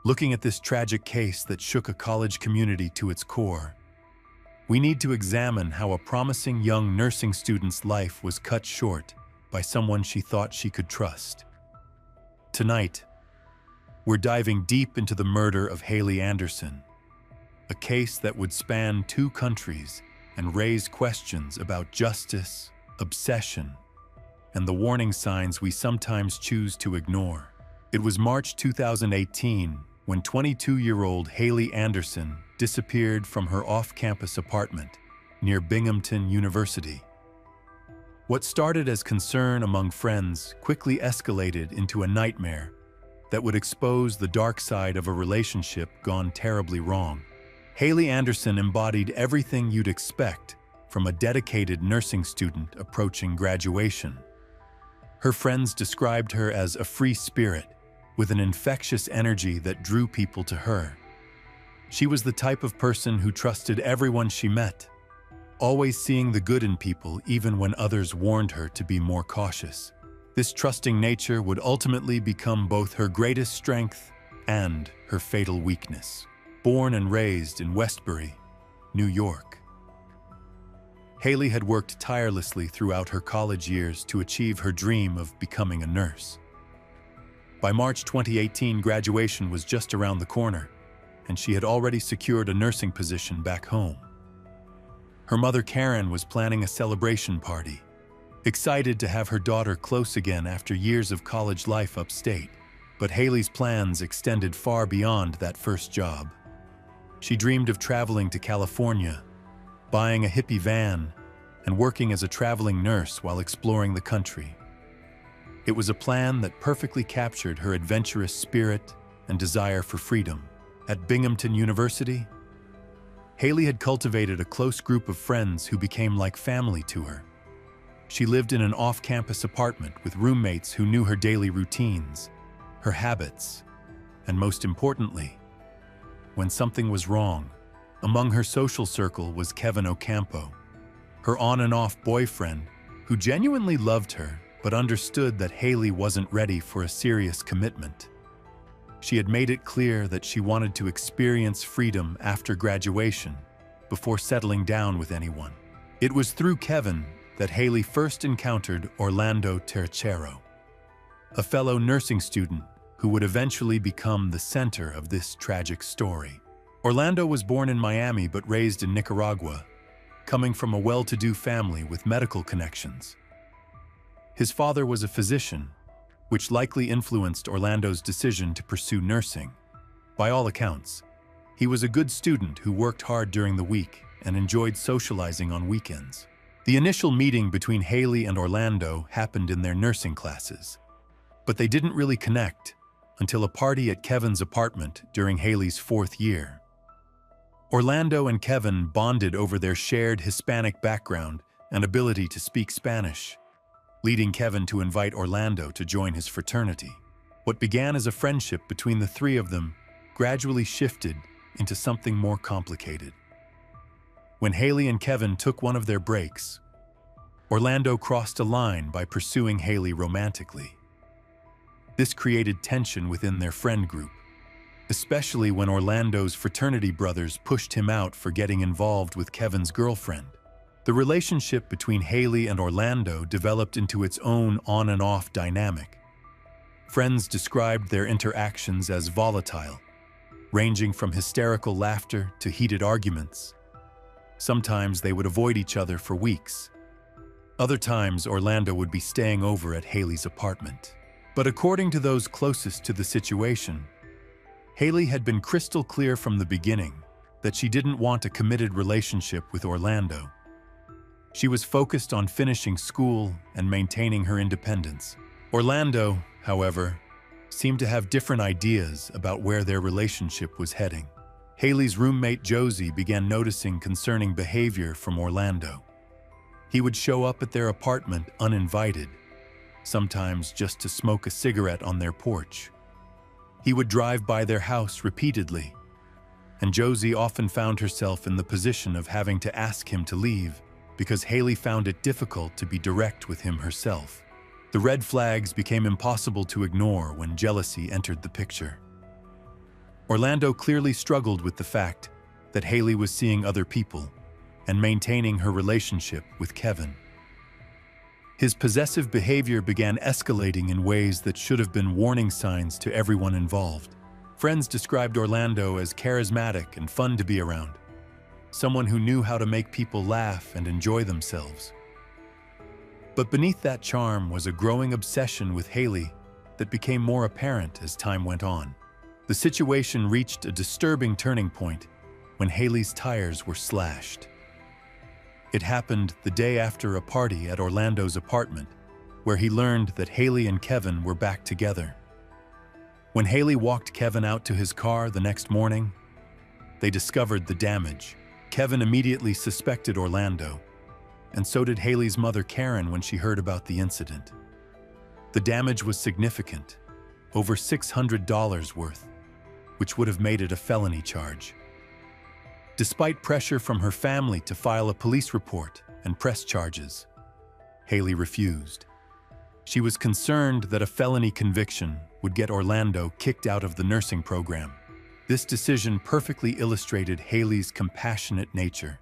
Looking at this tragic case that shook a college community to its core, we need to examine how a promising young nursing student's life was cut short by someone she thought she could trust. Tonight, we're diving deep into the murder of Haley Anderson, a case that would span 2 countries and raise questions about justice, obsession, and the warning signs we sometimes choose to ignore. It was March 2018 when 22-year-old Haley Anderson disappeared from her off-campus apartment near Binghamton University. What started as concern among friends quickly escalated into a nightmare that would expose the dark side of a relationship gone terribly wrong. Haley Anderson embodied everything you'd expect from a dedicated nursing student approaching graduation. Her friends described her as a free spirit with an infectious energy that drew people to her. She was the type of person who trusted everyone she met, always seeing the good in people even when others warned her to be more cautious. This trusting nature would ultimately become both her greatest strength and her fatal weakness. Born and raised in Westbury, New York, Haley had worked tirelessly throughout her college years to achieve her dream of becoming a nurse. By March 2018, graduation was just around the corner, and she had already secured a nursing position back home. Her mother, Karen, was planning a celebration party, excited to have her daughter close again after years of college life upstate. But Haley's plans extended far beyond that first job. She dreamed of traveling to California, buying a hippie van, and working as a traveling nurse while exploring the country. It was a plan that perfectly captured her adventurous spirit and desire for freedom. At Binghamton University, Haley had cultivated a close group of friends who became like family to her. She lived in an off-campus apartment with roommates who knew her daily routines, her habits, and most importantly, when something was wrong. Among her social circle was Kevin Ocampo, her on and off boyfriend who genuinely loved her but understood that Haley wasn't ready for a serious commitment. She had made it clear that she wanted to experience freedom after graduation before settling down with anyone. It was through Kevin that Haley first encountered Orlando Tercero, a fellow nursing student who would eventually become the center of this tragic story. Orlando was born in Miami but raised in Nicaragua, coming from a well-to-do family with medical connections. His father was a physician, which likely influenced Orlando's decision to pursue nursing. By all accounts, he was a good student who worked hard during the week and enjoyed socializing on weekends. The initial meeting between Haley and Orlando happened in their nursing classes, but they didn't really connect until a party at Kevin's apartment during Haley's 4th year. Orlando and Kevin bonded over their shared Hispanic background and ability to speak Spanish, leading Kevin to invite Orlando to join his fraternity. What began as a friendship between the 3 of them gradually shifted into something more complicated. When Haley and Kevin took one of their breaks, Orlando crossed a line by pursuing Haley romantically. This created tension within their friend group, especially when Orlando's fraternity brothers pushed him out for getting involved with Kevin's girlfriend. The relationship between Haley and Orlando developed into its own on and off dynamic. Friends described their interactions as volatile, ranging from hysterical laughter to heated arguments. Sometimes they would avoid each other for weeks. Other times, Orlando would be staying over at Haley's apartment. But according to those closest to the situation, Haley had been crystal clear from the beginning that she didn't want a committed relationship with Orlando. She was focused on finishing school and maintaining her independence. Orlando, however, seemed to have different ideas about where their relationship was heading. Haley's roommate Josie began noticing concerning behavior from Orlando. He would show up at their apartment uninvited, sometimes just to smoke a cigarette on their porch. He would drive by their house repeatedly, and Josie often found herself in the position of having to ask him to leave because Haley found it difficult to be direct with him herself. The red flags became impossible to ignore when jealousy entered the picture. Orlando clearly struggled with the fact that Haley was seeing other people and maintaining her relationship with Kevin. His possessive behavior began escalating in ways that should have been warning signs to everyone involved. Friends described Orlando as charismatic and fun to be around, someone who knew how to make people laugh and enjoy themselves. But beneath that charm was a growing obsession with Haley that became more apparent as time went on. The situation reached a disturbing turning point when Haley's tires were slashed. It happened the day after a party at Orlando's apartment, where he learned that Haley and Kevin were back together. When Haley walked Kevin out to his car the next morning, they discovered the damage. Kevin immediately suspected Orlando, and so did Haley's mother Karen when she heard about the incident. The damage was significant, over $600 worth, which would have made it a felony charge. Despite pressure from her family to file a police report and press charges, Haley refused. She was concerned that a felony conviction would get Orlando kicked out of the nursing program. This decision perfectly illustrated Haley's compassionate nature,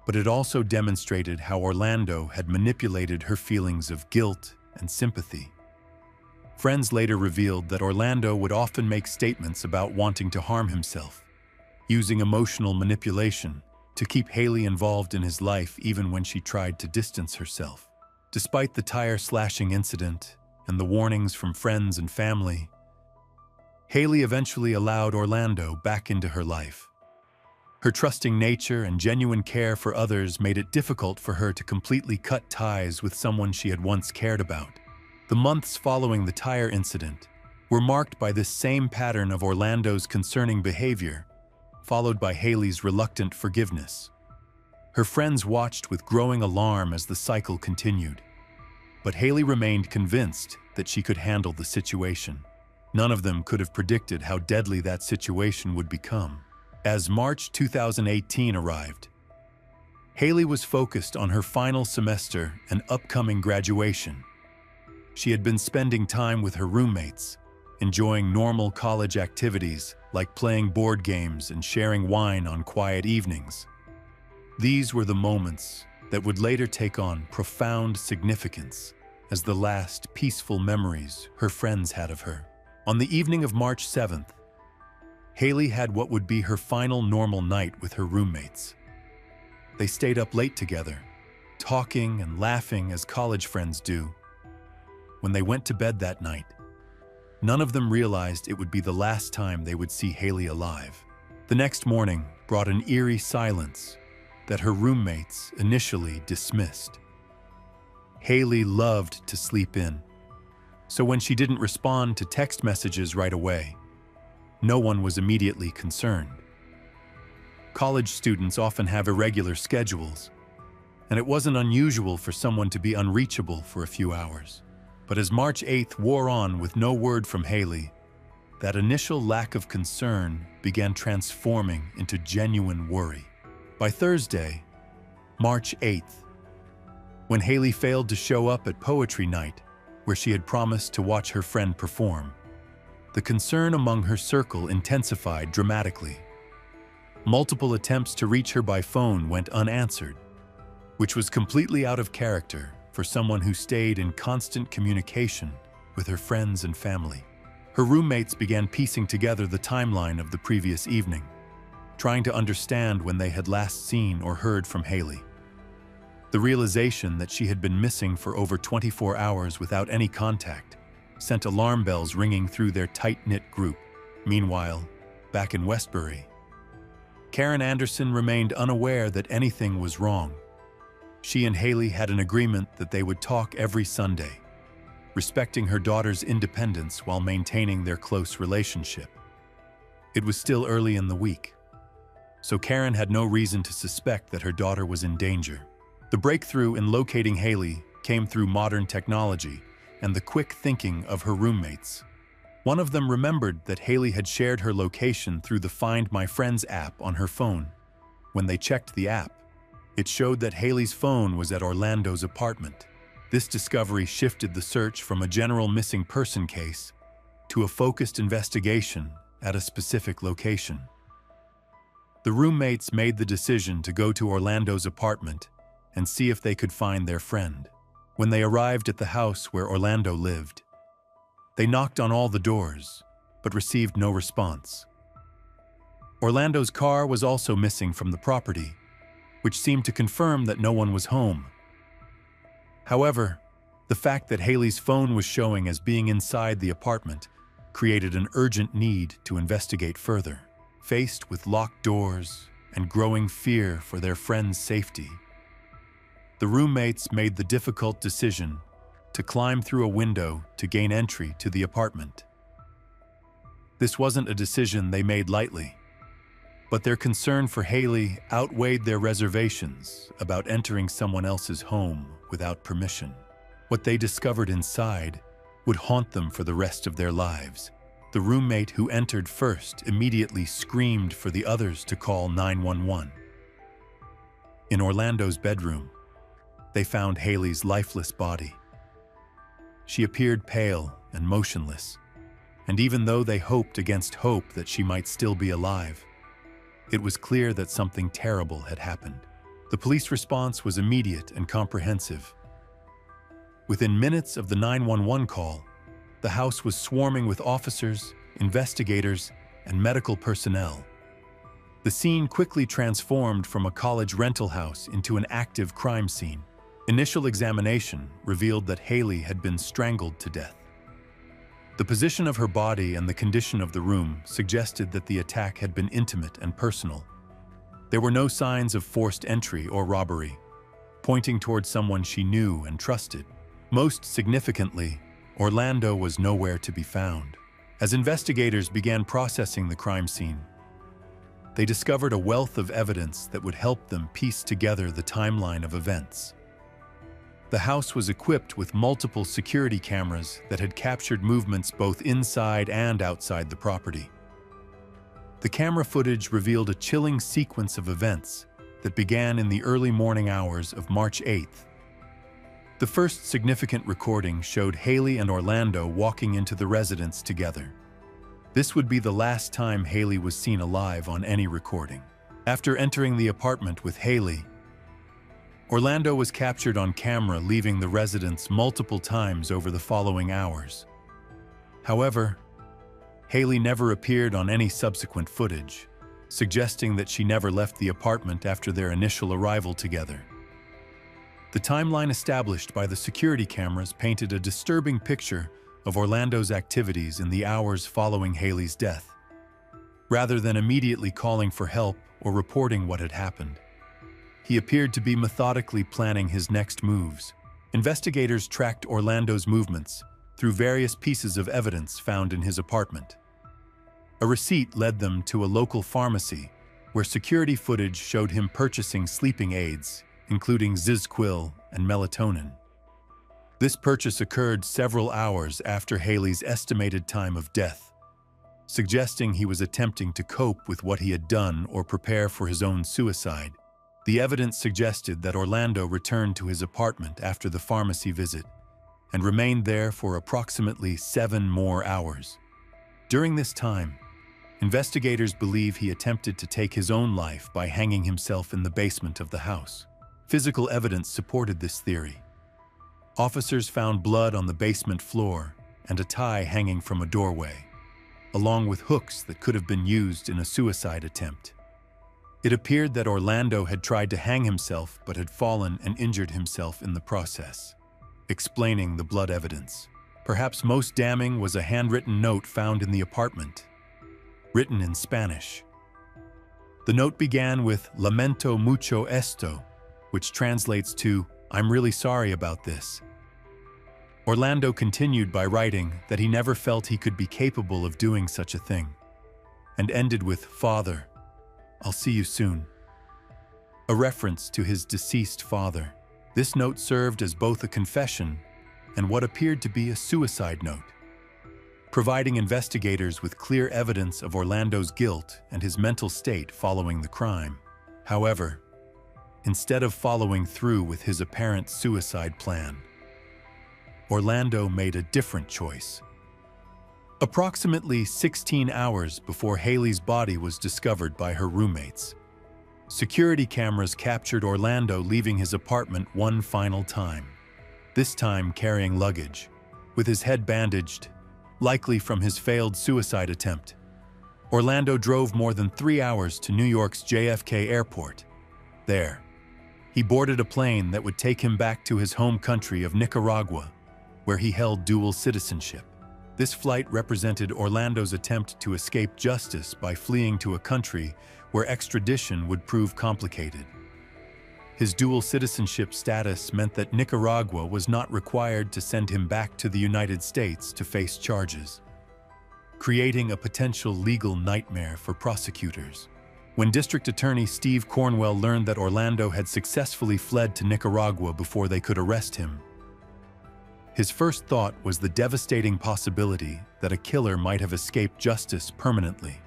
but it also demonstrated how Orlando had manipulated her feelings of guilt and sympathy. Friends later revealed that Orlando would often make statements about wanting to harm himself, using emotional manipulation to keep Haley involved in his life even when she tried to distance herself. Despite the tire-slashing incident and the warnings from friends and family, Haley eventually allowed Orlando back into her life. Her trusting nature and genuine care for others made it difficult for her to completely cut ties with someone she had once cared about. The months following the tire incident were marked by this same pattern of Orlando's concerning behavior, followed by Haley's reluctant forgiveness. Her friends watched with growing alarm as the cycle continued, but Haley remained convinced that she could handle the situation. None of them could have predicted how deadly that situation would become. As March 2018 arrived, Haley was focused on her final semester and upcoming graduation. She had been spending time with her roommates, enjoying normal college activities like playing board games and sharing wine on quiet evenings. These were the moments that would later take on profound significance as the last peaceful memories her friends had of her. On the evening of March 7th, Haley had what would be her final normal night with her roommates. They stayed up late together, talking and laughing as college friends do. When they went to bed that night, none of them realized it would be the last time they would see Haley alive. The next morning brought an eerie silence that her roommates initially dismissed. Haley loved to sleep in, so when she didn't respond to text messages right away, no one was immediately concerned. College students often have irregular schedules, and it wasn't unusual for someone to be unreachable for a few hours. But as March 8th wore on with no word from Haley, that initial lack of concern began transforming into genuine worry. By Thursday, March 8th, when Haley failed to show up at poetry night, where she had promised to watch her friend perform, the concern among her circle intensified dramatically. Multiple attempts to reach her by phone went unanswered, which was completely out of character for someone who stayed in constant communication with her friends and family. Her roommates began piecing together the timeline of the previous evening, trying to understand when they had last seen or heard from Haley. The realization that she had been missing for over 24 hours without any contact sent alarm bells ringing through their tight-knit group. Meanwhile, back in Westbury, Karen Anderson remained unaware that anything was wrong. She and Haley had an agreement that they would talk every Sunday, respecting her daughter's independence while maintaining their close relationship. It was still early in the week, so Karen had no reason to suspect that her daughter was in danger. The breakthrough in locating Haley came through modern technology and the quick thinking of her roommates. One of them remembered that Haley had shared her location through the Find My Friends app on her phone. When they checked the app, it showed that Haley's phone was at Orlando's apartment. This discovery shifted the search from a general missing person case to a focused investigation at a specific location. The roommates made the decision to go to Orlando's apartment and see if they could find their friend. When they arrived at the house where Orlando lived, they knocked on all the doors, but received no response. Orlando's car was also missing from the property, which seemed to confirm that no one was home. However, the fact that Haley's phone was showing as being inside the apartment created an urgent need to investigate further. Faced with locked doors and growing fear for their friend's safety, the roommates made the difficult decision to climb through a window to gain entry to the apartment. This wasn't a decision they made lightly, but their concern for Haley outweighed their reservations about entering someone else's home without permission. What they discovered inside would haunt them for the rest of their lives. The roommate who entered first immediately screamed for the others to call 911. In Orlando's bedroom, they found Haley's lifeless body. She appeared pale and motionless, and even though they hoped against hope that she might still be alive, it was clear that something terrible had happened. The police response was immediate and comprehensive. Within minutes of the 911 call, the house was swarming with officers, investigators, and medical personnel. The scene quickly transformed from a college rental house into an active crime scene. Initial examination revealed that Haley had been strangled to death. The position of her body and the condition of the room suggested that the attack had been intimate and personal. There were no signs of forced entry or robbery, pointing towards someone she knew and trusted. Most significantly, Orlando was nowhere to be found. As investigators began processing the crime scene, they discovered a wealth of evidence that would help them piece together the timeline of events. The house was equipped with multiple security cameras that had captured movements both inside and outside the property. The camera footage revealed a chilling sequence of events that began in the early morning hours of March 8th. The first significant recording showed Haley and Orlando walking into the residence together. This would be the last time Haley was seen alive on any recording. After entering the apartment with Haley, Orlando was captured on camera leaving the residence multiple times over the following hours. However, Haley never appeared on any subsequent footage, suggesting that she never left the apartment after their initial arrival together. The timeline established by the security cameras painted a disturbing picture of Orlando's activities in the hours following Haley's death. Rather than immediately calling for help or reporting what had happened, he appeared to be methodically planning his next moves. Investigators tracked Orlando's movements through various pieces of evidence found in his apartment. A receipt led them to a local pharmacy where security footage showed him purchasing sleeping aids, including Zizquil and melatonin. This purchase occurred several hours after Haley's estimated time of death, suggesting he was attempting to cope with what he had done or prepare for his own suicide. The evidence suggested that Orlando returned to his apartment after the pharmacy visit and remained there for approximately 7 more hours. During this time, investigators believe he attempted to take his own life by hanging himself in the basement of the house. Physical evidence supported this theory. Officers found blood on the basement floor and a tie hanging from a doorway, along with hooks that could have been used in a suicide attempt. It appeared that Orlando had tried to hang himself but had fallen and injured himself in the process, explaining the blood evidence. Perhaps most damning was a handwritten note found in the apartment, written in Spanish. The note began with "Lamento mucho esto," which translates to "I'm really sorry about this." Orlando continued by writing that he never felt he could be capable of doing such a thing, and ended with "Father, I'll see you soon," a reference to his deceased father. This note served as both a confession and what appeared to be a suicide note, providing investigators with clear evidence of Orlando's guilt and his mental state following the crime. However, instead of following through with his apparent suicide plan, Orlando made a different choice. Approximately 16 hours before Haley's body was discovered by her roommates, security cameras captured Orlando leaving his apartment one final time, this time carrying luggage, with his head bandaged, likely from his failed suicide attempt. Orlando drove more than 3 hours to New York's JFK Airport. There, he boarded a plane that would take him back to his home country of Nicaragua, where he held dual citizenship. This flight represented Orlando's attempt to escape justice by fleeing to a country where extradition would prove complicated. His dual citizenship status meant that Nicaragua was not required to send him back to the United States to face charges, creating a potential legal nightmare for prosecutors. When District Attorney Steve Cornwell learned that Orlando had successfully fled to Nicaragua before they could arrest him, his first thought was the devastating possibility that a killer might have escaped justice permanently.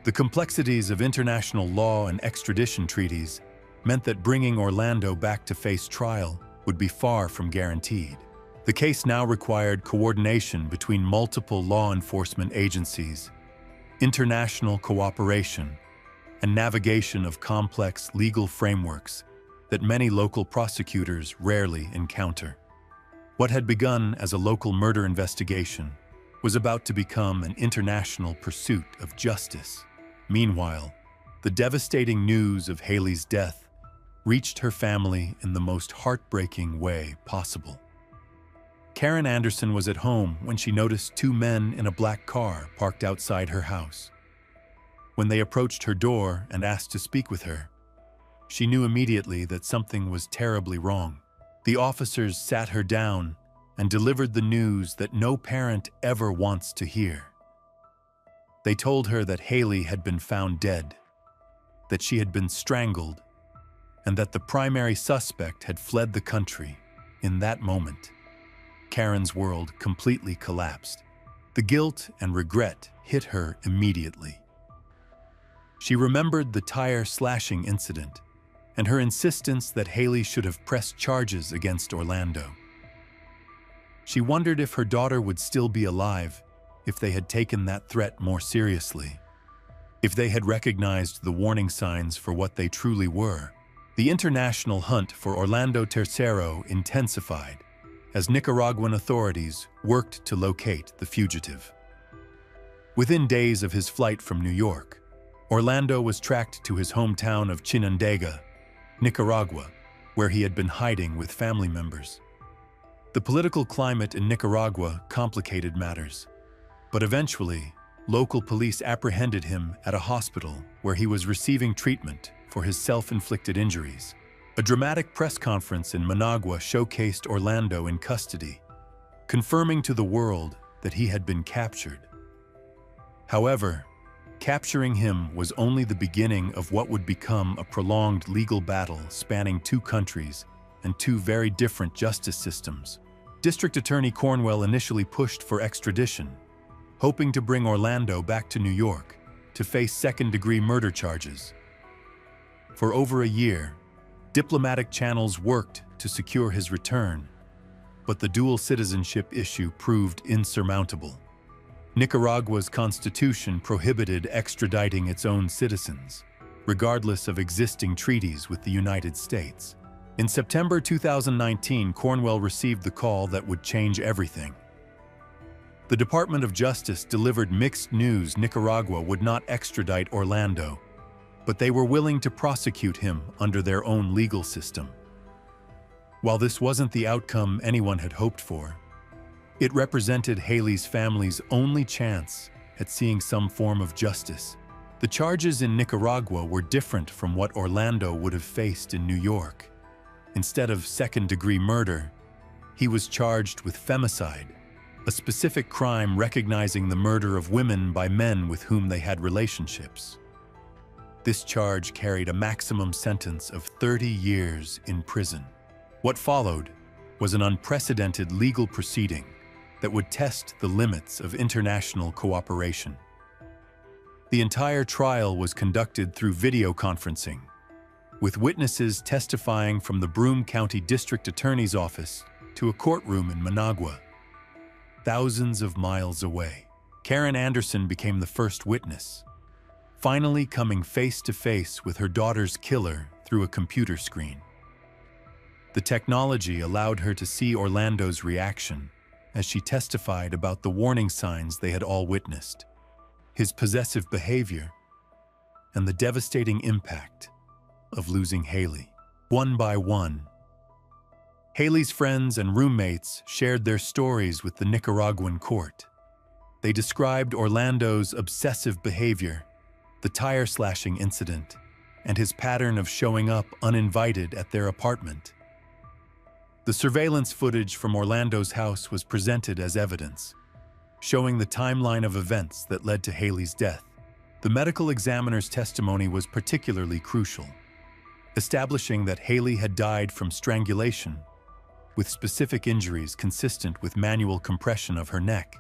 The complexities of international law and extradition treaties meant that bringing Orlando back to face trial would be far from guaranteed. The case now required coordination between multiple law enforcement agencies, international cooperation, and navigation of complex legal frameworks that many local prosecutors rarely encounter. What had begun as a local murder investigation was about to become an international pursuit of justice. Meanwhile, the devastating news of Haley's death reached her family in the most heartbreaking way possible. Karen Anderson was at home when she noticed two men in a black car parked outside her house. When they approached her door and asked to speak with her, she knew immediately that something was terribly wrong. The officers sat her down and delivered the news that no parent ever wants to hear. They told her that Haley had been found dead, that she had been strangled, and that the primary suspect had fled the country. In that moment, Karen's world completely collapsed. The guilt and regret hit her immediately. She remembered the tire slashing incident and her insistence that Haley should have pressed charges against Orlando. She wondered if her daughter would still be alive if they had taken that threat more seriously, if they had recognized the warning signs for what they truly were. The international hunt for Orlando Tercero intensified as Nicaraguan authorities worked to locate the fugitive. Within days of his flight from New York, Orlando was tracked to his hometown of Chinandega, Nicaragua, where he had been hiding with family members. The political climate in Nicaragua complicated matters, but eventually, local police apprehended him at a hospital where he was receiving treatment for his self-inflicted injuries. A dramatic press conference in Managua showcased Orlando in custody, confirming to the world that he had been captured. However, capturing him was only the beginning of what would become a prolonged legal battle spanning two countries and two very different justice systems. District Attorney Cornwell initially pushed for extradition, hoping to bring Orlando back to New York to face second-degree murder charges. For over a year, diplomatic channels worked to secure his return, but the dual citizenship issue proved insurmountable. Nicaragua's constitution prohibited extraditing its own citizens, regardless of existing treaties with the United States. In September 2019, Cornwell received the call that would change everything. The Department of Justice delivered mixed news. Nicaragua would not extradite Orlando, but they were willing to prosecute him under their own legal system. While this wasn't the outcome anyone had hoped for, it represented Haley's family's only chance at seeing some form of justice. The charges in Nicaragua were different from what Orlando would have faced in New York. Instead of second-degree murder, he was charged with femicide, a specific crime recognizing the murder of women by men with whom they had relationships. This charge carried a maximum sentence of 30 years in prison. What followed was an unprecedented legal proceeding that would test the limits of international cooperation. The entire trial was conducted through video conferencing, with witnesses testifying from the Broome County District Attorney's Office to a courtroom in Managua. thousands of miles away. Karen Anderson became the first witness, finally coming face to face with her daughter's killer through a computer screen. The technology allowed her to see Orlando's reaction as she testified about the warning signs they had all witnessed, his possessive behavior, and the devastating impact of losing Haley. One by one, Haley's friends and roommates shared their stories with the Nicaraguan court. They described Orlando's obsessive behavior, the tire-slashing incident, and his pattern of showing up uninvited at their apartment. The surveillance footage from Orlando's house was presented as evidence, showing the timeline of events that led to Haley's death. The medical examiner's testimony was particularly crucial, establishing that Haley had died from strangulation, with specific injuries consistent with manual compression of her neck.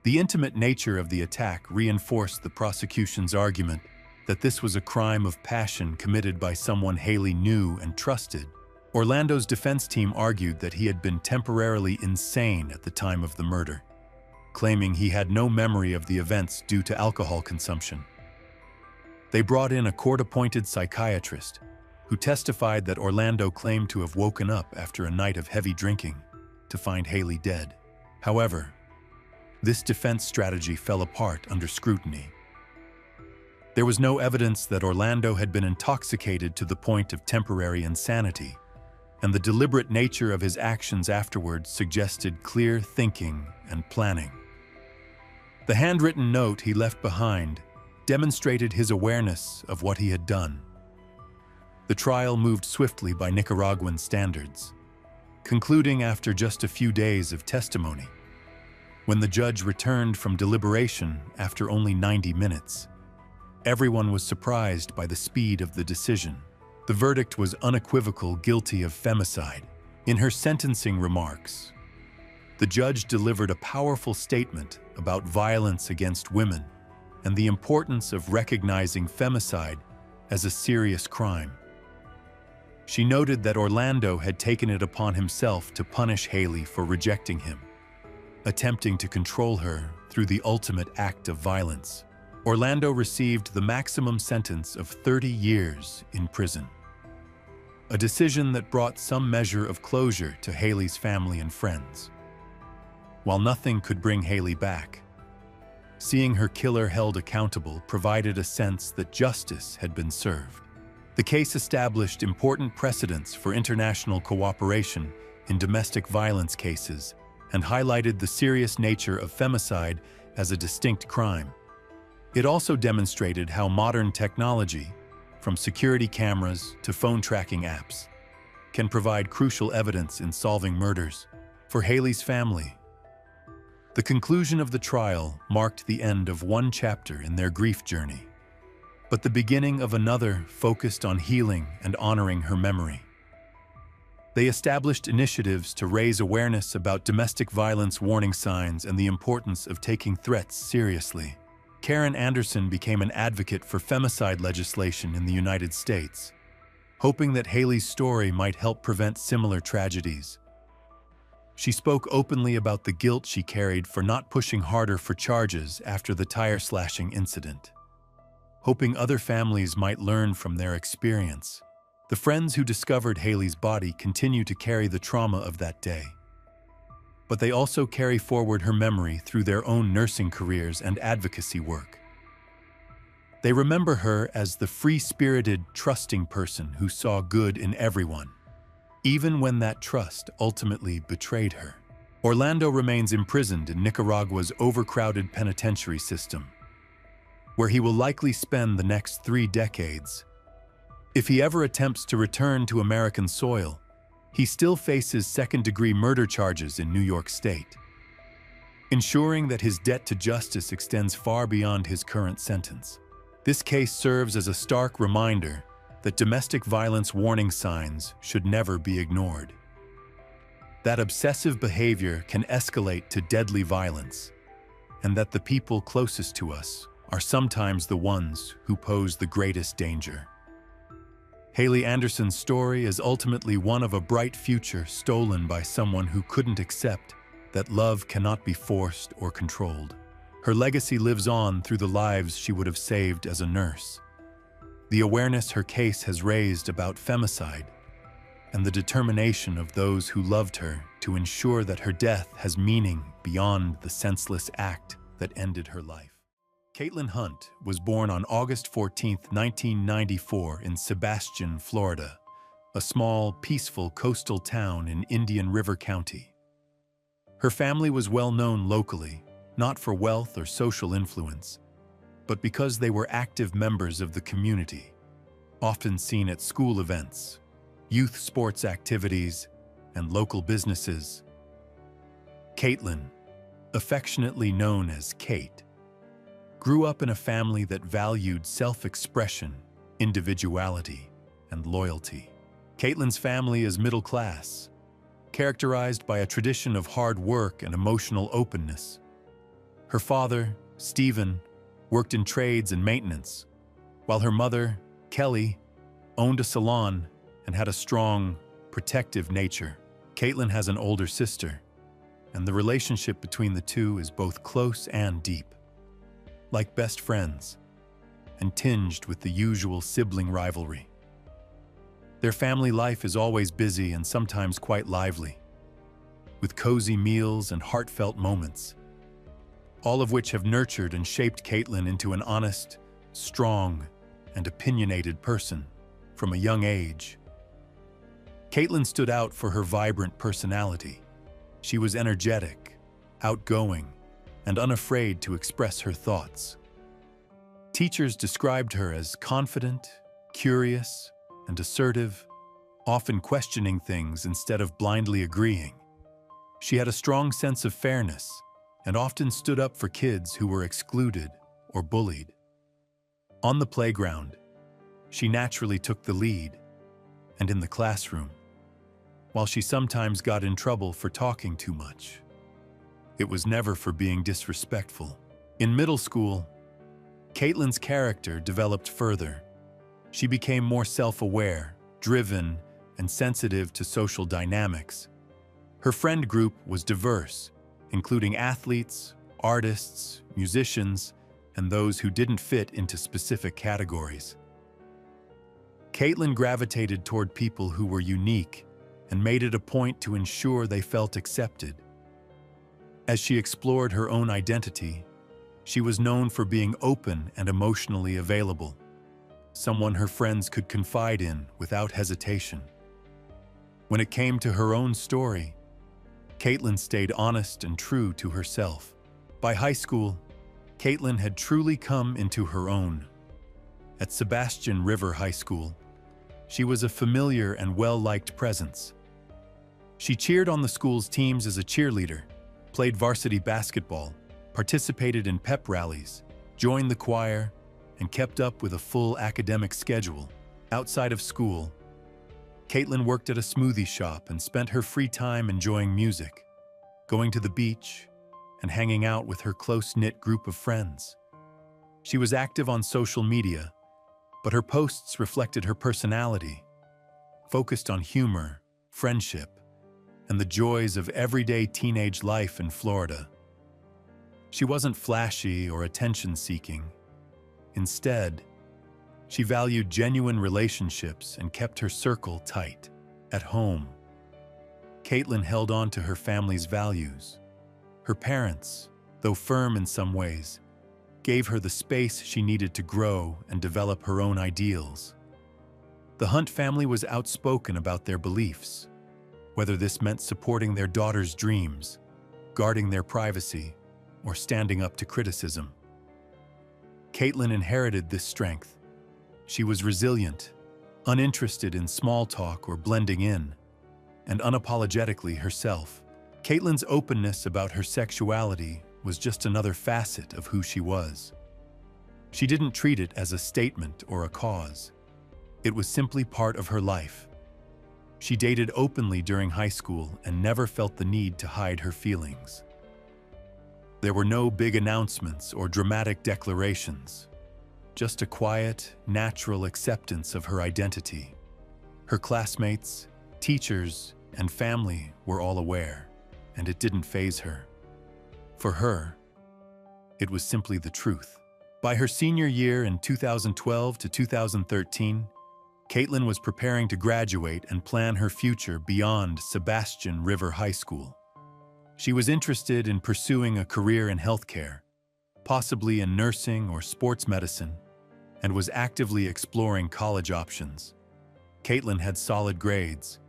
The intimate nature of the attack reinforced the prosecution's argument that this was a crime of passion committed by someone Haley knew and trusted. Orlando's defense team argued that he had been temporarily insane at the time of the murder, claiming he had no memory of the events due to alcohol consumption. They brought in a court-appointed psychiatrist who testified that Orlando claimed to have woken up after a night of heavy drinking to find Haley dead. However, this defense strategy fell apart under scrutiny. There was no evidence that Orlando had been intoxicated to the point of temporary insanity, and the deliberate nature of his actions afterwards suggested clear thinking and planning. The handwritten note he left behind demonstrated his awareness of what he had done. The trial moved swiftly by Nicaraguan standards, concluding after just a few days of testimony. When the judge returned from deliberation after only 90 minutes, everyone was surprised by the speed of the decision. The verdict was unequivocal guilty of femicide. In her sentencing remarks, the judge delivered a powerful statement about violence against women and the importance of recognizing femicide as a serious crime. She noted that Orlando had taken it upon himself to punish Haley for rejecting him, attempting to control her through the ultimate act of violence. Orlando received the maximum sentence of 30 years in prison, a decision that brought some measure of closure to Haley's family and friends. While nothing could bring Haley back, seeing her killer held accountable provided a sense that justice had been served. The case established important precedents for international cooperation in domestic violence cases and highlighted the serious nature of femicide as a distinct crime. It also demonstrated how modern technology, from security cameras to phone tracking apps, can provide crucial evidence in solving murders. For Haley's family, the conclusion of the trial marked the end of one chapter in their grief journey, but the beginning of another focused on healing and honoring her memory. They established initiatives to raise awareness about domestic violence warning signs and the importance of taking threats seriously. Karen Anderson became an advocate for femicide legislation in the United States, hoping that Haley's story might help prevent similar tragedies. She spoke openly about the guilt she carried for not pushing harder for charges after the tire-slashing incident, hoping other families might learn from their experience. The friends who discovered Haley's body continue to carry the trauma of that day, but they also carry forward her memory through their own nursing careers and advocacy work. They remember her as the free-spirited, trusting person who saw good in everyone, even when that trust ultimately betrayed her. Orlando remains imprisoned in Nicaragua's overcrowded penitentiary system, where he will likely spend the next 3 decades. If he ever attempts to return to American soil, he still faces second-degree murder charges in New York State, ensuring that his debt to justice extends far beyond his current sentence. This case serves as a stark reminder that domestic violence warning signs should never be ignored. That obsessive behavior can escalate to deadly violence, and that the people closest to us are sometimes the ones who pose the greatest danger. Haley Anderson's story is ultimately one of a bright future stolen by someone who couldn't accept that love cannot be forced or controlled. Her legacy lives on through the lives she would have saved as a nurse. The awareness her case has raised about femicide and the determination of those who loved her to ensure that her death has meaning beyond the senseless act that ended her life. Caitlin Hunt was born on August 14, 1994 in Sebastian, Florida, a small, peaceful coastal town in Indian River County. Her family was well known locally, not for wealth or social influence, but because they were active members of the community, often seen at school events, youth sports activities, and local businesses. Caitlin, affectionately known as Kate, grew up in a family that valued self-expression, individuality, and loyalty. Caitlin's family is middle class, characterized by a tradition of hard work and emotional openness. Her father, Stephen, worked in trades and maintenance, while her mother, Kelly, owned a salon and had a strong, protective nature. Caitlin has an older sister, and the relationship between the two is both close and deep, like best friends, and tinged with the usual sibling rivalry. Their family life is always busy and sometimes quite lively, with cozy meals and heartfelt moments, all of which have nurtured and shaped Caitlin into an honest, strong, and opinionated person from a young age. Caitlin stood out for her vibrant personality. She was energetic, outgoing, and unafraid to express her thoughts. Teachers described her as confident, curious, and assertive, often questioning things instead of blindly agreeing. She had a strong sense of fairness and often stood up for kids who were excluded or bullied. On the playground, she naturally took the lead, and in the classroom, while she sometimes got in trouble for talking too much, it was never for being disrespectful. In middle school, Caitlin's character developed further. She became more self-aware, driven, and sensitive to social dynamics. Her friend group was diverse, including athletes, artists, musicians, and those who didn't fit into specific categories. Caitlin gravitated toward people who were unique and made it a point to ensure they felt accepted. As she explored her own identity, she was known for being open and emotionally available, someone her friends could confide in without hesitation. When it came to her own story, Caitlin stayed honest and true to herself. By high school, Caitlin had truly come into her own. At Sebastian River High School, she was a familiar and well-liked presence. She cheered on the school's teams as a cheerleader, played varsity basketball, participated in pep rallies, joined the choir, and kept up with a full academic schedule. Outside of school, Caitlin worked at a smoothie shop and spent her free time enjoying music, going to the beach, and hanging out with her close-knit group of friends. She was active on social media, but her posts reflected her personality, focused on humor, friendship, and the joys of everyday teenage life in Florida. She wasn't flashy or attention-seeking. Instead, she valued genuine relationships and kept her circle tight. At home, Caitlin held on to her family's values. Her parents, though firm in some ways, gave her the space she needed to grow and develop her own ideals. The Hunt family was outspoken about their beliefs, whether this meant supporting their daughter's dreams, guarding their privacy, or standing up to criticism. Caitlin inherited this strength. She was resilient, uninterested in small talk or blending in, and unapologetically herself. Caitlin's openness about her sexuality was just another facet of who she was. She didn't treat it as a statement or a cause. It was simply part of her life. She dated openly during high school and never felt the need to hide her feelings. There were no big announcements or dramatic declarations, just a quiet, natural acceptance of her identity. Her classmates, teachers, and family were all aware, and it didn't faze her. For her, it was simply the truth. By her senior year in 2012 to 2013, Caitlin was preparing to graduate and plan her future beyond Sebastian River High School. She was interested in pursuing a career in healthcare, possibly in nursing or sports medicine, and was actively exploring college options. Caitlin had solid grades,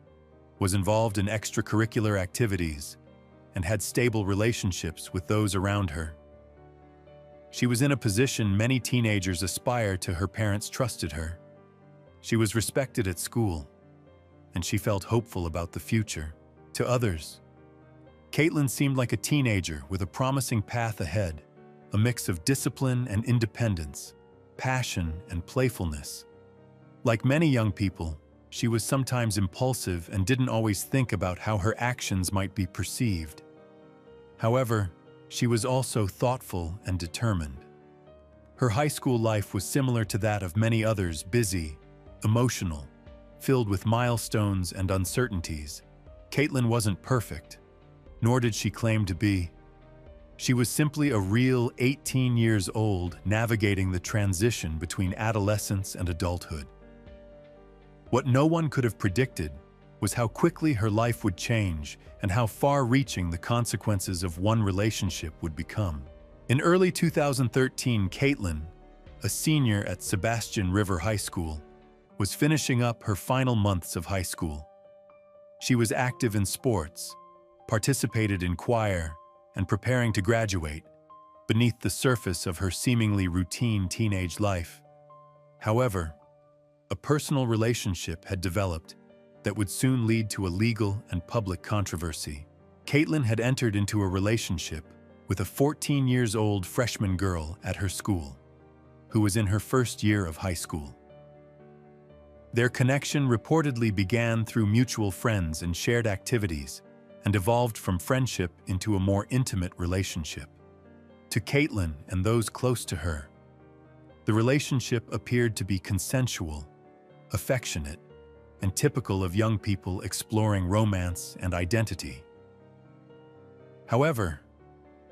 was involved in extracurricular activities, and had stable relationships with those around her. She was in a position many teenagers aspire to. Her parents trusted her. She was respected at school, and she felt hopeful about the future. To others, Caitlin seemed like a teenager with a promising path ahead, a mix of discipline and independence, passion and playfulness. Like many young people, she was sometimes impulsive and didn't always think about how her actions might be perceived. However, she was also thoughtful and determined. Her high school life was similar to that of many others, busy, emotional, filled with milestones and uncertainties. Caitlin wasn't perfect, nor did she claim to be. She was simply a real 18 years old navigating the transition between adolescence and adulthood. What no one could have predicted was how quickly her life would change and how far-reaching the consequences of one relationship would become. In early 2013, Caitlin, a senior at Sebastian River High School, was finishing up her final months of high school. She was active in sports, participated in choir, and preparing to graduate, beneath the surface of her seemingly routine teenage life. However, a personal relationship had developed that would soon lead to a legal and public controversy. Caitlin had entered into a relationship with a 14-year-old freshman girl at her school, who was in her first year of high school. Their connection reportedly began through mutual friends and shared activities, and evolved from friendship into a more intimate relationship. To Caitlin and those close to her, the relationship appeared to be consensual, affectionate, and typical of young people exploring romance and identity. However,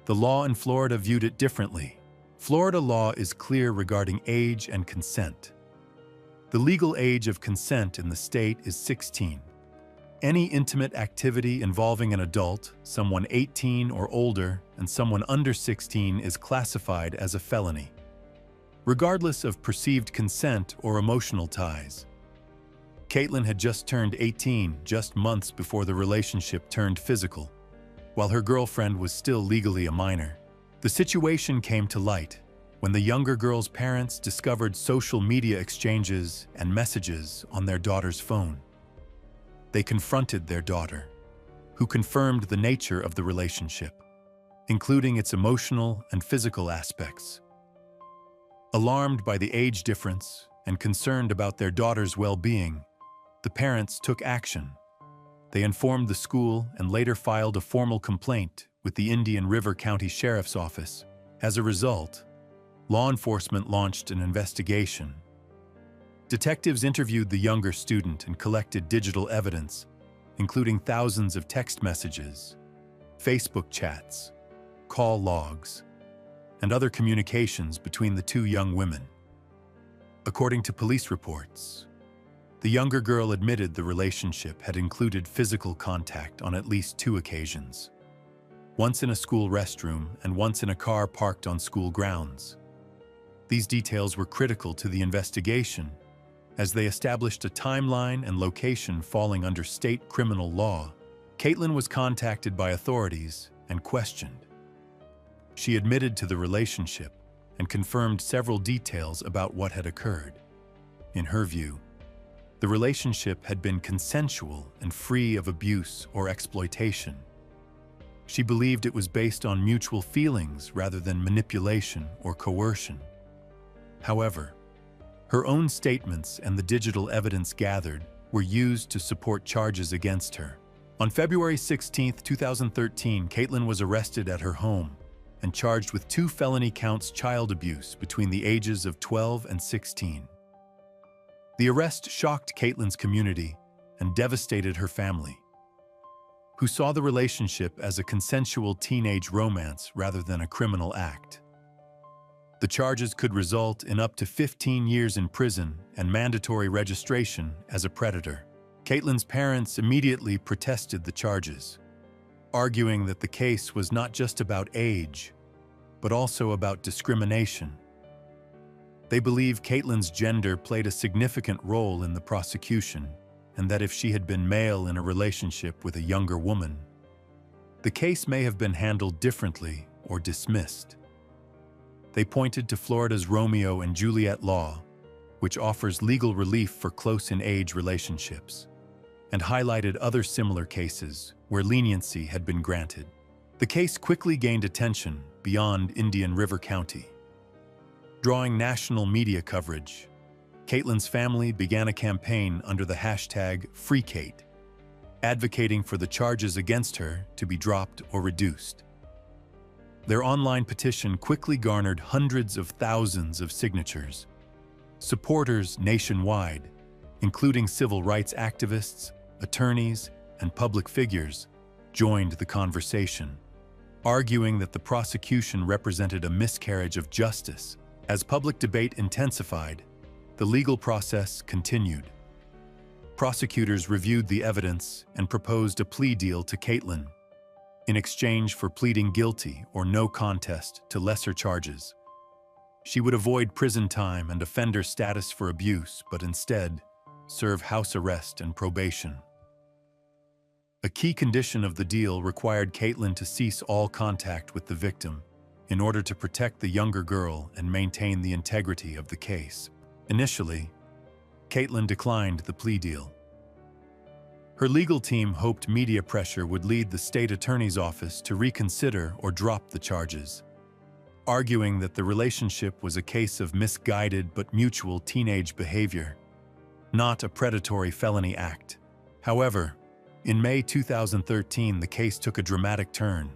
the law in Florida viewed it differently. Florida law is clear regarding age and consent. The legal age of consent in the state is 16. Any intimate activity involving an adult, someone 18 or older, and someone under 16 is classified as a felony, regardless of perceived consent or emotional ties. Caitlin had just turned 18 just months before the relationship turned physical, while her girlfriend was still legally a minor. The situation came to light when the younger girl's parents discovered social media exchanges and messages on their daughter's phone. They confronted their daughter, who confirmed the nature of the relationship, including its emotional and physical aspects. Alarmed by the age difference and concerned about their daughter's well-being, the parents took action. They informed the school and later filed a formal complaint with the Indian River County Sheriff's Office. As a result, law enforcement launched an investigation. Detectives interviewed the younger student and collected digital evidence, including thousands of text messages, Facebook chats, call logs, and other communications between the two young women. According to police reports, the younger girl admitted the relationship had included physical contact on at least 2 occasions, once in a school restroom and once in a car parked on school grounds. These details were critical to the investigation, as they established a timeline and location falling under state criminal law. Caitlin was contacted by authorities and questioned. She admitted to the relationship and confirmed several details about what had occurred. In her view, the relationship had been consensual and free of abuse or exploitation. She believed it was based on mutual feelings rather than manipulation or coercion. However, her own statements and the digital evidence gathered were used to support charges against her. On February 16, 2013, Caitlin was arrested at her home and charged with 2 felony counts of child abuse between the ages of 12 and 16. The arrest shocked Caitlin's community and devastated her family. who saw the relationship as a consensual teenage romance rather than a criminal act. The charges could result in up to 15 years in prison and mandatory registration as a predator. Caitlin's parents immediately protested the charges, arguing that the case was not just about age, but also about discrimination. They believe Caitlin's gender played a significant role in the prosecution, and that if she had been male in a relationship with a younger woman, the case may have been handled differently or dismissed. They pointed to Florida's Romeo and Juliet law, which offers legal relief for close-in-age relationships, and highlighted other similar cases where leniency had been granted. The case quickly gained attention beyond Indian River County. Drawing national media coverage, Caitlin's family began a campaign under the hashtag #FreeKate, advocating for the charges against her to be dropped or reduced. Their online petition quickly garnered hundreds of thousands of signatures. Supporters nationwide, including civil rights activists, attorneys, and public figures, joined the conversation, arguing that the prosecution represented a miscarriage of justice. As public debate intensified, the legal process continued. Prosecutors reviewed the evidence and proposed a plea deal to Caitlin, in exchange for pleading guilty or no contest to lesser charges. She would avoid prison time and offender status for abuse, but instead serve house arrest and probation. A key condition of the deal required Caitlin to cease all contact with the victim in order to protect the younger girl and maintain the integrity of the case. Initially, Caitlin declined the plea deal. Her legal team hoped media pressure would lead the state attorney's office to reconsider or drop the charges, arguing that the relationship was a case of misguided but mutual teenage behavior, not a predatory felony act. However, in May 2013, the case took a dramatic turn.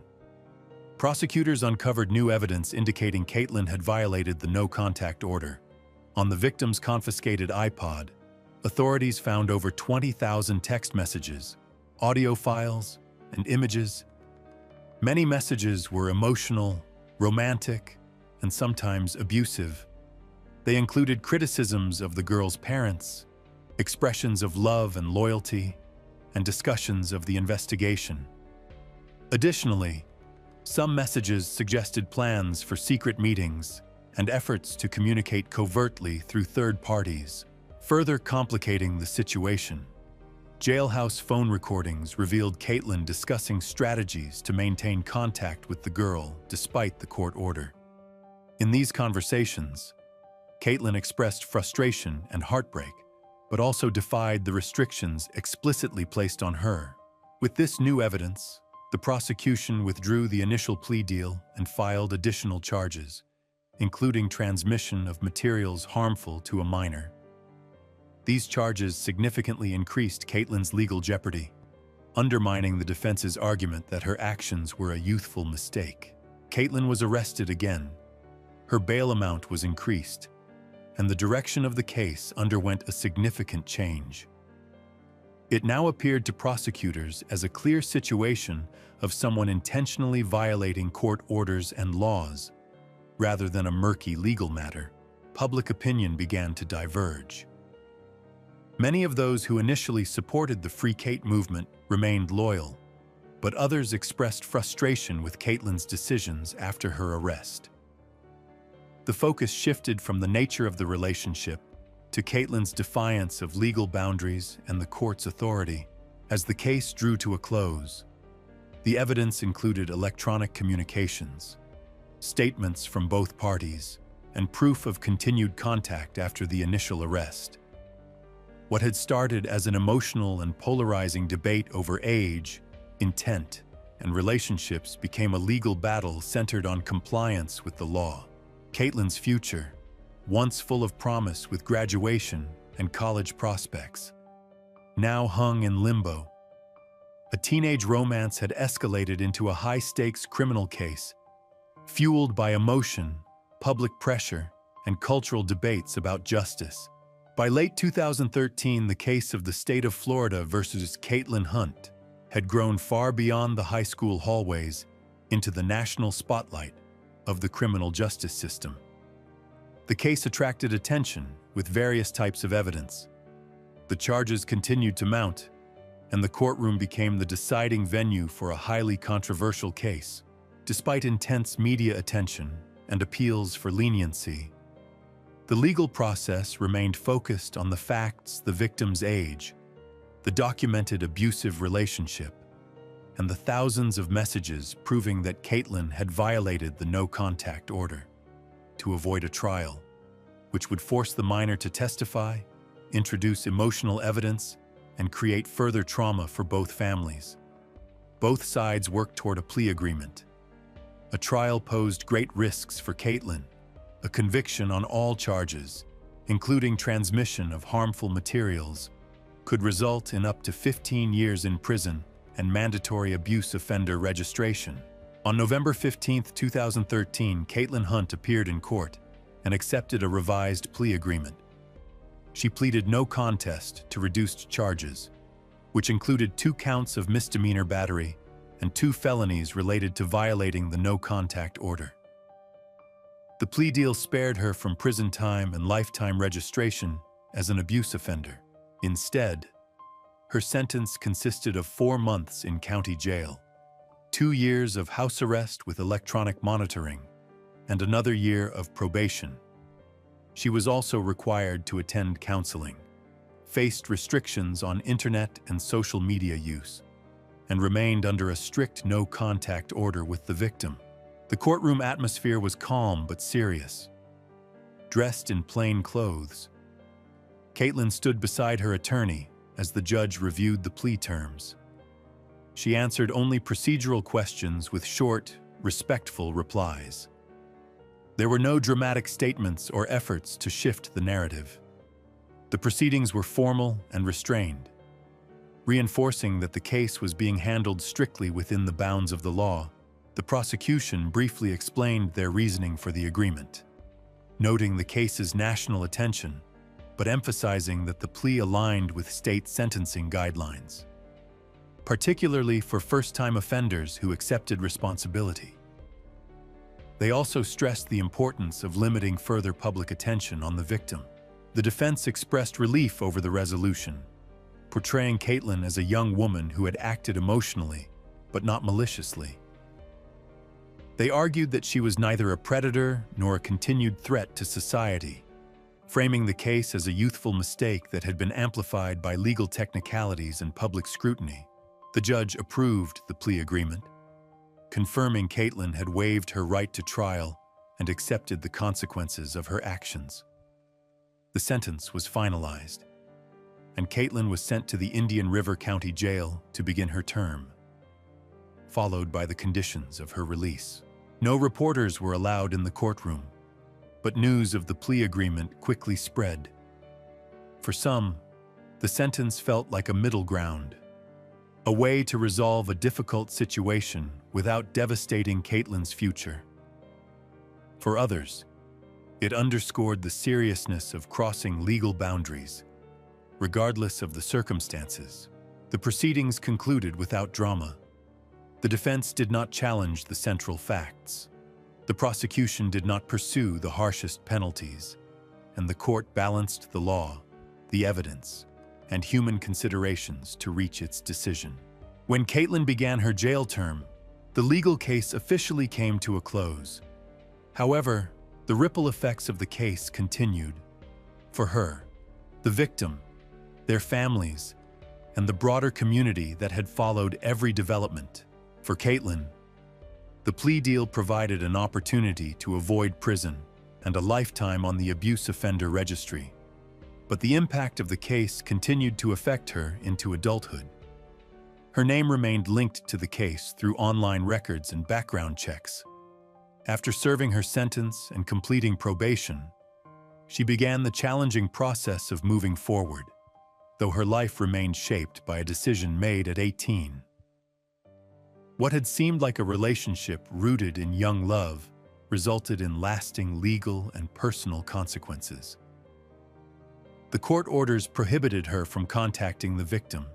Prosecutors uncovered new evidence indicating Caitlin had violated the no-contact order. On the victim's confiscated iPod, authorities found over 20,000 text messages, audio files, and images. Many messages were emotional, romantic, and sometimes abusive. They included criticisms of the girl's parents, expressions of love and loyalty, and discussions of the investigation. Additionally, some messages suggested plans for secret meetings and efforts to communicate covertly through third parties, further complicating the situation. Jailhouse phone recordings revealed Caitlin discussing strategies to maintain contact with the girl despite the court order. In these conversations, Caitlin expressed frustration and heartbreak, but also defied the restrictions explicitly placed on her. With this new evidence, the prosecution withdrew the initial plea deal and filed additional charges, including transmission of materials harmful to a minor. These charges significantly increased Caitlin's legal jeopardy, undermining the defense's argument that her actions were a youthful mistake. Caitlin was arrested again. Her bail amount was increased, and the direction of the case underwent a significant change. It now appeared to prosecutors as a clear situation of someone intentionally violating court orders and laws, rather than a murky legal matter. Public opinion began to diverge. Many of those who initially supported the Free Kate movement remained loyal, but others expressed frustration with Caitlin's decisions after her arrest. The focus shifted from the nature of the relationship to Caitlin's defiance of legal boundaries and the court's authority. As the case drew to a close, the evidence included electronic communications, statements from both parties, and proof of continued contact after the initial arrest. What had started as an emotional and polarizing debate over age, intent, and relationships became a legal battle centered on compliance with the law. Caitlin's future, once full of promise with graduation and college prospects, now hung in limbo. A teenage romance had escalated into a high-stakes criminal case, fueled by emotion, public pressure, and cultural debates about justice. By late 2013, the case of the state of Florida versus Caitlin Hunt had grown far beyond the high school hallways into the national spotlight of the criminal justice system. The case attracted attention with various types of evidence. The charges continued to mount, and the courtroom became the deciding venue for a highly controversial case. Despite intense media attention and appeals for leniency, the legal process remained focused on the facts: the victim's age, the documented abusive relationship, and the thousands of messages proving that Caitlin had violated the no-contact order. To avoid a trial, which would force the minor to testify, introduce emotional evidence, and create further trauma for both families, both sides worked toward a plea agreement. A trial posed great risks for Caitlin. A conviction on all charges, including transmission of harmful materials, could result in up to 15 years in prison and mandatory abuse offender registration. On November 15, 2013, Caitlin Hunt appeared in court and accepted a revised plea agreement. She pleaded no contest to reduced charges, which included 2 counts of misdemeanor battery and 2 felonies related to violating the no-contact order. The plea deal spared her from prison time and lifetime registration as an abuse offender. Instead, her sentence consisted of 4 months in county jail, 2 years of house arrest with electronic monitoring, and another year of probation. She was also required to attend counseling, faced restrictions on internet and social media use, and remained under a strict no-contact order with the victim. The courtroom atmosphere was calm but serious. Dressed in plain clothes, Caitlin stood beside her attorney as the judge reviewed the plea terms. She answered only procedural questions with short, respectful replies. There were no dramatic statements or efforts to shift the narrative. The proceedings were formal and restrained, reinforcing that the case was being handled strictly within the bounds of the law. The prosecution briefly explained their reasoning for the agreement, noting the case's national attention, but emphasizing that the plea aligned with state sentencing guidelines, particularly for first-time offenders who accepted responsibility. They also stressed the importance of limiting further public attention on the victim. The defense expressed relief over the resolution, portraying Caitlin as a young woman who had acted emotionally, but not maliciously. They argued that she was neither a predator nor a continued threat to society, framing the case as a youthful mistake that had been amplified by legal technicalities and public scrutiny. The judge approved the plea agreement, confirming Caitlin had waived her right to trial and accepted the consequences of her actions. The sentence was finalized, and Caitlin was sent to the Indian River County Jail to begin her term, followed by the conditions of her release. No reporters were allowed in the courtroom, but news of the plea agreement quickly spread. For some, the sentence felt like a middle ground, a way to resolve a difficult situation without devastating Caitlin's future. For others, it underscored the seriousness of crossing legal boundaries, regardless of the circumstances. The proceedings concluded without drama. The defense did not challenge the central facts. The prosecution did not pursue the harshest penalties, and the court balanced the law, the evidence, and human considerations to reach its decision. When Caitlin began her jail term, the legal case officially came to a close. However, the ripple effects of the case continued. For her, the victim, their families, and the broader community that had followed every development. For Caitlin, the plea deal provided an opportunity to avoid prison and a lifetime on the abuse offender registry. But the impact of the case continued to affect her into adulthood. Her name remained linked to the case through online records and background checks. After serving her sentence and completing probation, she began the challenging process of moving forward, though her life remained shaped by a decision made at 18. What had seemed like a relationship rooted in young love resulted in lasting legal and personal consequences. The court orders prohibited her from contacting the victim,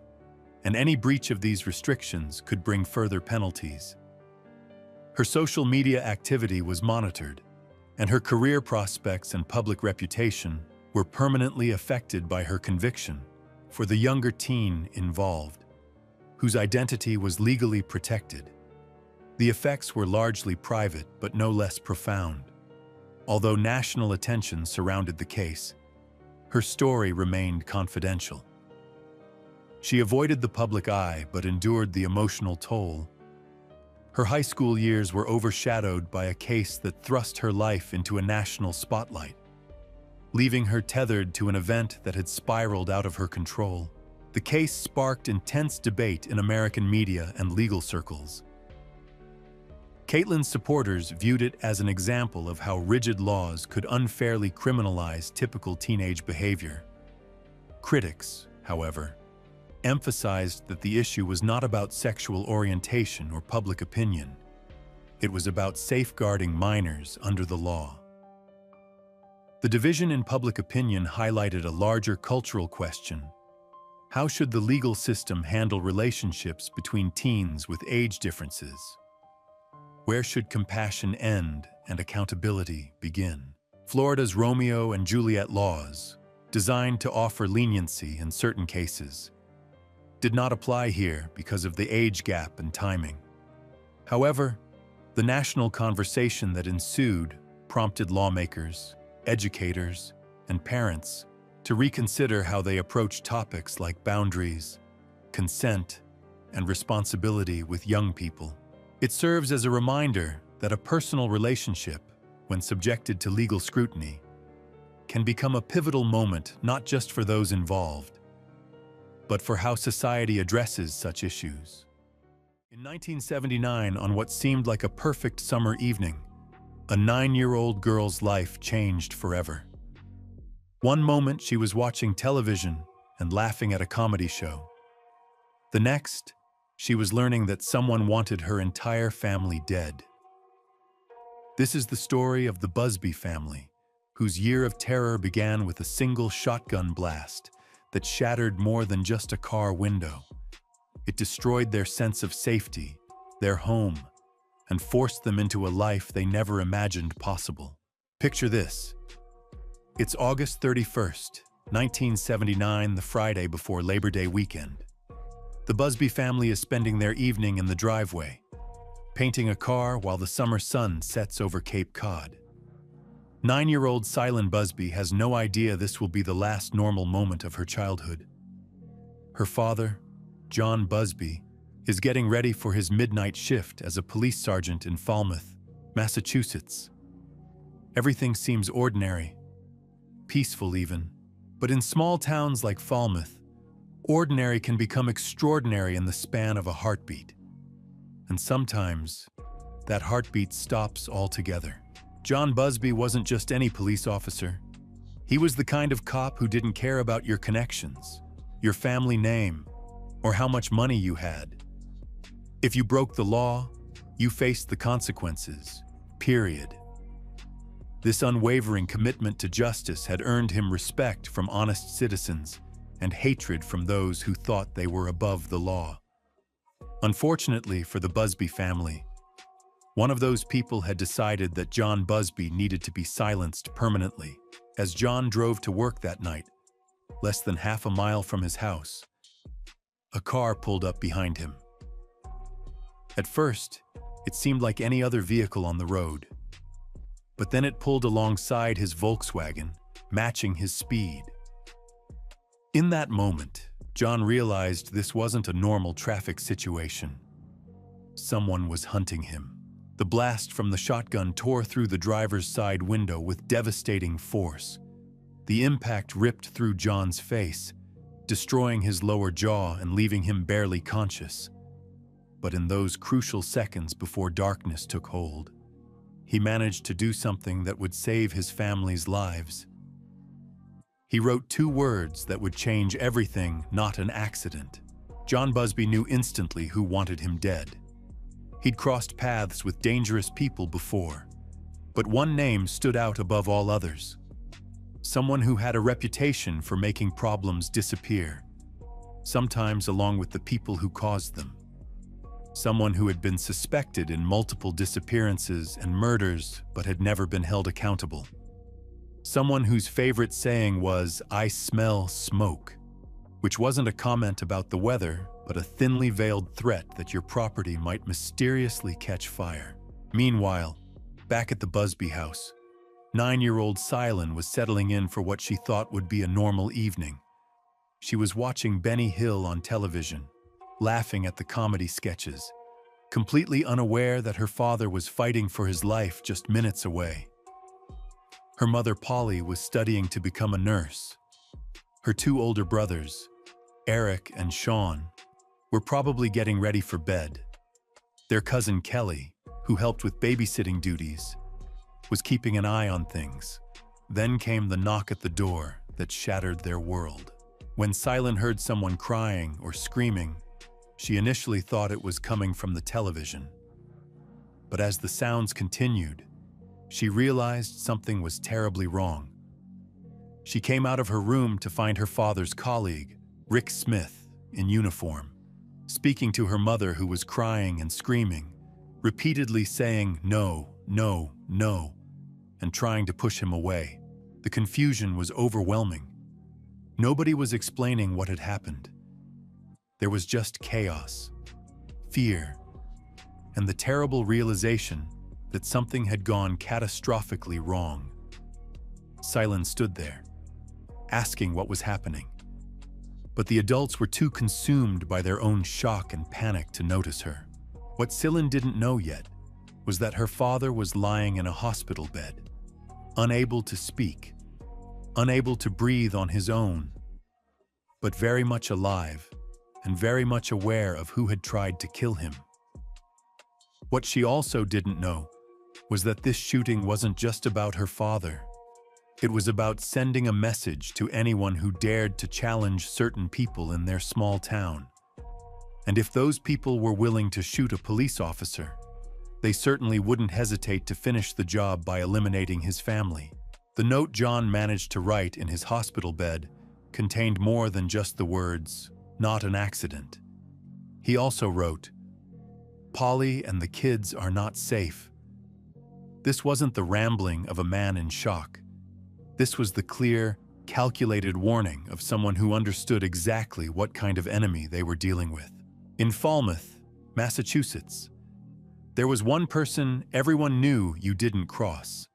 and any breach of these restrictions could bring further penalties. Her social media activity was monitored, and her career prospects and public reputation were permanently affected by her conviction for the younger teen involved, whose identity was legally protected. The effects were largely private but no less profound. Although national attention surrounded the case, her story remained confidential. She avoided the public eye but endured the emotional toll. Her high school years were overshadowed by a case that thrust her life into a national spotlight, leaving her tethered to an event that had spiraled out of her control. The case sparked intense debate in American media and legal circles. Caitlin's supporters viewed it as an example of how rigid laws could unfairly criminalize typical teenage behavior. Critics, however, emphasized that the issue was not about sexual orientation or public opinion. It was about safeguarding minors under the law. The division in public opinion highlighted a larger cultural question. How should the legal system handle relationships between teens with age differences? Where should compassion end and accountability begin? Florida's Romeo and Juliet laws, designed to offer leniency in certain cases, did not apply here because of the age gap and timing. However, the national conversation that ensued prompted lawmakers, educators, and parents to reconsider how they approach topics like boundaries, consent, and responsibility with young people. It serves as a reminder that a personal relationship, when subjected to legal scrutiny, can become a pivotal moment not just for those involved, but for how society addresses such issues. In 1979, on what seemed like a perfect summer evening, a 9-year-old girl's life changed forever. One moment she was watching television and laughing at a comedy show. The next, she was learning that someone wanted her entire family dead. This is the story of the Busby family, whose year of terror began with a single shotgun blast that shattered more than just a car window. It destroyed their sense of safety, their home, and forced them into a life they never imagined possible. Picture this. It's August 31st, 1979, the Friday before Labor Day weekend. The Busby family is spending their evening in the driveway, painting a car while the summer sun sets over Cape Cod. 9-year-old Silent Busby has no idea this will be the last normal moment of her childhood. Her father, John Busby, is getting ready for his midnight shift as a police sergeant in Falmouth, Massachusetts. Everything seems ordinary, peaceful even, but in small towns like Falmouth, ordinary can become extraordinary in the span of a heartbeat. And sometimes, that heartbeat stops altogether. John Busby wasn't just any police officer. He was the kind of cop who didn't care about your connections, your family name, or how much money you had. If you broke the law, you faced the consequences, period. This unwavering commitment to justice had earned him respect from honest citizens and hatred from those who thought they were above the law. Unfortunately for the Busby family, one of those people had decided that John Busby needed to be silenced permanently. As John drove to work that night, less than half a mile from his house, a car pulled up behind him. At first, it seemed like any other vehicle on the road, but then it pulled alongside his Volkswagen, matching his speed. In that moment, John realized this wasn't a normal traffic situation. Someone was hunting him. The blast from the shotgun tore through the driver's side window with devastating force. The impact ripped through John's face, destroying his lower jaw and leaving him barely conscious. But in those crucial seconds before darkness took hold, he managed to do something that would save his family's lives. He wrote 2 words that would change everything, not an accident. John Busby knew instantly who wanted him dead. He'd crossed paths with dangerous people before, but one name stood out above all others. Someone who had a reputation for making problems disappear. sometimes along with the people who caused them. Someone who had been suspected in multiple disappearances and murders but had never been held accountable. Someone whose favorite saying was, "I smell smoke," which wasn't a comment about the weather, but a thinly veiled threat that your property might mysteriously catch fire. Meanwhile, back at the Busby house, 9-year-old Silen was settling in for what she thought would be a normal evening. She was watching Benny Hill on television, laughing at the comedy sketches, completely unaware that her father was fighting for his life just minutes away. Her mother, Polly, was studying to become a nurse. Her 2 older brothers, Eric and Sean, were probably getting ready for bed. Their cousin Kelly, who helped with babysitting duties, was keeping an eye on things. Then came the knock at the door that shattered their world. When Silen heard someone crying or screaming, she initially thought it was coming from the television. But as the sounds continued, she realized something was terribly wrong. She came out of her room to find her father's colleague, Rick Smith, in uniform, speaking to her mother, who was crying and screaming, repeatedly saying no, no, no, and trying to push him away. The confusion was overwhelming. Nobody was explaining what had happened. There was just chaos, fear, and the terrible realization that something had gone catastrophically wrong. Silen stood there, asking what was happening. But the adults were too consumed by their own shock and panic to notice her. What Silen didn't know yet was that her father was lying in a hospital bed, unable to speak, unable to breathe on his own, but very much alive and very much aware of who had tried to kill him. What she also didn't know was that this shooting wasn't just about her father. It was about sending a message to anyone who dared to challenge certain people in their small town. And if those people were willing to shoot a police officer, they certainly wouldn't hesitate to finish the job by eliminating his family. The note John managed to write in his hospital bed contained more than just the words, "Not an accident." He also wrote, "Polly and the kids are not safe." This wasn't the rambling of a man in shock. This was the clear, calculated warning of someone who understood exactly what kind of enemy they were dealing with. In Falmouth, Massachusetts, there was one person everyone knew you didn't cross.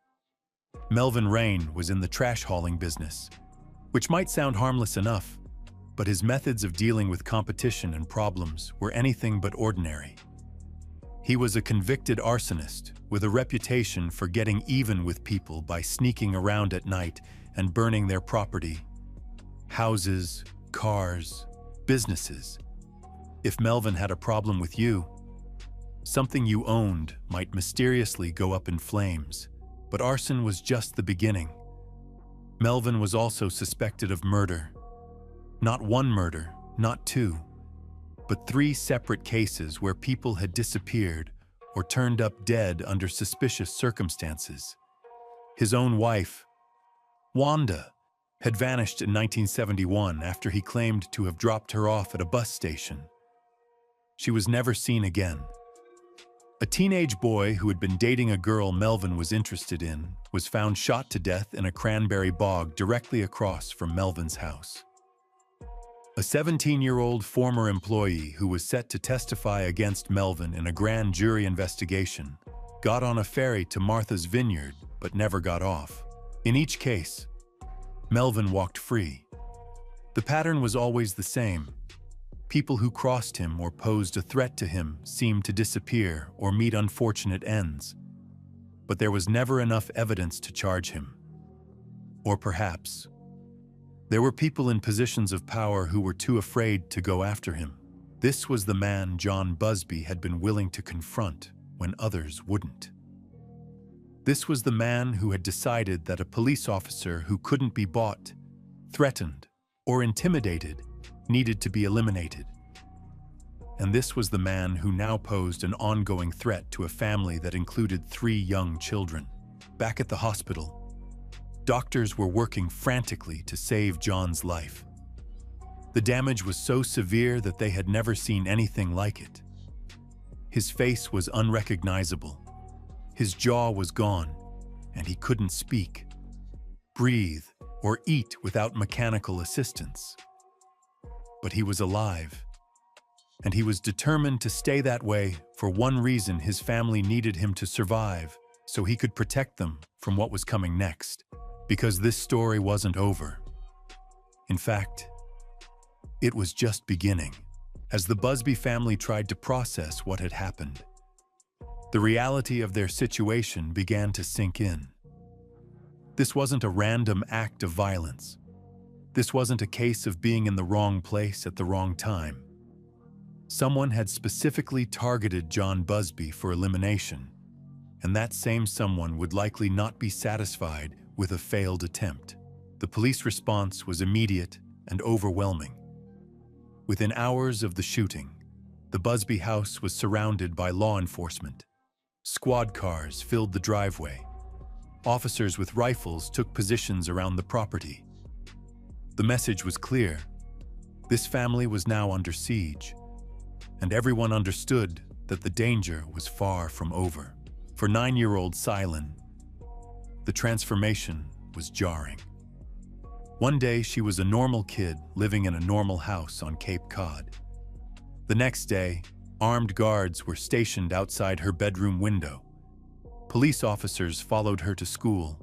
Melvin Rain was in the trash hauling business, which might sound harmless enough, but his methods of dealing with competition and problems were anything but ordinary. He was a convicted arsonist with a reputation for getting even with people by sneaking around at night and burning their property, houses, cars, businesses. If Melvin had a problem with you, something you owned might mysteriously go up in flames. But arson was just the beginning. Melvin was also suspected of murder. Not one murder, not 2, but 3 separate cases where people had disappeared or turned up dead under suspicious circumstances. His own wife, Wanda, had vanished in 1971 after he claimed to have dropped her off at a bus station. She was never seen again. A teenage boy who had been dating a girl Melvin was interested in was found shot to death in a cranberry bog directly across from Melvin's house. A 17-year-old former employee who was set to testify against Melvin in a grand jury investigation got on a ferry to Martha's Vineyard but never got off. In each case, Melvin walked free. The pattern was always the same. People who crossed him or posed a threat to him seemed to disappear or meet unfortunate ends. But there was never enough evidence to charge him. Or perhaps, there were people in positions of power who were too afraid to go after him. This was the man John Busby had been willing to confront when others wouldn't. This was the man who had decided that a police officer who couldn't be bought, threatened, or intimidated needed to be eliminated. And this was the man who now posed an ongoing threat to a family that included 3 young children. Back at the hospital, doctors were working frantically to save John's life. The damage was so severe that they had never seen anything like it. His face was unrecognizable. His jaw was gone, and he couldn't speak, breathe, or eat without mechanical assistance. But he was alive, and he was determined to stay that way for one reason: his family needed him to survive so he could protect them from what was coming next. Because this story wasn't over. In fact, it was just beginning. As the Busby family tried to process what had happened, the reality of their situation began to sink in. This wasn't a random act of violence. This wasn't a case of being in the wrong place at the wrong time. Someone had specifically targeted John Busby for elimination, and that same someone would likely not be satisfied with a failed attempt. The police response was immediate and overwhelming. Within hours of the shooting, the Busby house was surrounded by law enforcement. Squad cars filled the driveway. Officers with rifles took positions around the property. The message was clear. This family was now under siege, and everyone understood that the danger was far from over. For 9-year-old Silen, the transformation was jarring. One day, she was a normal kid living in a normal house on Cape Cod. The next day, armed guards were stationed outside her bedroom window. Police officers followed her to school,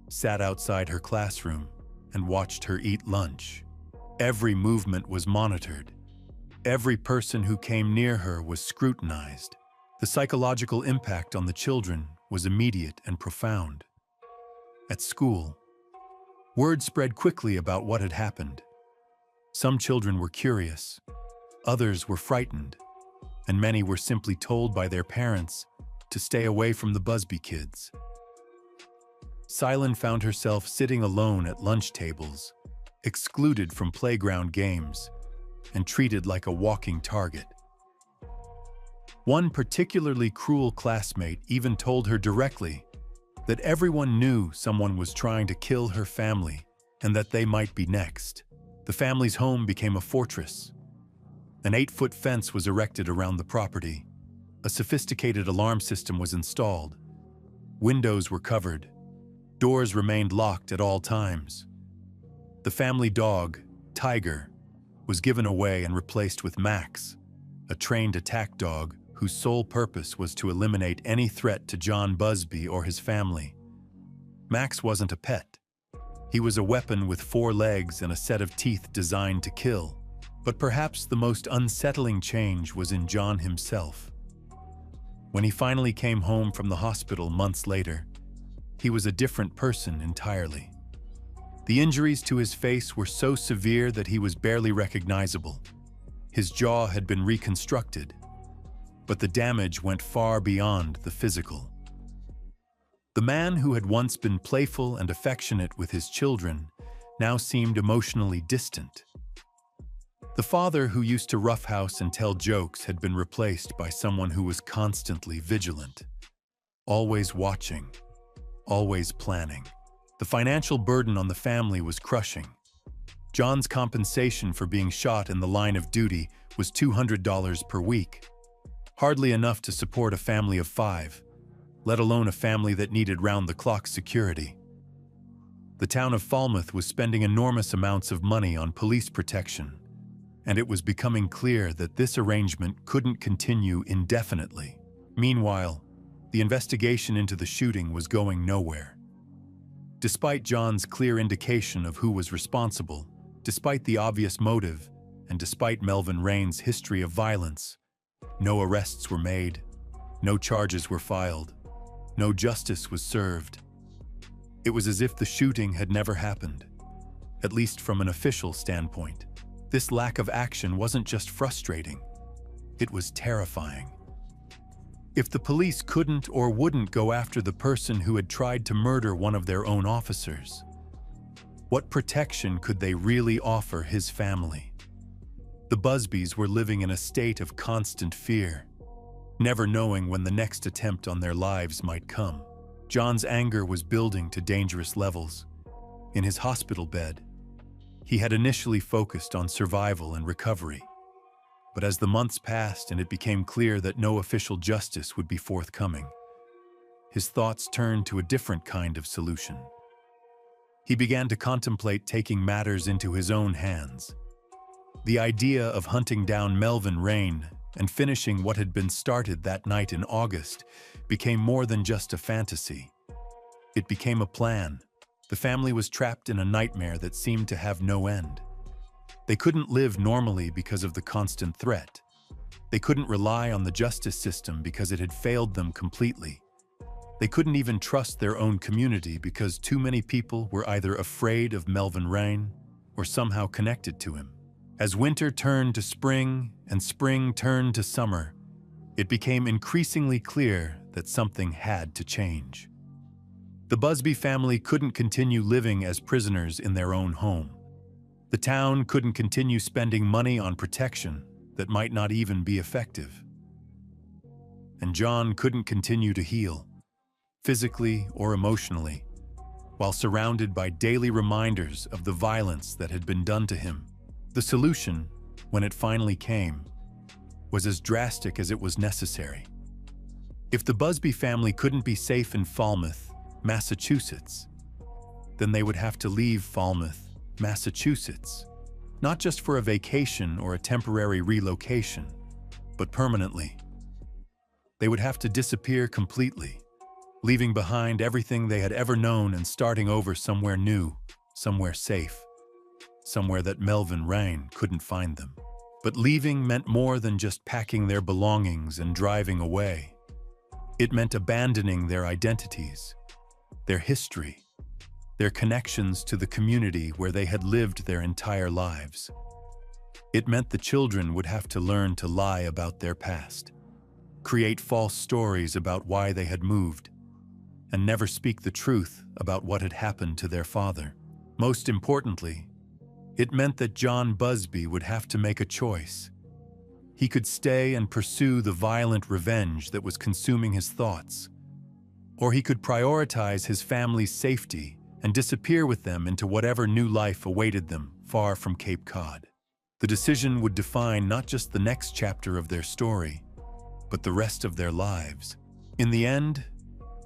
sat outside her classroom, and watched her eat lunch. Every movement was monitored. Every person who came near her was scrutinized. The psychological impact on the children was immediate and profound. At school, word spread quickly about what had happened. Some children were curious, others were frightened, and many were simply told by their parents to stay away from the Busby kids. Silen found herself sitting alone at lunch tables, excluded from playground games, and treated like a walking target. One particularly cruel classmate even told her directly that everyone knew someone was trying to kill her family and that they might be next. The family's home became a fortress. An 8-foot fence was erected around the property. A sophisticated alarm system was installed. Windows were covered. Doors remained locked at all times. The family dog, Tiger, was given away and replaced with Max, a trained attack dog whose sole purpose was to eliminate any threat to John Busby or his family. Max wasn't a pet. He was a weapon with 4 legs and a set of teeth designed to kill. But perhaps the most unsettling change was in John himself. When he finally came home from the hospital months later, he was a different person entirely. The injuries to his face were so severe that he was barely recognizable. His jaw had been reconstructed, but the damage went far beyond the physical. The man who had once been playful and affectionate with his children now seemed emotionally distant. The father who used to roughhouse and tell jokes had been replaced by someone who was constantly vigilant, always watching, always planning. The financial burden on the family was crushing. John's compensation for being shot in the line of duty was $200 per week. Hardly enough to support a family of 5, let alone a family that needed round-the-clock security. The town of Falmouth was spending enormous amounts of money on police protection, and it was becoming clear that this arrangement couldn't continue indefinitely. Meanwhile, the investigation into the shooting was going nowhere. Despite John's clear indication of who was responsible, despite the obvious motive, and despite Melvin Rain's history of violence, no arrests were made, no charges were filed, no justice was served. It was as if the shooting had never happened, at least from an official standpoint. This lack of action wasn't just frustrating, it was terrifying. If the police couldn't or wouldn't go after the person who had tried to murder one of their own officers, what protection could they really offer his family? The Busbys were living in a state of constant fear, never knowing when the next attempt on their lives might come. John's anger was building to dangerous levels. In his hospital bed, He had initially focused on survival and recovery, but as the months passed and it became clear that no official justice would be forthcoming, his thoughts turned to a different kind of solution. He began to contemplate taking matters into his own hands. The idea of hunting down Melvin Rain and finishing what had been started that night in August became more than just a fantasy. It became a plan. The family was trapped in a nightmare that seemed to have no end. They couldn't live normally because of the constant threat. They couldn't rely on the justice system because it had failed them completely. They couldn't even trust their own community because too many people were either afraid of Melvin Rain or somehow connected to him. As winter turned to spring and spring turned to summer, it became increasingly clear that something had to change. The Busby family couldn't continue living as prisoners in their own home. The town couldn't continue spending money on protection that might not even be effective. And John couldn't continue to heal, physically or emotionally, while surrounded by daily reminders of the violence that had been done to him. The solution, when it finally came, was as drastic as it was necessary. If the Busby family couldn't be safe in Falmouth, Massachusetts, then they would have to leave Falmouth, Massachusetts, not just for a vacation or a temporary relocation, but permanently. They would have to disappear completely, leaving behind everything they had ever known and starting over somewhere new, somewhere safe, somewhere that Melvin Rain couldn't find them. But leaving meant more than just packing their belongings and driving away. It meant abandoning their identities, their history, their connections to the community where they had lived their entire lives. It meant the children would have to learn to lie about their past, create false stories about why they had moved, and never speak the truth about what had happened to their father. Most importantly, it meant that John Busby would have to make a choice. He could stay and pursue the violent revenge that was consuming his thoughts, or he could prioritize his family's safety and disappear with them into whatever new life awaited them far from Cape Cod. The decision would define not just the next chapter of their story, but the rest of their lives. In the end,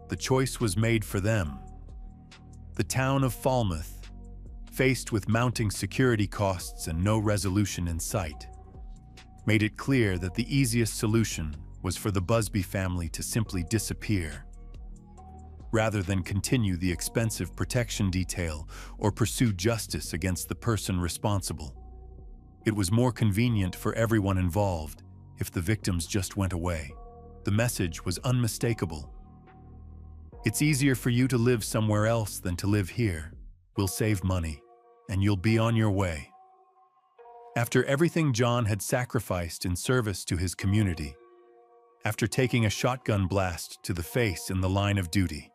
the choice was made for them. The town of Falmouth, faced with mounting security costs and no resolution in sight, made it clear that the easiest solution was for the Busby family to simply disappear, rather than continue the expensive protection detail or pursue justice against the person responsible. It was more convenient for everyone involved if the victims just went away. The message was unmistakable. It's easier for you to live somewhere else than to live here. We'll save money, and you'll be on your way. After everything John had sacrificed in service to his community, after taking a shotgun blast to the face in the line of duty,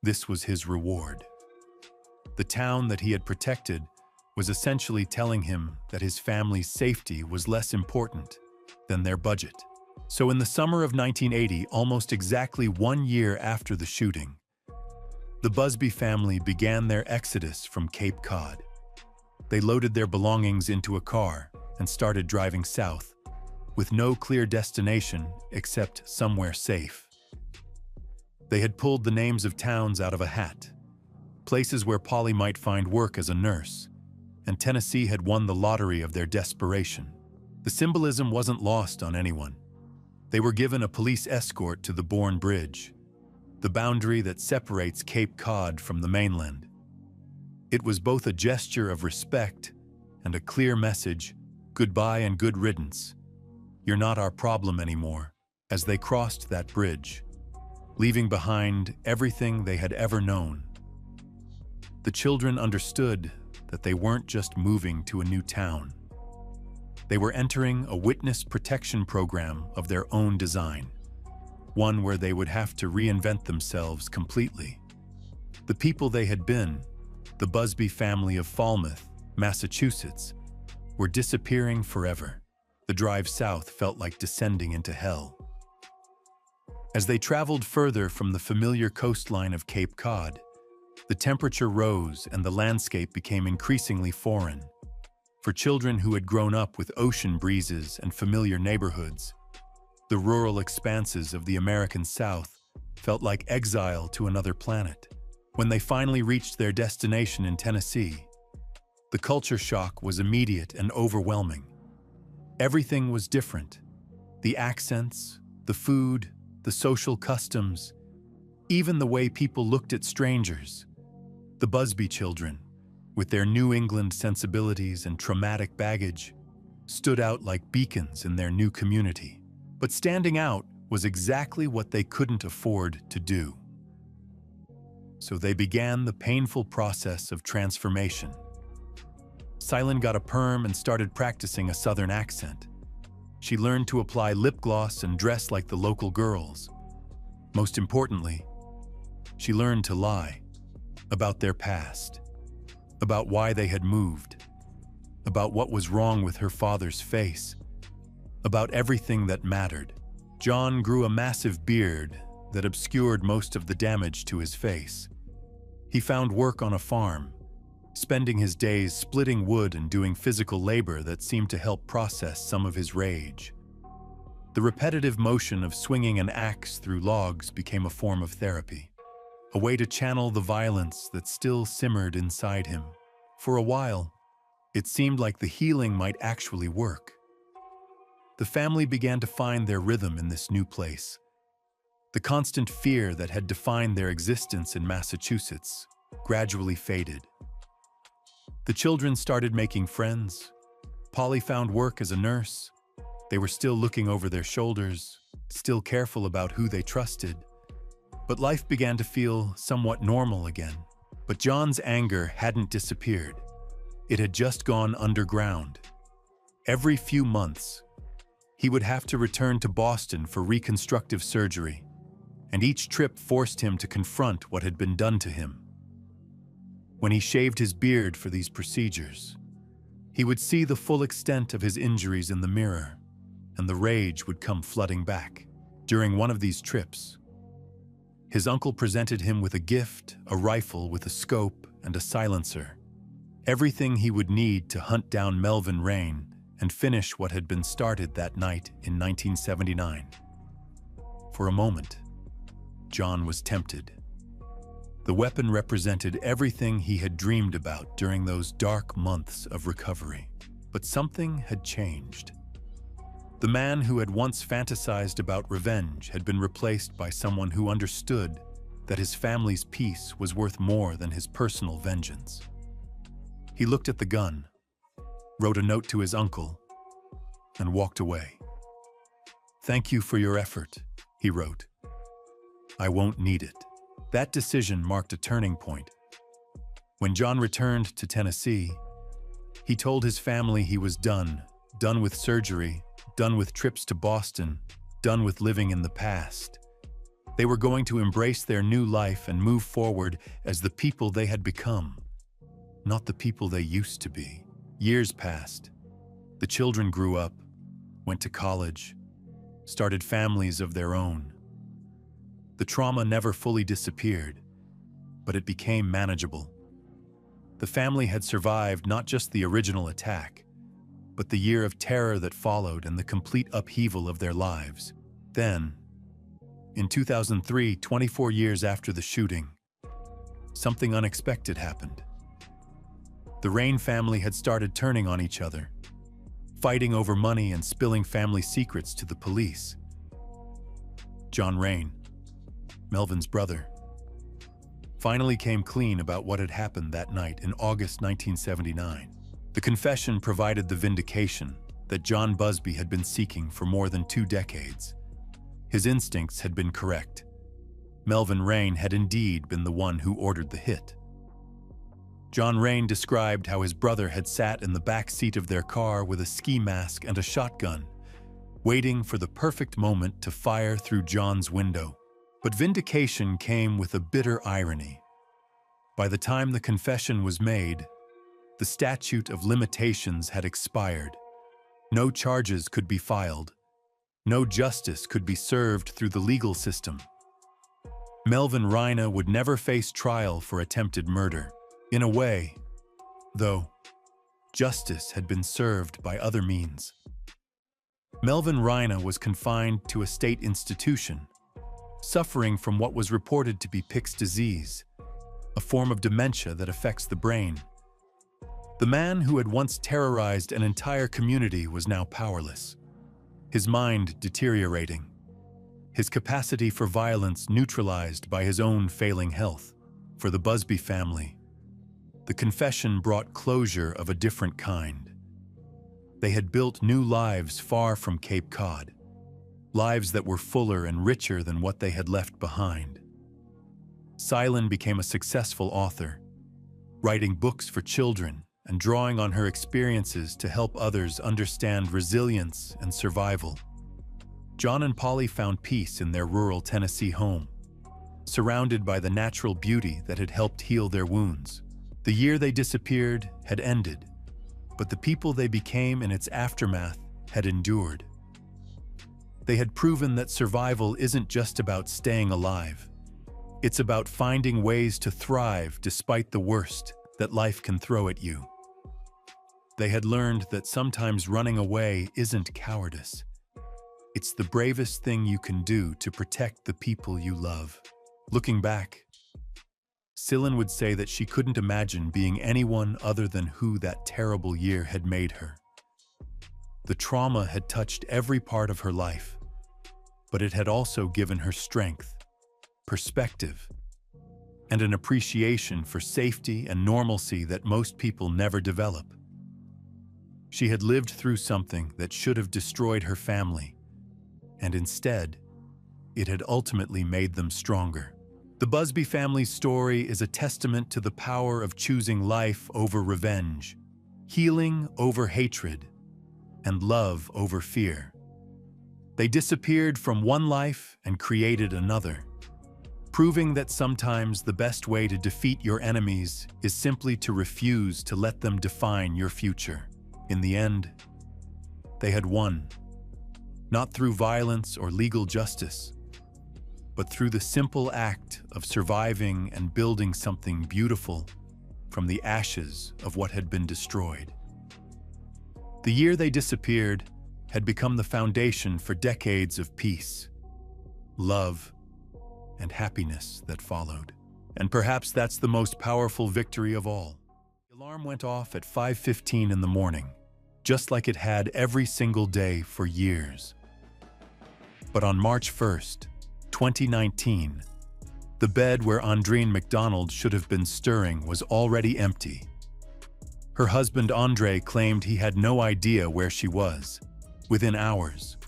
this was his reward. The town that he had protected was essentially telling him that his family's safety was less important than their budget. So in the summer of 1980, almost exactly 1 year after the shooting, the Busby family began their exodus from Cape Cod. They loaded their belongings into a car and started driving south, with no clear destination except somewhere safe. They had pulled the names of towns out of a hat, places where Polly might find work as a nurse, and Tennessee had won the lottery of their desperation. The symbolism wasn't lost on anyone. They were given a police escort to the Bourne Bridge, the boundary that separates Cape Cod from the mainland. It was both a gesture of respect and a clear message, goodbye and good riddance. You're not our problem anymore, as they crossed that bridge, leaving behind everything they had ever known. The children understood that they weren't just moving to a new town. They were entering a witness protection program of their own design, one where they would have to reinvent themselves completely. The people they had been, the Busby family of Falmouth, Massachusetts, were disappearing forever. The drive south felt like descending into hell. As they traveled further from the familiar coastline of Cape Cod, The temperature rose and the landscape became increasingly foreign. For children who had grown up with ocean breezes and familiar neighborhoods, the rural expanses of the American South felt like exile to another planet. When they finally reached their destination in Tennessee, the culture shock was immediate and overwhelming. Everything was different. The accents, the food, the social customs, even the way people looked at strangers. The Busby children, with their New England sensibilities and traumatic baggage, stood out like beacons in their new community. But standing out was exactly what they couldn't afford to do. So they began the painful process of transformation. Silyn got a perm and started practicing a Southern accent. She learned to apply lip gloss and dress like the local girls. Most importantly, she learned to lie about their past, about why they had moved, about what was wrong with her father's face, about everything that mattered. John grew a massive beard that obscured most of the damage to his face. He found work on a farm, spending his days splitting wood and doing physical labor that seemed to help process some of his rage. The repetitive motion of swinging an axe through logs became a form of therapy, a way to channel the violence that still simmered inside him. For a while, it seemed like the healing might actually work. The family began to find their rhythm in this new place. The constant fear that had defined their existence in Massachusetts gradually faded. The children started making friends. Polly found work as a nurse. They were still looking over their shoulders, still careful about who they trusted. But life began to feel somewhat normal again. But John's anger hadn't disappeared. It had just gone underground. Every few months, he would have to return to Boston for reconstructive surgery, and each trip forced him to confront what had been done to him. When he shaved his beard for these procedures, he would see the full extent of his injuries in the mirror, and the rage would come flooding back. During one of these trips, his uncle presented him with a gift, a rifle with a scope and a silencer, everything he would need to hunt down Melvin Rain and finish what had been started that night in 1979. For a moment, John was tempted. The weapon represented everything he had dreamed about during those dark months of recovery. But something had changed. The man who had once fantasized about revenge had been replaced by someone who understood that his family's peace was worth more than his personal vengeance. He looked at the gun, wrote a note to his uncle, and walked away. "Thank you for your effort," he wrote. "I won't need it." That decision marked a turning point. When John returned to Tennessee, he told his family he was done with surgery, done with trips to Boston, done with living in the past. They were going to embrace their new life and move forward as the people they had become, not the people they used to be. Years passed. The children grew up, went to college, started families of their own. The trauma never fully disappeared, but it became manageable. The family had survived not just the original attack, but the year of terror that followed and the complete upheaval of their lives. Then, in 2003, 24 years after the shooting, something unexpected happened. The Rain family had started turning on each other, fighting over money and spilling family secrets to the police. John Rain, Melvin's brother, finally came clean about what had happened that night in August 1979. The confession provided the vindication that John Busby had been seeking for more than 2 decades. His instincts had been correct. Melvin Rain had indeed been the one who ordered the hit. John Rain described how his brother had sat in the back seat of their car with a ski mask and a shotgun, waiting for the perfect moment to fire through John's window. But vindication came with a bitter irony. By the time the confession was made, the statute of limitations had expired. No charges could be filed. No justice could be served through the legal system. Melvin Reina would never face trial for attempted murder. In a way, though, justice had been served by other means. Melvin Reina was confined to a state institution, suffering from what was reported to be Pick's disease, a form of dementia that affects the brain. The man who had once terrorized an entire community was now powerless, his mind deteriorating, his capacity for violence neutralized by his own failing health. For the Busby family, the confession brought closure of a different kind. They had built new lives far from Cape Cod, lives that were fuller and richer than what they had left behind. Silen became a successful author, writing books for children and drawing on her experiences to help others understand resilience and survival. John and Polly found peace in their rural Tennessee home, surrounded by the natural beauty that had helped heal their wounds. The year they disappeared had ended, but the people they became in its aftermath had endured. They had proven that survival isn't just about staying alive. It's about finding ways to thrive despite the worst that life can throw at you. They had learned that sometimes running away isn't cowardice. It's the bravest thing you can do to protect the people you love. Looking back, Silen would say that she couldn't imagine being anyone other than who that terrible year had made her. The trauma had touched every part of her life, but it had also given her strength, perspective, and an appreciation for safety and normalcy that most people never develop. She had lived through something that should have destroyed her family, and instead, it had ultimately made them stronger. The Busby family's story is a testament to the power of choosing life over revenge, healing over hatred, and love over fear. They disappeared from one life and created another, proving that sometimes the best way to defeat your enemies is simply to refuse to let them define your future. In the end, they had won, not through violence or legal justice, but through the simple act of surviving and building something beautiful from the ashes of what had been destroyed. The year they disappeared had become the foundation for decades of peace, love, and happiness that followed. And perhaps that's the most powerful victory of all. The alarm went off at 5:15 in the morning, just like it had every single day for years. But on March 1st, 2019, the bed where Andreen McDonald should have been stirring was already empty. Her husband Andre claimed he had no idea where she was. Within hours,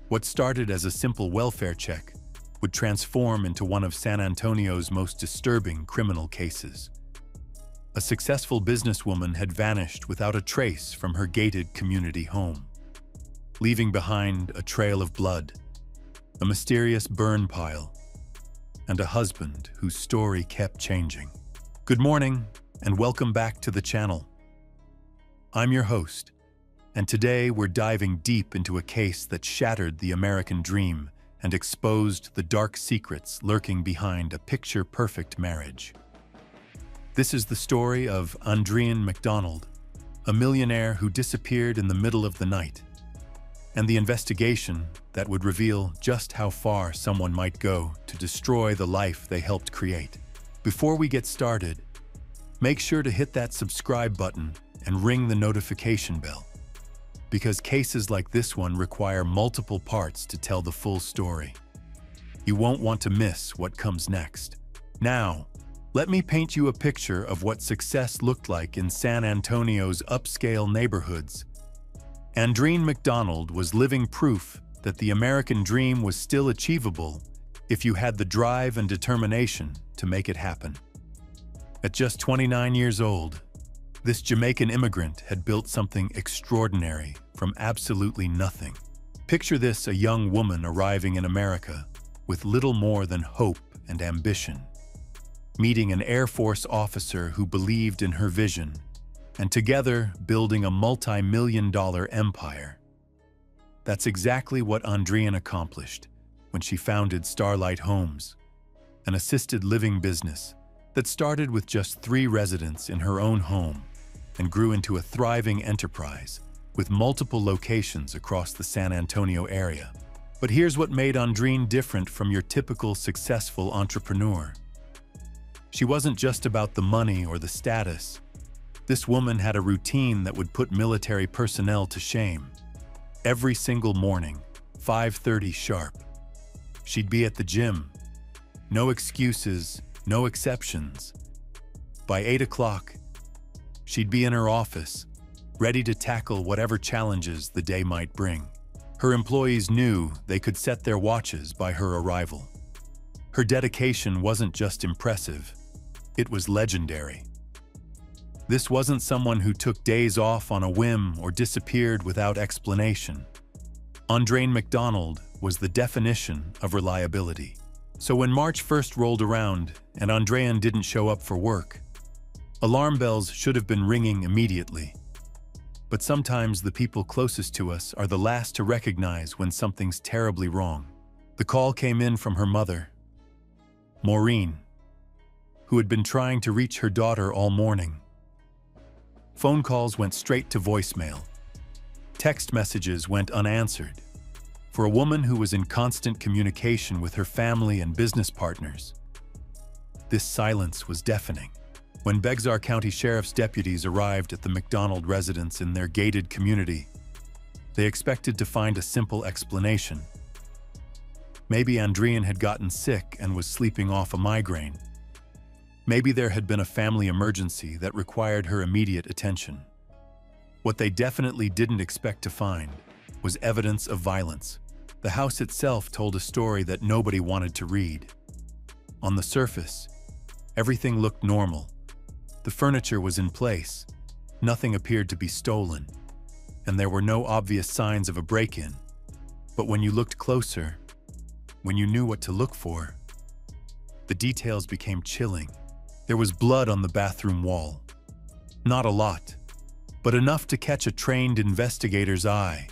what started as a simple welfare check would transform into one of San Antonio's most disturbing criminal cases. A successful businesswoman had vanished without a trace from her gated community home, leaving behind a trail of blood, a mysterious burn pile, and a husband whose story kept changing. Good morning, and welcome back to the channel. I'm your host, and today we're diving deep into a case that shattered the American dream and exposed the dark secrets lurking behind a picture-perfect marriage. This is the story of Andreen McDonald, a millionaire who disappeared in the middle of the night, and the investigation that would reveal just how far someone might go to destroy the life they helped create. Before we get started, make sure to hit that subscribe button and ring the notification bell, because cases like this one require multiple parts to tell the full story. You won't want to miss what comes next. Now, let me paint you a picture of what success looked like in San Antonio's upscale neighborhoods. Andreen McDonald was living proof that the American dream was still achievable if you had the drive and determination to make it happen. At just 29 years old, this Jamaican immigrant had built something extraordinary from absolutely nothing. Picture this: a young woman arriving in America with little more than hope and ambition, meeting an Air Force officer who believed in her vision, and together building a multi-million-dollar empire. That's exactly what Andreen accomplished when she founded Starlight Homes, an assisted living business that started with just 3 residents in her own home and grew into a thriving enterprise with multiple locations across the San Antonio area. But here's what made Andreen different from your typical successful entrepreneur. She wasn't just about the money or the status. This woman had a routine that would put military personnel to shame. Every single morning, 5:30 sharp, she'd be at the gym. No excuses, no exceptions. By 8 o'clock, she'd be in her office, ready to tackle whatever challenges the day might bring. Her employees knew they could set their watches by her arrival. Her dedication wasn't just impressive, it was legendary. This wasn't someone who took days off on a whim or disappeared without explanation. Andreen McDonald was the definition of reliability. So when March 1st rolled around and Andreen didn't show up for work, alarm bells should have been ringing immediately. But sometimes the people closest to us are the last to recognize when something's terribly wrong. The call came in from her mother, Maureen, who had been trying to reach her daughter all morning. Phone calls went straight to voicemail. Text messages went unanswered. For a woman who was in constant communication with her family and business partners, this silence was deafening. When Bexar County Sheriff's deputies arrived at the McDonald residence in their gated community, they expected to find a simple explanation. Maybe Andreen had gotten sick and was sleeping off a migraine. Maybe there had been a family emergency that required her immediate attention. What they definitely didn't expect to find was evidence of violence. The house itself told a story that nobody wanted to read. On the surface, everything looked normal. The furniture was in place, nothing appeared to be stolen, and there were no obvious signs of a break-in. But when you looked closer, when you knew what to look for, the details became chilling. There was blood on the bathroom wall. Not a lot, but enough to catch a trained investigator's eye.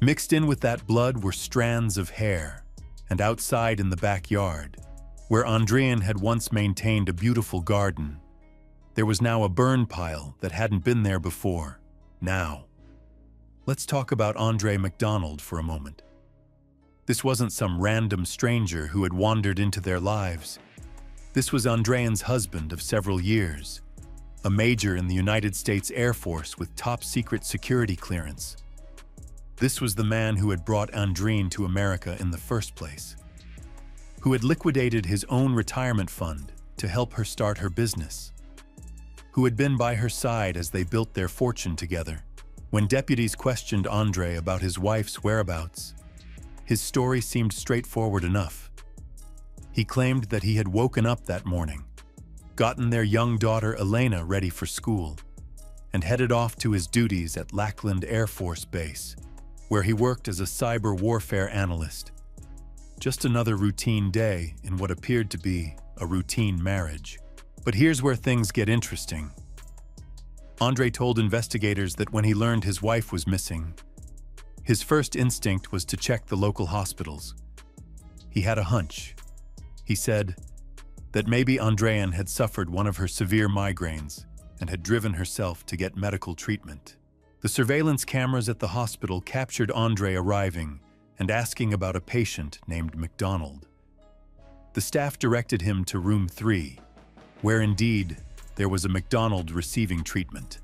Mixed in with that blood were strands of hair, and outside in the backyard, where Andreen had once maintained a beautiful garden, there was now a burn pile that hadn't been there before. Now, let's talk about Andreen McDonald for a moment. This wasn't some random stranger who had wandered into their lives. This was Andreen's husband of several years, a major in the United States Air Force with top-secret security clearance. This was the man who had brought Andreen to America in the first place, who had liquidated his own retirement fund to help her start her business, who had been by her side as they built their fortune together. When deputies questioned Andre about his wife's whereabouts, his story seemed straightforward enough. He claimed that he had woken up that morning, gotten their young daughter Elena ready for school, and headed off to his duties at Lackland Air Force Base, where he worked as a cyber warfare analyst. Just another routine day in what appeared to be a routine marriage. But here's where things get interesting. Andre told investigators that when he learned his wife was missing, his first instinct was to check the local hospitals. He had a hunch. He said that maybe Andreen had suffered one of her severe migraines and had driven herself to get medical treatment. The surveillance cameras at the hospital captured Andre arriving and asking about a patient named McDonald. The staff directed him to room 3, where indeed there was a McDonald receiving treatment.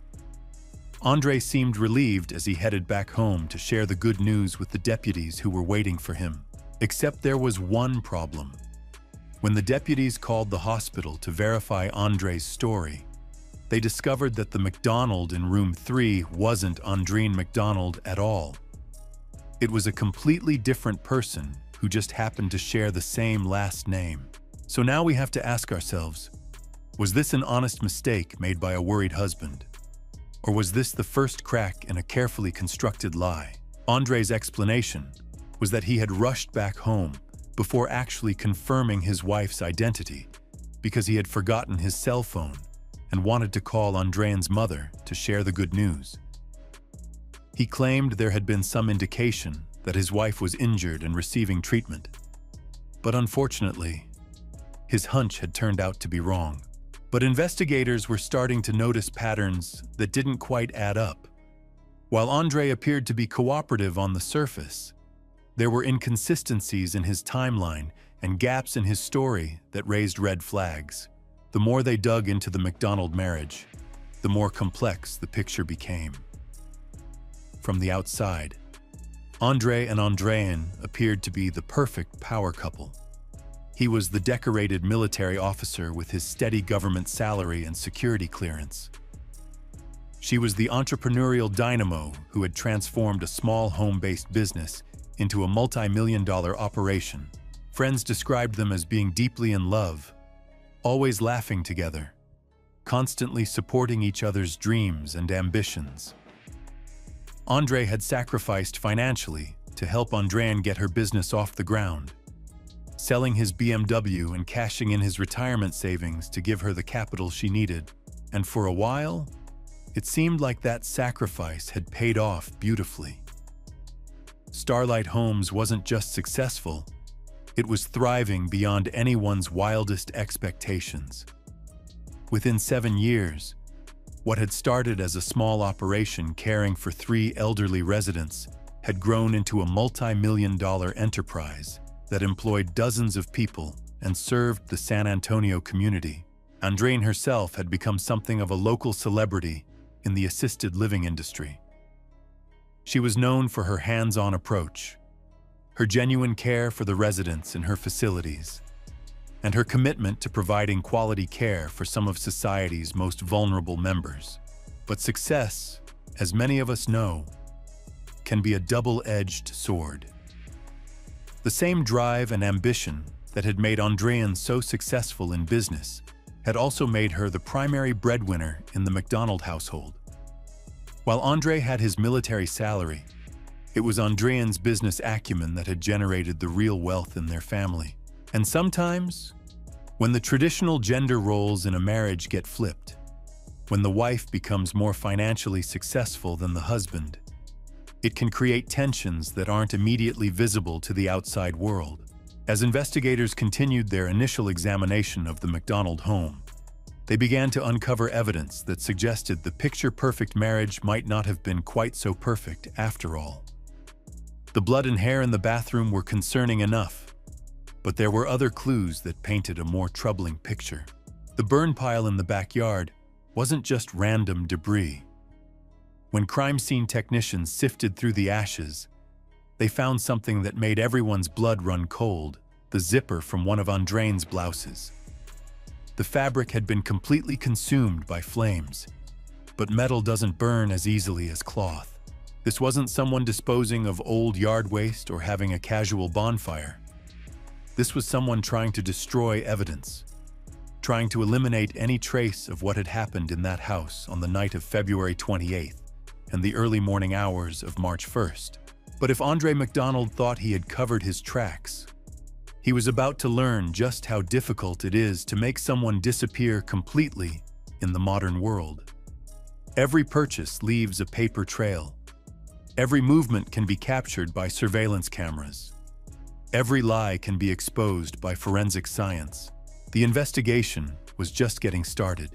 Andre seemed relieved as he headed back home to share the good news with the deputies who were waiting for him. Except there was one problem. When the deputies called the hospital to verify Andre's story, they discovered that the McDonald in room 3 wasn't Andreen McDonald at all. It was a completely different person who just happened to share the same last name. So now we have to ask ourselves, was this an honest mistake made by a worried husband? Or was this the first crack in a carefully constructed lie? Andre's explanation was that he had rushed back home before actually confirming his wife's identity because he had forgotten his cell phone and wanted to call Andreen's mother to share the good news. He claimed there had been some indication that his wife was injured and receiving treatment. But unfortunately, His hunch had turned out to be wrong. But investigators were starting to notice patterns that didn't quite add up. While Andre appeared to be cooperative on the surface, there were inconsistencies in his timeline and gaps in his story that raised red flags. The more they dug into the McDonald marriage, the more complex the picture became. From the outside, Andre and Andrean appeared to be the perfect power couple. He was the decorated military officer with his steady government salary and security clearance. She was the entrepreneurial dynamo who had transformed a small home-based business into a multi-million-dollar operation. Friends described them as being deeply in love, always laughing together, constantly supporting each other's dreams and ambitions. Andre had sacrificed financially to help Andrean get her business off the ground, selling his BMW and cashing in his retirement savings to give her the capital she needed. And for a while, it seemed like that sacrifice had paid off beautifully. Starlight Homes wasn't just successful, it was thriving beyond anyone's wildest expectations. Within 7 years, what had started as a small operation caring for 3 elderly residents had grown into a multi-million-dollar enterprise that employed dozens of people and served the San Antonio community. Andrean herself had become something of a local celebrity in the assisted living industry. She was known for her hands-on approach, her genuine care for the residents in her facilities, and her commitment to providing quality care for some of society's most vulnerable members. But success, as many of us know, can be a double-edged sword. The same drive and ambition that had made Andrean so successful in business had also made her the primary breadwinner in the McDonald household. While Andre had his military salary, it was Andrean's business acumen that had generated the real wealth in their family. And sometimes, when the traditional gender roles in a marriage get flipped, when the wife becomes more financially successful than the husband, it can create tensions that aren't immediately visible to the outside world. As investigators continued their initial examination of the McDonald home, they began to uncover evidence that suggested the picture-perfect marriage might not have been quite so perfect after all. The blood and hair in the bathroom were concerning enough, but there were other clues that painted a more troubling picture. The burn pile in the backyard wasn't just random debris. When crime scene technicians sifted through the ashes, they found something that made everyone's blood run cold: the zipper from one of Andrean's blouses. The fabric had been completely consumed by flames, but metal doesn't burn as easily as cloth. This wasn't someone disposing of old yard waste or having a casual bonfire. This was someone trying to destroy evidence, trying to eliminate any trace of what had happened in that house on the night of February 28th and the early morning hours of March 1st. But if Andre McDonald thought he had covered his tracks, he was about to learn just how difficult it is to make someone disappear completely in the modern world. Every purchase leaves a paper trail. Every movement can be captured by surveillance cameras. Every lie can be exposed by forensic science. The investigation was just getting started,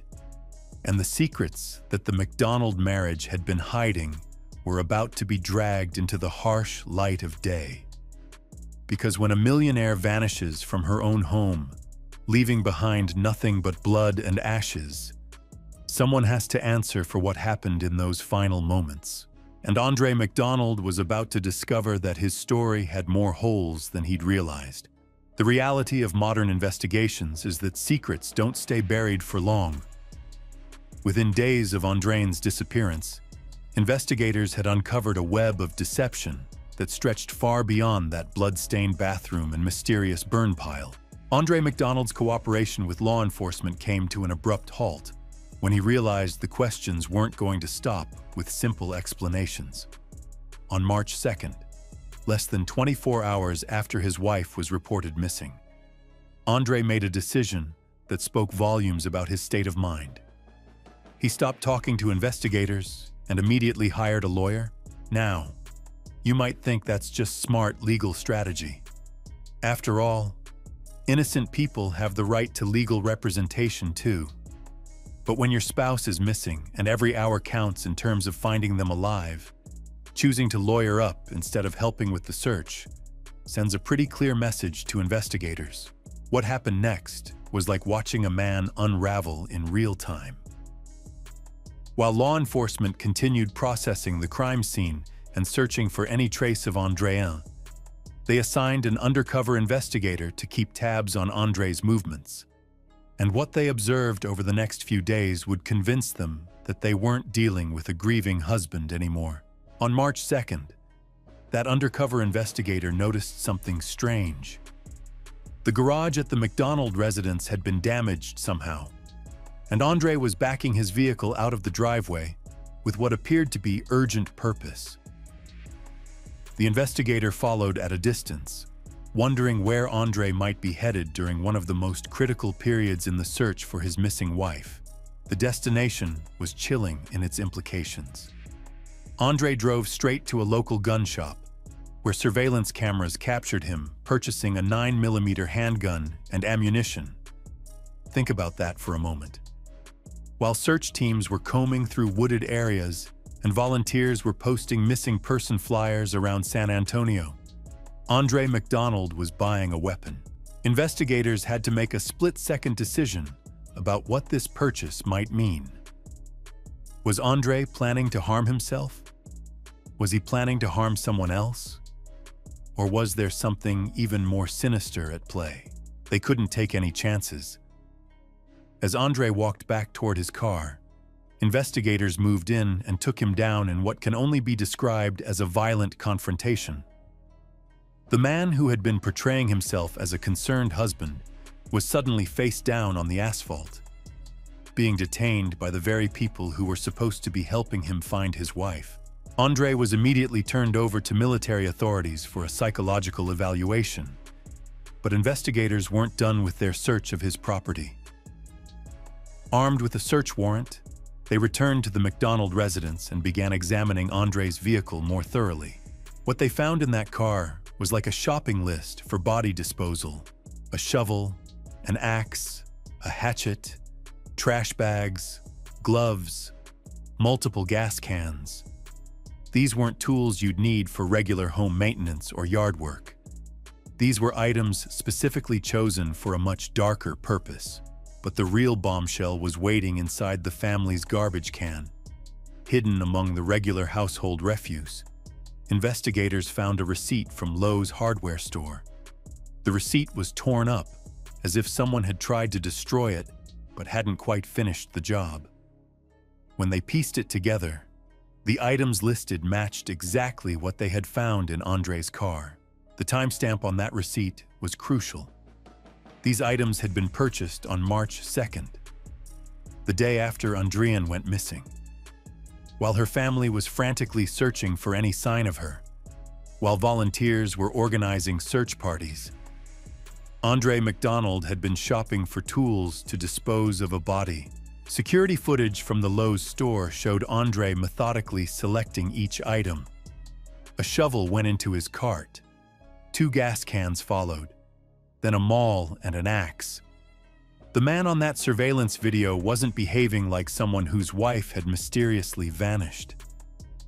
and the secrets that the McDonald marriage had been hiding were about to be dragged into the harsh light of day. Because when a millionaire vanishes from her own home, leaving behind nothing but blood and ashes, someone has to answer for what happened in those final moments. And Andre McDonald was about to discover that his story had more holes than he'd realized. The reality of modern investigations is that secrets don't stay buried for long. Within days of Andrean's disappearance, investigators had uncovered a web of deception that stretched far beyond that blood-stained bathroom and mysterious burn pile. Andre McDonald's cooperation with law enforcement came to an abrupt halt when he realized the questions weren't going to stop with simple explanations. On March 2nd, less than 24 hours after his wife was reported missing, Andre made a decision that spoke volumes about his state of mind. He stopped talking to investigators and immediately hired a lawyer. Now, you might think that's just smart legal strategy. After all, Innocent people have the right to legal representation too. But when your spouse is missing and every hour counts in terms of finding them alive, choosing to lawyer up instead of helping with the search sends a pretty clear message to investigators. What happened next was like watching a man unravel in real time. While law enforcement continued processing the crime scene and searching for any trace of Andréen, they assigned an undercover investigator to keep tabs on André's movements. And what they observed over the next few days would convince them that they weren't dealing with a grieving husband anymore. On March 2nd, that undercover investigator noticed something strange. The garage at the McDonald residence had been damaged somehow, and André was backing his vehicle out of the driveway with what appeared to be urgent purpose. The investigator followed at a distance, wondering where André might be headed during one of the most critical periods in the search for his missing wife. The destination was chilling in its implications. André drove straight to a local gun shop, where surveillance cameras captured him purchasing a 9mm handgun and ammunition. Think about that for a moment. While search teams were combing through wooded areas and volunteers were posting missing person flyers around San Antonio, André McDonald was buying a weapon. Investigators had to make a split-second decision about what this purchase might mean. Was André planning to harm himself? Was he planning to harm someone else? Or was there something even more sinister at play? They couldn't take any chances. As André walked back toward his car, investigators moved in and took him down in what can only be described as a violent confrontation. The man who had been portraying himself as a concerned husband was suddenly face down on the asphalt, being detained by the very people who were supposed to be helping him find his wife. André was immediately turned over to military authorities for a psychological evaluation, but investigators weren't done with their search of his property. Armed with a search warrant, they returned to the McDonald residence and began examining André's vehicle more thoroughly. What they found in that car was like a shopping list for body disposal: a shovel, an axe, a hatchet, trash bags, gloves, multiple gas cans. These weren't tools you'd need for regular home maintenance or yard work. These were items specifically chosen for a much darker purpose. But the real bombshell was waiting inside the family's garbage can. Hidden among the regular household refuse, investigators found a receipt from Lowe's hardware store. The receipt was torn up, as if someone had tried to destroy it, but hadn't quite finished the job. When they pieced it together, the items listed matched exactly what they had found in André's car. The timestamp on that receipt was crucial. These items had been purchased on March 2nd, the day after Andréen went missing. While her family was frantically searching for any sign of her, while volunteers were organizing search parties, André McDonald had been shopping for tools to dispose of a body. Security footage from the Lowe's store showed André methodically selecting each item. A shovel went into his cart. 2 gas cans followed, then a maul and an axe. The man on that surveillance video wasn't behaving like someone whose wife had mysteriously vanished.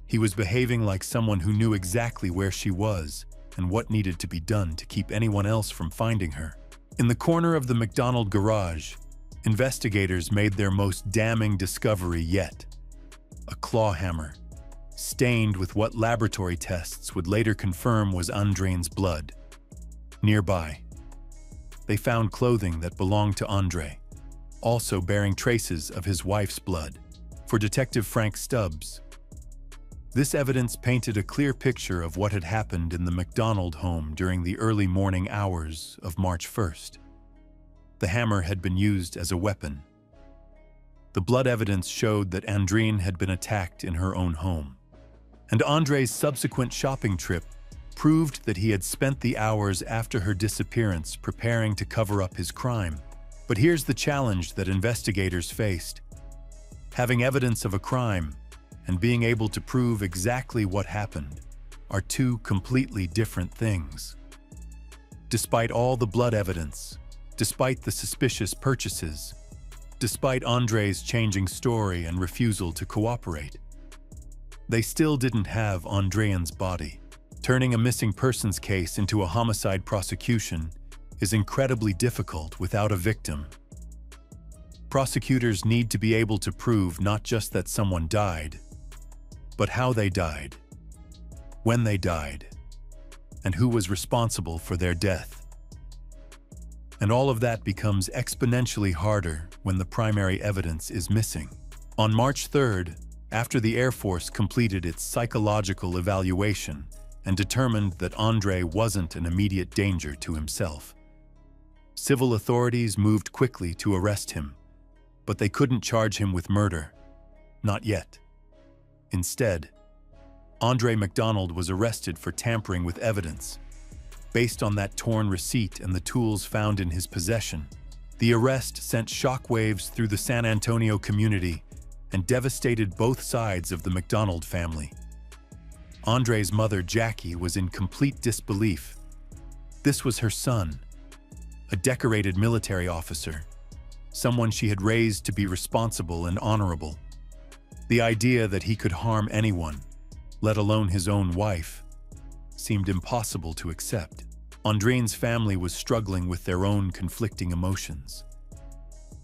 He was behaving like someone who knew exactly where she was and what needed to be done to keep anyone else from finding her. In the corner of the McDonald garage, investigators made their most damning discovery yet: a claw hammer, stained with what laboratory tests would later confirm was Andréen's blood. Nearby, they found clothing that belonged to André, also bearing traces of his wife's blood. For Detective Frank Stubbs, this evidence painted a clear picture of what had happened in the McDonald home during the early morning hours of March 1st. The hammer had been used as a weapon. The blood evidence showed that Andréen had been attacked in her own home. And André's subsequent shopping trip proved that he had spent the hours after her disappearance preparing to cover up his crime. But here's the challenge that investigators faced: having evidence of a crime and being able to prove exactly what happened are 2 completely different things. Despite all the blood evidence, Despite the suspicious purchases, despite Andre's changing story and refusal to cooperate, they still didn't have Andrean's body. Turning a missing persons case into a homicide prosecution is incredibly difficult without a victim. Prosecutors need to be able to prove not just that someone died, but how they died, when they died, and who was responsible for their death. And all of that becomes exponentially harder when the primary evidence is missing. On March 3rd, after the Air Force completed its psychological evaluation and determined that Andre wasn't an immediate danger to himself, civil authorities moved quickly to arrest him, but they couldn't charge him with murder. Not yet. Instead, Andre MacDonald was arrested for tampering with evidence. Based on that torn receipt and the tools found in his possession, the arrest sent shockwaves through the San Antonio community and devastated both sides of the MacDonald family. Andre's mother, Jackie, was in complete disbelief. This was her son, a decorated military officer, someone she had raised to be responsible and honorable. The idea that he could harm anyone, let alone his own wife, seemed impossible to accept. Andrean's family was struggling with their own conflicting emotions.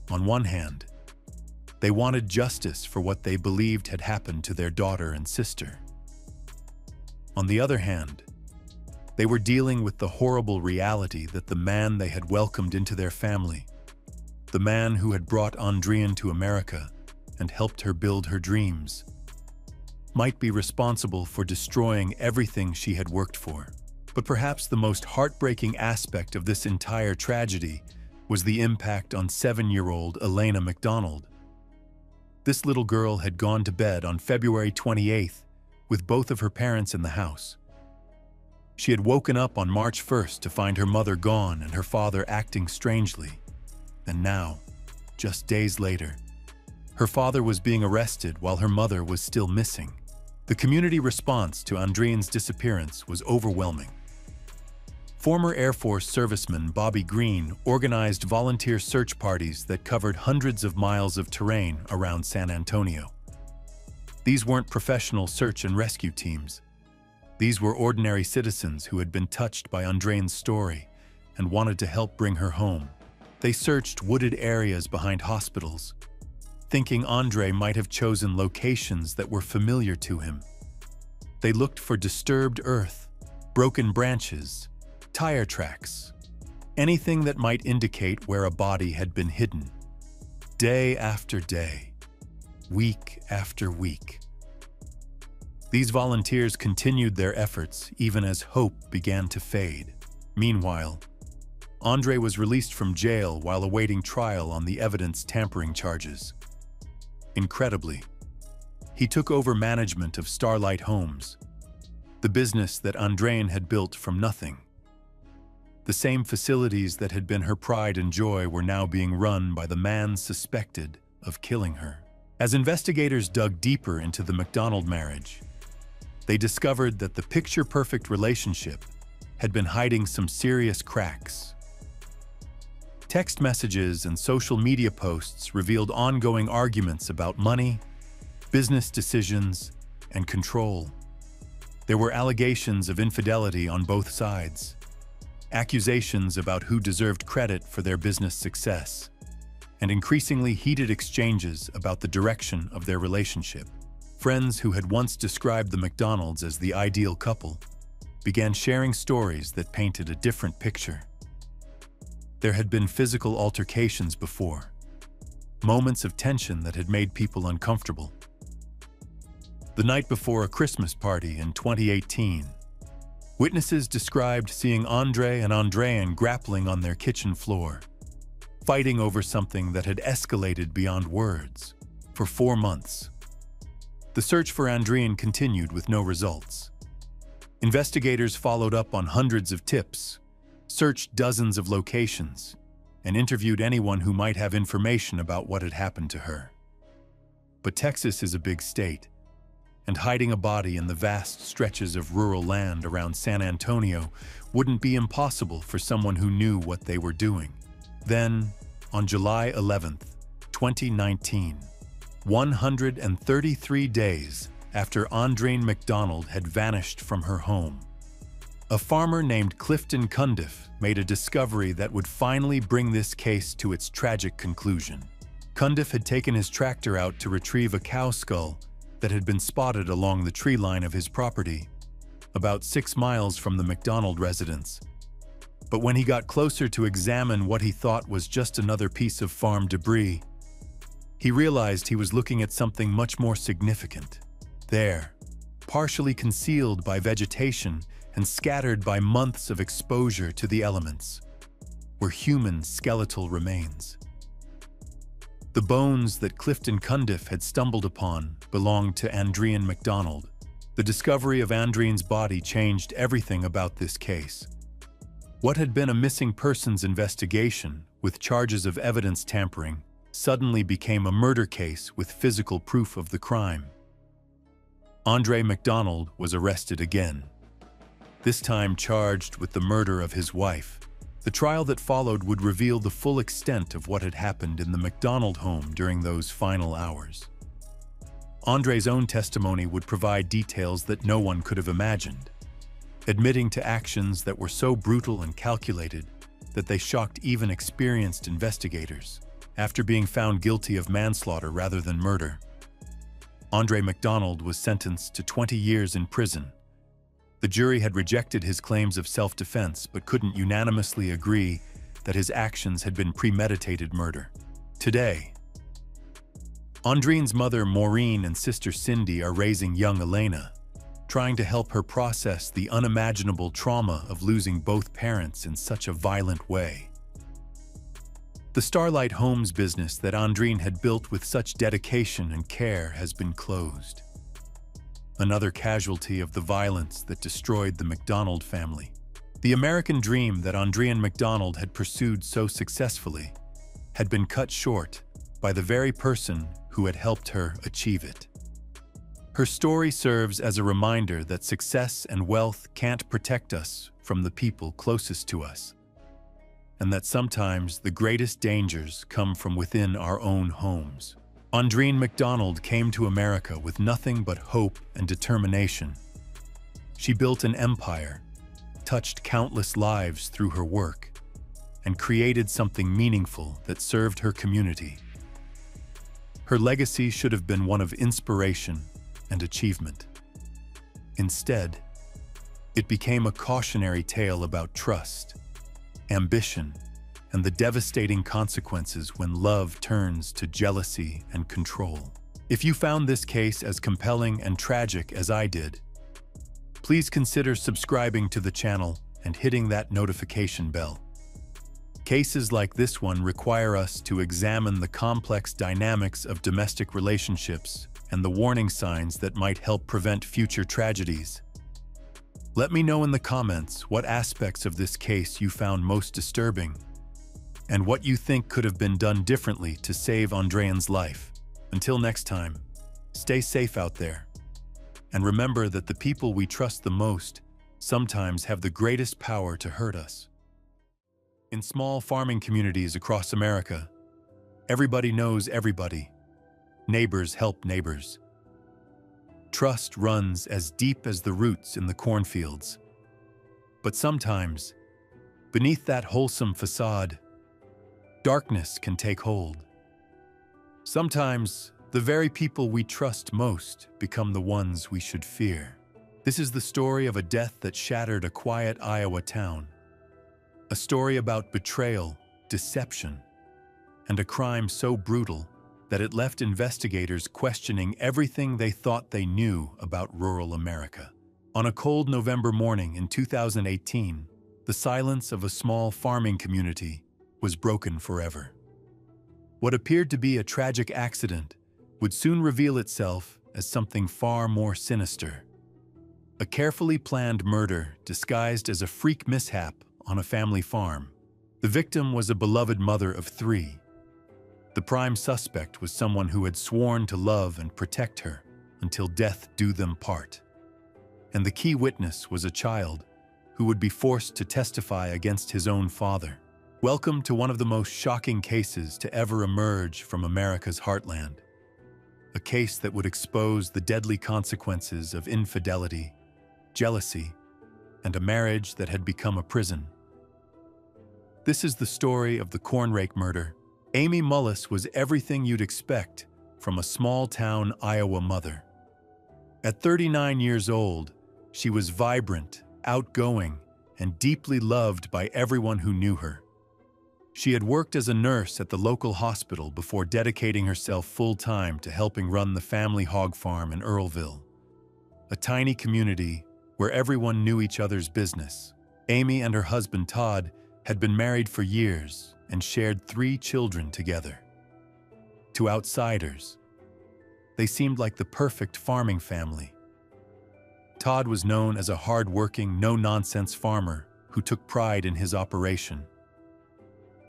On one hand, they wanted justice for what they believed had happened to their daughter and sister. On the other hand, they were dealing with the horrible reality that the man they had welcomed into their family, the man who had brought Andrean to America and helped her build her dreams, might be responsible for destroying everything she had worked for. But perhaps the most heartbreaking aspect of this entire tragedy was the impact on 7-year-old Elena MacDonald. This little girl had gone to bed on February 28th with both of her parents in the house. She had woken up on March 1st to find her mother gone and her father acting strangely. And now, just days later, her father was being arrested while her mother was still missing. The community response to Andrean's disappearance was overwhelming. Former Air Force serviceman Bobby Green organized volunteer search parties that covered hundreds of miles of terrain around San Antonio. These weren't professional search and rescue teams. These were ordinary citizens who had been touched by Andrean's story and wanted to help bring her home. They searched wooded areas behind hospitals, thinking Andre might have chosen locations that were familiar to him. They looked for disturbed earth, broken branches, tire tracks, anything that might indicate where a body had been hidden. Day after day, week after week. These volunteers continued their efforts even as hope began to fade. Meanwhile, Andre was released from jail while awaiting trial on the evidence tampering charges. Incredibly, he took over management of Starlight Homes, the business that Andrean had built from nothing. The same facilities that had been her pride and joy were now being run by the man suspected of killing her. As investigators dug deeper into the MacDonald marriage, they discovered that the picture-perfect relationship had been hiding some serious cracks. Text messages and social media posts revealed ongoing arguments about money, business decisions, and control. There were allegations of infidelity on both sides, accusations about who deserved credit for their business success, and increasingly heated exchanges about the direction of their relationship. Friends who had once described the MacDonalds as the ideal couple began sharing stories that painted a different picture. There had been physical altercations before, moments of tension that had made people uncomfortable. The night before a Christmas party in 2018, witnesses described seeing Andre and Andrean grappling on their kitchen floor, fighting over something that had escalated beyond words. For 4 months, the search for Andrean continued with no results. Investigators followed up on hundreds of tips, searched dozens of locations, and interviewed anyone who might have information about what had happened to her. But Texas is a big state, and hiding a body in the vast stretches of rural land around San Antonio wouldn't be impossible for someone who knew what they were doing. Then, on July 11th, 2019, 133 days after Andreen MacDonald had vanished from her home, a farmer named Clifton Cundiff made a discovery that would finally bring this case to its tragic conclusion. Cundiff had taken his tractor out to retrieve a cow skull that had been spotted along the tree line of his property, about 6 miles from the MacDonald residence. But when he got closer to examine what he thought was just another piece of farm debris, he realized he was looking at something much more significant. There, partially concealed by vegetation and scattered by months of exposure to the elements, were human skeletal remains. The bones that Clifton Cundiff had stumbled upon belonged to Andreen MacDonald. The discovery of Andreen's body changed everything about this case. What had been a missing persons investigation with charges of evidence tampering suddenly became a murder case with physical proof of the crime. Andre MacDonald was arrested again, this time charged with the murder of his wife. The trial that followed would reveal the full extent of what had happened in the MacDonald home during those final hours. Andre's own testimony would provide details that no one could have imagined, admitting to actions that were so brutal and calculated that they shocked even experienced investigators. After being found guilty of manslaughter rather than murder, Andre MacDonald was sentenced to 20 years in prison. The jury had rejected his claims of self-defense but couldn't unanimously agree that his actions had been premeditated murder. Today, Andreen's mother Maureen and sister Cindy are raising young Elena, trying to help her process the unimaginable trauma of losing both parents in such a violent way. The Starlight Homes business that Andreen had built with such dedication and care has been closed. Another casualty of the violence that destroyed the MacDonald family. The American dream that Andreen MacDonald had pursued so successfully had been cut short by the very person who had helped her achieve it. Her story serves as a reminder that success and wealth can't protect us from the people closest to us, and that sometimes the greatest dangers come from within our own homes. Andreen MacDonald came to America with nothing but hope and determination. She built an empire, touched countless lives through her work, and created something meaningful that served her community. Her legacy should have been one of inspiration and achievement. Instead, it became a cautionary tale about trust, ambition, and the devastating consequences when love turns to jealousy and control. If you found this case as compelling and tragic as I did, please consider subscribing to the channel and hitting that notification bell. Cases like this one require us to examine the complex dynamics of domestic relationships and the warning signs that might help prevent future tragedies. Let me know in the comments what aspects of this case you found most disturbing and what you think could have been done differently to save Andreen's life. Until next time, stay safe out there. And remember that the people we trust the most sometimes have the greatest power to hurt us. In small farming communities across America, everybody knows everybody. Neighbors help neighbors. Trust runs as deep as the roots in the cornfields. But sometimes, beneath that wholesome facade, darkness can take hold. Sometimes, the very people we trust most become the ones we should fear. This is the story of a death that shattered a quiet Iowa town. A story about betrayal, deception, and a crime so brutal that it left investigators questioning everything they thought they knew about rural America. On a cold November morning in 2018, the silence of a small farming community was broken forever. What appeared to be a tragic accident would soon reveal itself as something far more sinister. A carefully planned murder disguised as a freak mishap on a family farm. The victim was a beloved mother of 3. The prime suspect was someone who had sworn to love and protect her until death do them part. And the key witness was a child who would be forced to testify against his own father. Welcome to one of the most shocking cases to ever emerge from America's heartland. A case that would expose the deadly consequences of infidelity, jealousy, and a marriage that had become a prison. This is the story of the Cornrake murder. Amy Mullis was everything you'd expect from a small-town Iowa mother. At 39 years old, she was vibrant, outgoing, and deeply loved by everyone who knew her. She had worked as a nurse at the local hospital before dedicating herself full-time to helping run the family hog farm in Earlville, a tiny community where everyone knew each other's business. Amy and her husband Todd had been married for years and shared 3 children together. To outsiders, they seemed like the perfect farming family. Todd was known as a hard-working, no-nonsense farmer who took pride in his operation.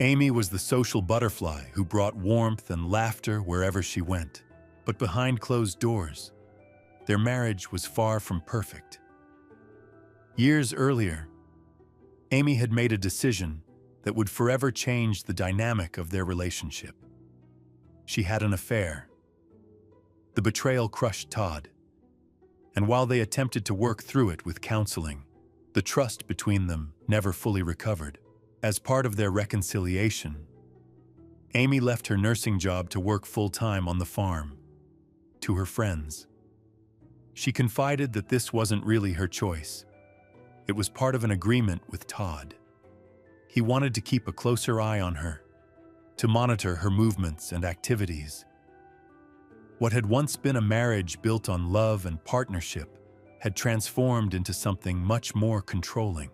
Amy was the social butterfly who brought warmth and laughter wherever she went. But behind closed doors, their marriage was far from perfect. Years earlier, Amy had made a decision that would forever change the dynamic of their relationship. She had an affair. The betrayal crushed Todd, and while they attempted to work through it with counseling, the trust between them never fully recovered. As part of their reconciliation, Amy left her nursing job to work full-time on the farm. To her friends, she confided that this wasn't really her choice. It was part of an agreement with Todd. He wanted to keep a closer eye on her, to monitor her movements and activities. What had once been a marriage built on love and partnership had transformed into something much more controlling.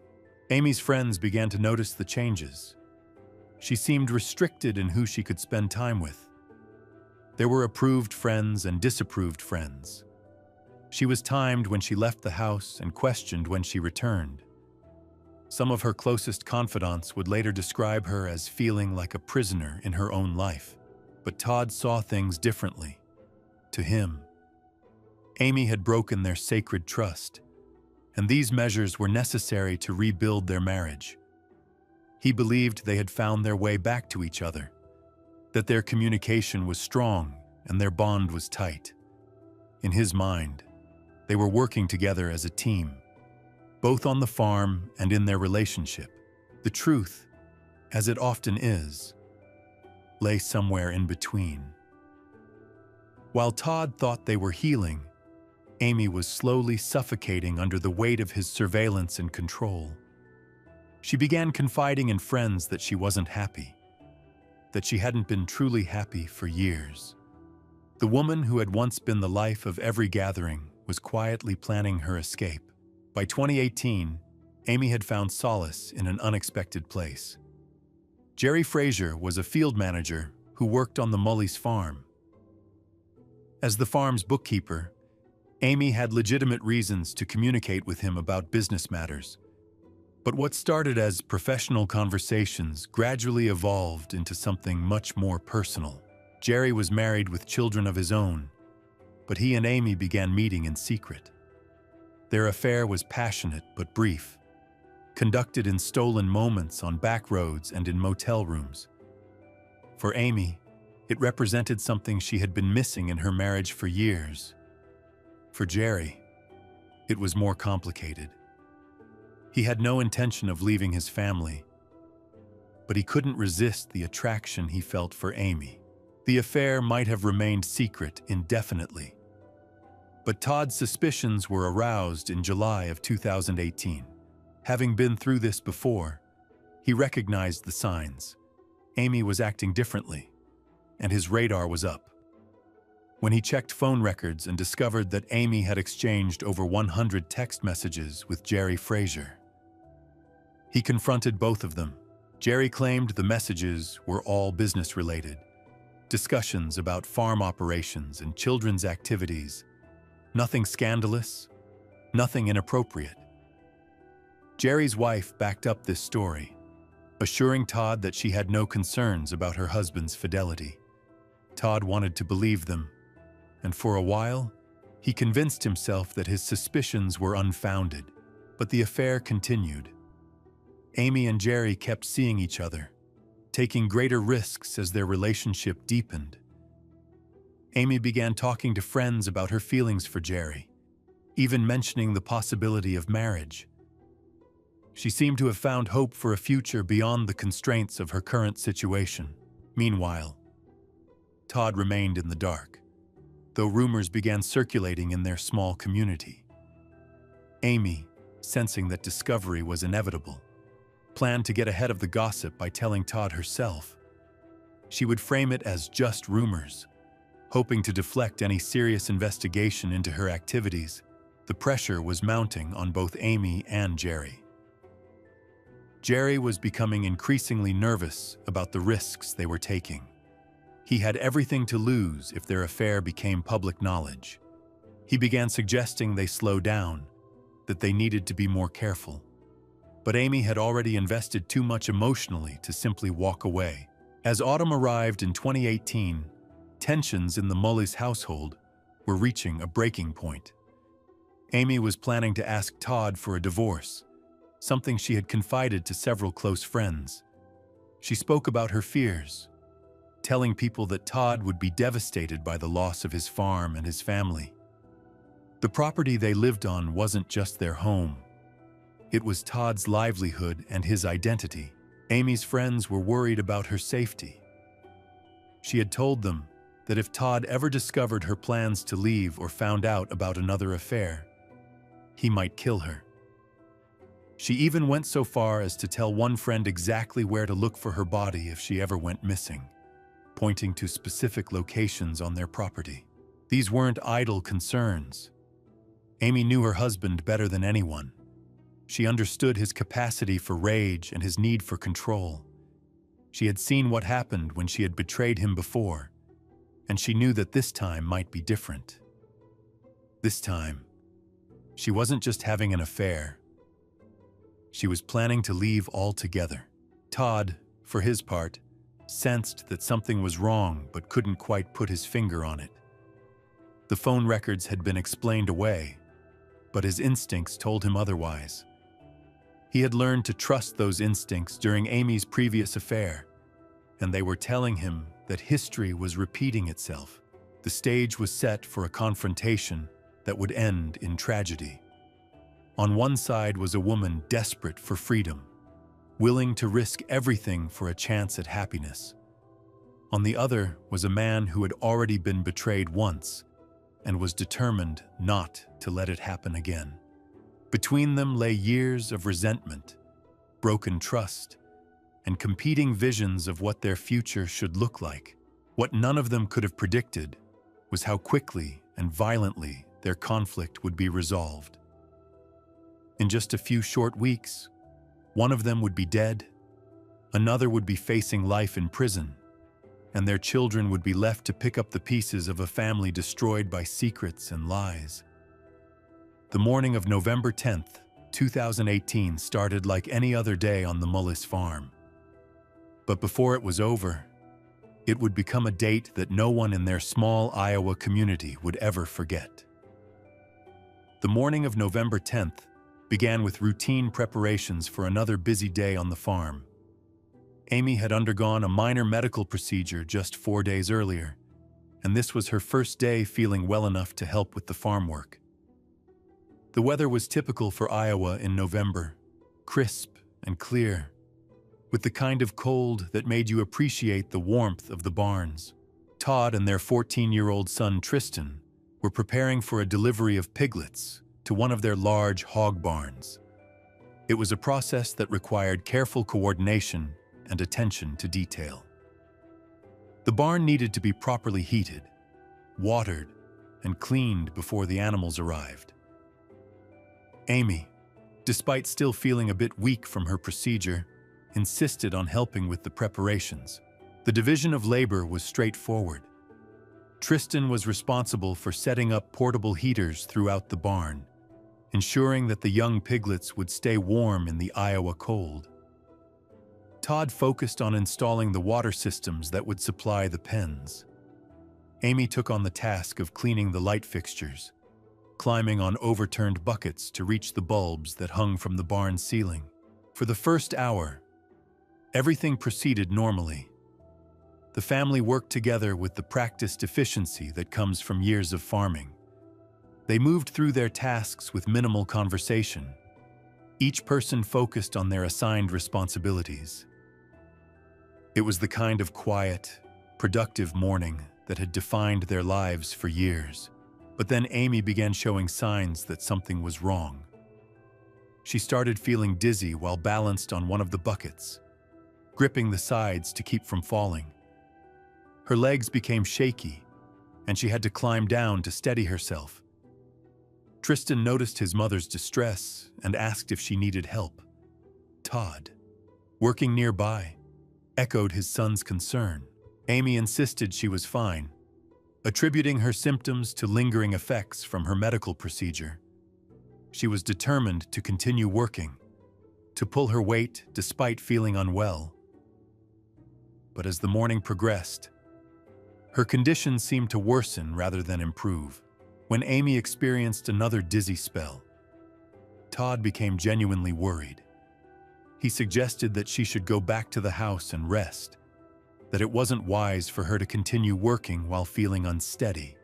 Amy's friends began to notice the changes. She seemed restricted in who she could spend time with. There were approved friends and disapproved friends. She was timed when she left the house and questioned when she returned. Some of her closest confidants would later describe her as feeling like a prisoner in her own life. But Todd saw things differently. To him, Amy had broken their sacred trust, and these measures were necessary to rebuild their marriage. He believed they had found their way back to each other, that their communication was strong and their bond was tight. In his mind, they were working together as a team, both on the farm and in their relationship. The truth, as it often is, lay somewhere in between. While Todd thought they were healing, Amy was slowly suffocating under the weight of his surveillance and control. She began confiding in friends that she wasn't happy, that she hadn't been truly happy for years. The woman who had once been the life of every gathering was quietly planning her escape. By 2018, Amy had found solace in an unexpected place. Jerry Frazier was a field manager who worked on the Mullis farm. As the farm's bookkeeper, Amy had legitimate reasons to communicate with him about business matters. But what started as professional conversations gradually evolved into something much more personal. Jerry was married with children of his own, but he and Amy began meeting in secret. Their affair was passionate but brief, conducted in stolen moments on back roads and in motel rooms. For Amy, it represented something she had been missing in her marriage for years. For Jerry, it was more complicated. He had no intention of leaving his family, but he couldn't resist the attraction he felt for Amy. The affair might have remained secret indefinitely, but Todd's suspicions were aroused in July of 2018. Having been through this before, he recognized the signs. Amy was acting differently, and his radar was up. When he checked phone records and discovered that Amy had exchanged over 100 text messages with Jerry Frazier, he confronted both of them. Jerry claimed the messages were all business-related, discussions about farm operations and children's activities. Nothing scandalous, nothing inappropriate. Jerry's wife backed up this story, assuring Todd that she had no concerns about her husband's fidelity. Todd wanted to believe them, and for a while, he convinced himself that his suspicions were unfounded. But the affair continued. Amy and Jerry kept seeing each other, taking greater risks as their relationship deepened. Amy began talking to friends about her feelings for Jerry, even mentioning the possibility of marriage. She seemed to have found hope for a future beyond the constraints of her current situation. Meanwhile, Todd remained in the dark, though rumors began circulating in their small community. Amy, sensing that discovery was inevitable, planned to get ahead of the gossip by telling Todd herself. She would frame it as just rumors, hoping to deflect any serious investigation into her activities. The pressure was mounting on both Amy and Jerry. Jerry was becoming increasingly nervous about the risks they were taking. He had everything to lose if their affair became public knowledge. He began suggesting they slow down, that they needed to be more careful. But Amy had already invested too much emotionally to simply walk away. As autumn arrived in 2018, tensions in the Mullis household were reaching a breaking point. Amy was planning to ask Todd for a divorce, something she had confided to several close friends. She spoke about her fears, telling people that Todd would be devastated by the loss of his farm and his family. The property they lived on wasn't just their home. It was Todd's livelihood and his identity. Amy's friends were worried about her safety. She had told them that if Todd ever discovered her plans to leave or found out about another affair, he might kill her. She even went so far as to tell one friend exactly where to look for her body if she ever went missing, pointing to specific locations on their property. These weren't idle concerns. Amy knew her husband better than anyone. She understood his capacity for rage and his need for control. She had seen what happened when she had betrayed him before, and she knew that this time might be different. This time, she wasn't just having an affair. She was planning to leave altogether. Todd, for his part, sensed that something was wrong but couldn't quite put his finger on it. The phone records had been explained away, but his instincts told him otherwise. He had learned to trust those instincts during Amy's previous affair, and they were telling him that history was repeating itself. The stage was set for a confrontation that would end in tragedy. On one side was a woman desperate for freedom, willing to risk everything for a chance at happiness. On the other was a man who had already been betrayed once and was determined not to let it happen again. Between them lay years of resentment, broken trust, and competing visions of what their future should look like. What none of them could have predicted was how quickly and violently their conflict would be resolved. In just a few short weeks, one of them would be dead, another would be facing life in prison, and their children would be left to pick up the pieces of a family destroyed by secrets and lies. The morning of November 10th, 2018 started like any other day on the Mullis farm. But before it was over, it would become a date that no one in their small Iowa community would ever forget. The morning of November 10th began with routine preparations for another busy day on the farm. Amy had undergone a minor medical procedure just 4 days earlier, and this was her first day feeling well enough to help with the farm work. The weather was typical for Iowa in November, crisp and clear, with the kind of cold that made you appreciate the warmth of the barns. Todd and their 14-year-old son Tristan were preparing for a delivery of piglets to one of their large hog barns. It was a process that required careful coordination and attention to detail. The barn needed to be properly heated, watered, and cleaned before the animals arrived. Amy, despite still feeling a bit weak from her procedure, insisted on helping with the preparations. The division of labor was straightforward. Tristan was responsible for setting up portable heaters throughout the barn, ensuring that the young piglets would stay warm in the Iowa cold. Todd focused on installing the water systems that would supply the pens. Amy took on the task of cleaning the light fixtures, climbing on overturned buckets to reach the bulbs that hung from the barn ceiling. For the first hour, Everything proceeded normally. The family worked together with the practiced efficiency that comes from years of farming. They moved through their tasks with minimal conversation, each person focused on their assigned responsibilities. It was the kind of quiet, productive morning that had defined their lives for years. But then Amy began showing signs that something was wrong. She started feeling dizzy while balanced on one of the buckets, gripping the sides to keep from falling. Her legs became shaky, and she had to climb down to steady herself. Tristan noticed his mother's distress and asked if she needed help. Todd, working nearby, echoed his son's concern. Amy insisted she was fine, attributing her symptoms to lingering effects from her medical procedure. She was determined to continue working, to pull her weight despite feeling unwell. But as the morning progressed, her condition seemed to worsen rather than improve. When Amy experienced another dizzy spell, Todd became genuinely worried. He suggested that she should go back to the house and rest, that it wasn't wise for her to continue working while feeling unsteady.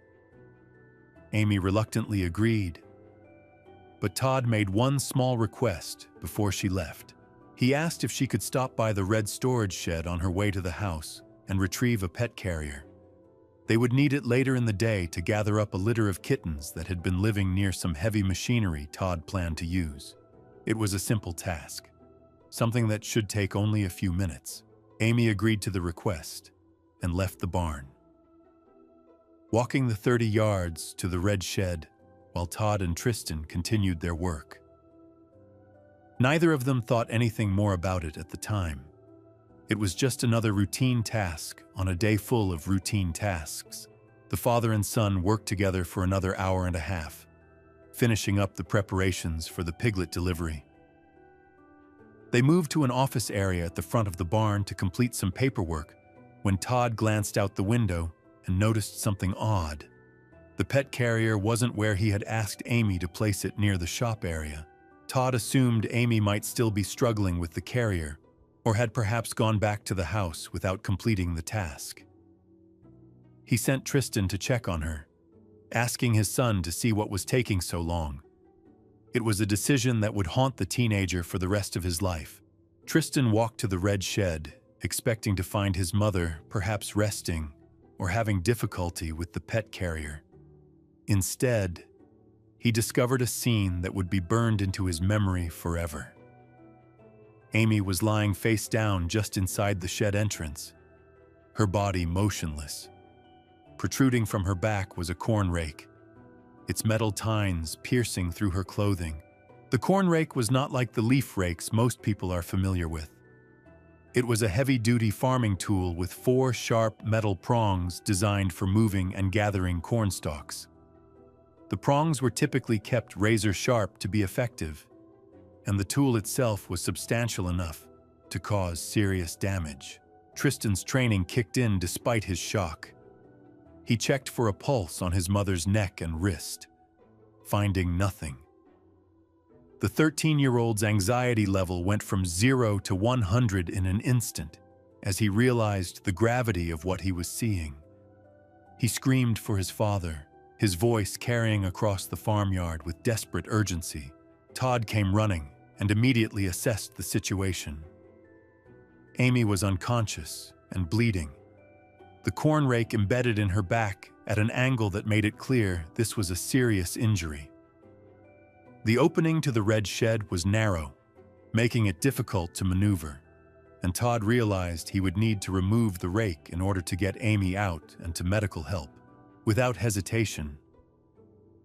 Amy reluctantly agreed, but Todd made one small request before she left. He asked if she could stop by the red storage shed on her way to the house and retrieve a pet carrier. They would need it later in the day to gather up a litter of kittens that had been living near some heavy machinery Todd planned to use. It was a simple task, something that should take only a few minutes. Amy agreed to the request and left the barn. Walking the 30 yards to the red shed while Todd and Tristan continued their work. Neither of them thought anything more about it at the time. It was just another routine task on a day full of routine tasks. The father and son worked together for another hour and a half, finishing up the preparations for the piglet delivery. They moved to an office area at the front of the barn to complete some paperwork when Todd glanced out the window and noticed something odd. The pet carrier wasn't where he had asked Amy to place it near the shop area. Todd assumed Amy might still be struggling with the carrier, or had perhaps gone back to the house without completing the task. He sent Tristan to check on her, asking his son to see what was taking so long. It was a decision that would haunt the teenager for the rest of his life. Tristan walked to the red shed, expecting to find his mother perhaps resting or having difficulty with the pet carrier. Instead, he discovered a scene that would be burned into his memory forever. Amy was lying face down just inside the shed entrance, her body motionless. Protruding from her back was a corn rake, its metal tines piercing through her clothing. The corn rake was not like the leaf rakes most people are familiar with. It was a heavy-duty farming tool with 4 sharp metal prongs designed for moving and gathering corn stalks. The prongs were typically kept razor-sharp to be effective, and the tool itself was substantial enough to cause serious damage. Tristan's training kicked in despite his shock. He checked for a pulse on his mother's neck and wrist, finding nothing. The 13-year-old's anxiety level went from 0 to 100 in an instant as he realized the gravity of what he was seeing. He screamed for his father, his voice carrying across the farmyard with desperate urgency. Todd came running and immediately assessed the situation. Amy was unconscious and bleeding, the corn rake embedded in her back at an angle that made it clear this was a serious injury. The opening to the red shed was narrow, making it difficult to maneuver, and Todd realized he would need to remove the rake in order to get Amy out and to medical help. Without hesitation,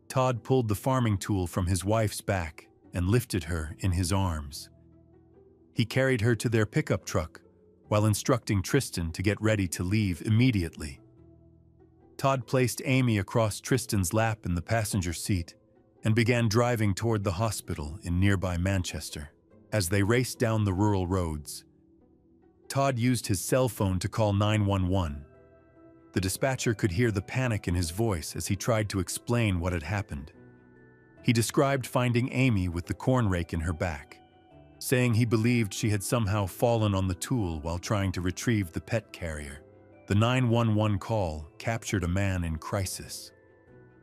Todd pulled the farming tool from his wife's back and lifted her in his arms. He carried her to their pickup truck while instructing Tristan to get ready to leave immediately. Todd placed Amy across Tristan's lap in the passenger seat and began driving toward the hospital in nearby Manchester. As they raced down the rural roads, Todd used his cell phone to call 911. The dispatcher could hear the panic in his voice as he tried to explain what had happened. He described finding Amy with the corn rake in her back, saying he believed she had somehow fallen on the tool while trying to retrieve the pet carrier. The 911 call captured a man in crisis,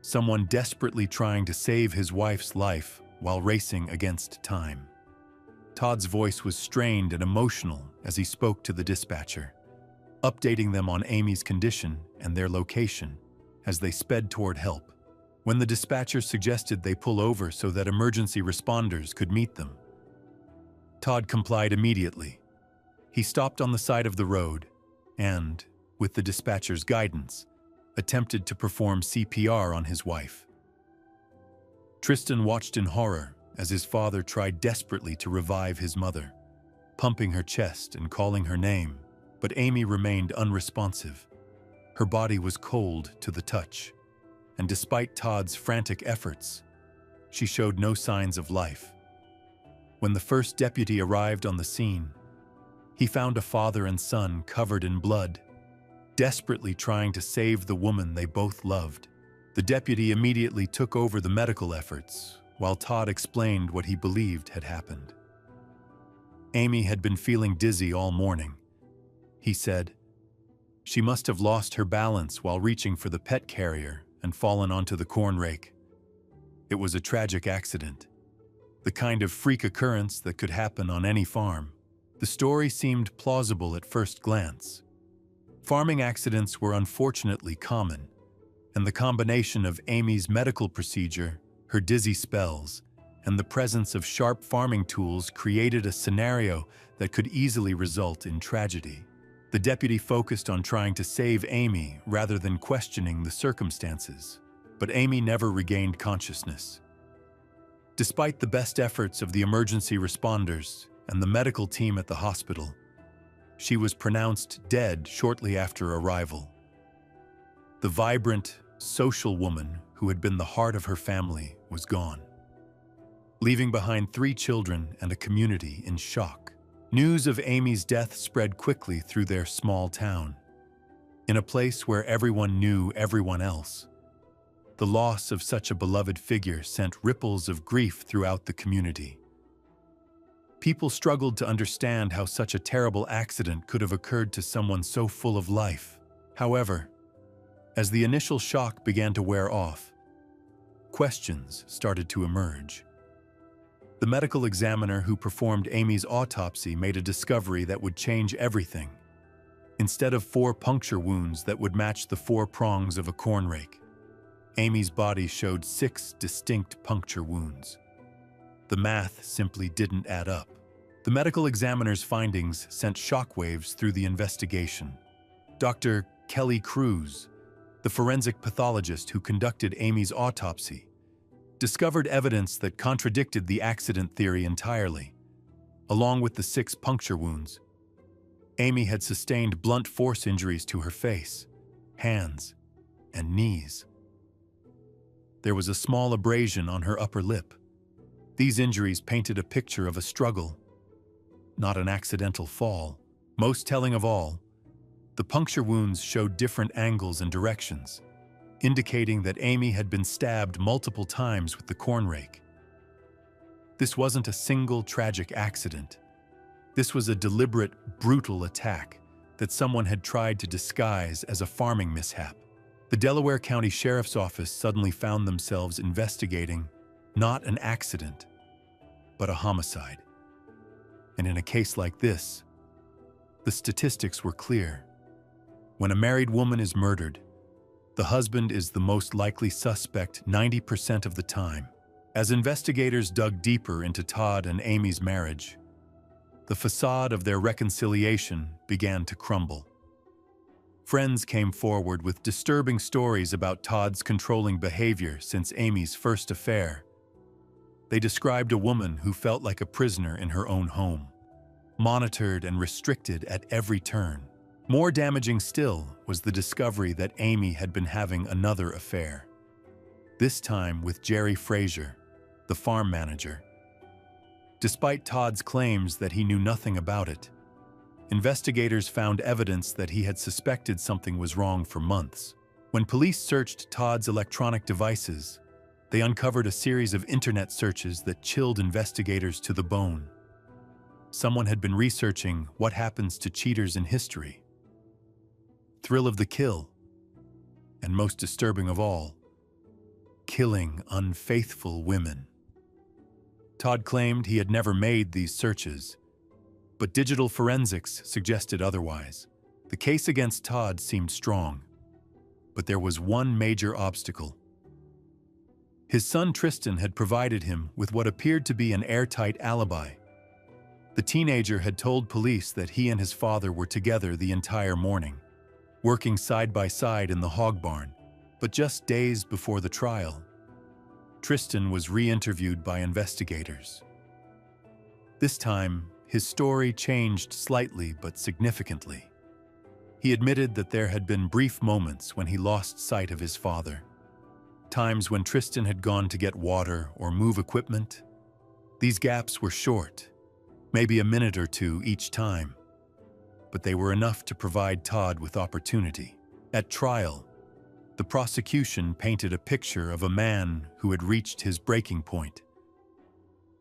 someone desperately trying to save his wife's life while racing against time. Todd's voice was strained and emotional as he spoke to the dispatcher, updating them on Amy's condition and their location as they sped toward help. When the dispatcher suggested they pull over so that emergency responders could meet them, Todd complied immediately. He stopped on the side of the road and, with the dispatcher's guidance, attempted to perform CPR on his wife. Tristan watched in horror as his father tried desperately to revive his mother, pumping her chest and calling her name, but Amy remained unresponsive. Her body was cold to the touch, and despite Todd's frantic efforts, she showed no signs of life. When the first deputy arrived on the scene, he found a father and son covered in blood, desperately trying to save the woman they both loved. The deputy immediately took over the medical efforts, while Todd explained what he believed had happened. Amy had been feeling dizzy all morning. He said, "She must have lost her balance while reaching for the pet carrier and fallen onto the corn rake. It was a tragic accident, the kind of freak occurrence that could happen on any farm." The story seemed plausible at first glance. Farming accidents were unfortunately common, and the combination of Amy's medical procedure, her dizzy spells, and the presence of sharp farming tools created a scenario that could easily result in tragedy. The deputy focused on trying to save Amy rather than questioning the circumstances, but Amy never regained consciousness. Despite the best efforts of the emergency responders and the medical team at the hospital, she was pronounced dead shortly after arrival. The vibrant, social woman who had been the heart of her family was gone, leaving behind 3 children and a community in shock. News of Amy's death spread quickly through their small town. In a place where everyone knew everyone else, the loss of such a beloved figure sent ripples of grief throughout the community. People struggled to understand how such a terrible accident could have occurred to someone so full of life. However, as the initial shock began to wear off, questions started to emerge. The medical examiner who performed Amy's autopsy made a discovery that would change everything. Instead of 4 puncture wounds that would match the 4 prongs of a corn rake, Amy's body showed 6 distinct puncture wounds. The math simply didn't add up. The medical examiner's findings sent shockwaves through the investigation. Dr. Kelly Cruz, the forensic pathologist who conducted Amy's autopsy, discovered evidence that contradicted the accident theory entirely. Along with the 6 puncture wounds, Amy had sustained blunt force injuries to her face, hands, and knees. There was a small abrasion on her upper lip. These injuries painted a picture of a struggle, not an accidental fall. Most telling of all, the puncture wounds showed different angles and directions, indicating that Amy had been stabbed multiple times with the corn rake. This wasn't a single tragic accident. This was a deliberate, brutal attack that someone had tried to disguise as a farming mishap. The Delaware County Sheriff's Office suddenly found themselves investigating not an accident, but a homicide. And in a case like this, the statistics were clear. When a married woman is murdered, the husband is the most likely suspect 90% of the time. As investigators dug deeper into Todd and Amy's marriage, the facade of their reconciliation began to crumble. Friends came forward with disturbing stories about Todd's controlling behavior since Amy's first affair. They described a woman who felt like a prisoner in her own home, monitored and restricted at every turn. More damaging still was the discovery that Amy had been having another affair, this time with Jerry Frazier, the farm manager. Despite Todd's claims that he knew nothing about it, investigators found evidence that he had suspected something was wrong for months. When police searched Todd's electronic devices, they uncovered a series of internet searches that chilled investigators to the bone. Someone had been researching what happens to cheaters in history. Thrill of the kill, and most disturbing of all, killing unfaithful women. Todd claimed he had never made these searches, but digital forensics suggested otherwise. The case against Todd seemed strong, but there was one major obstacle. His son Tristan had provided him with what appeared to be an airtight alibi. The teenager had told police that he and his father were together the entire morning, working side by side in the hog barn. But just days before the trial, Tristan was re-interviewed by investigators. This time, his story changed slightly but significantly. He admitted that there had been brief moments when he lost sight of his father. Times when Tristan had gone to get water or move equipment. These gaps were short, maybe a minute or two each time, but they were enough to provide Todd with opportunity. At trial, the prosecution painted a picture of a man who had reached his breaking point.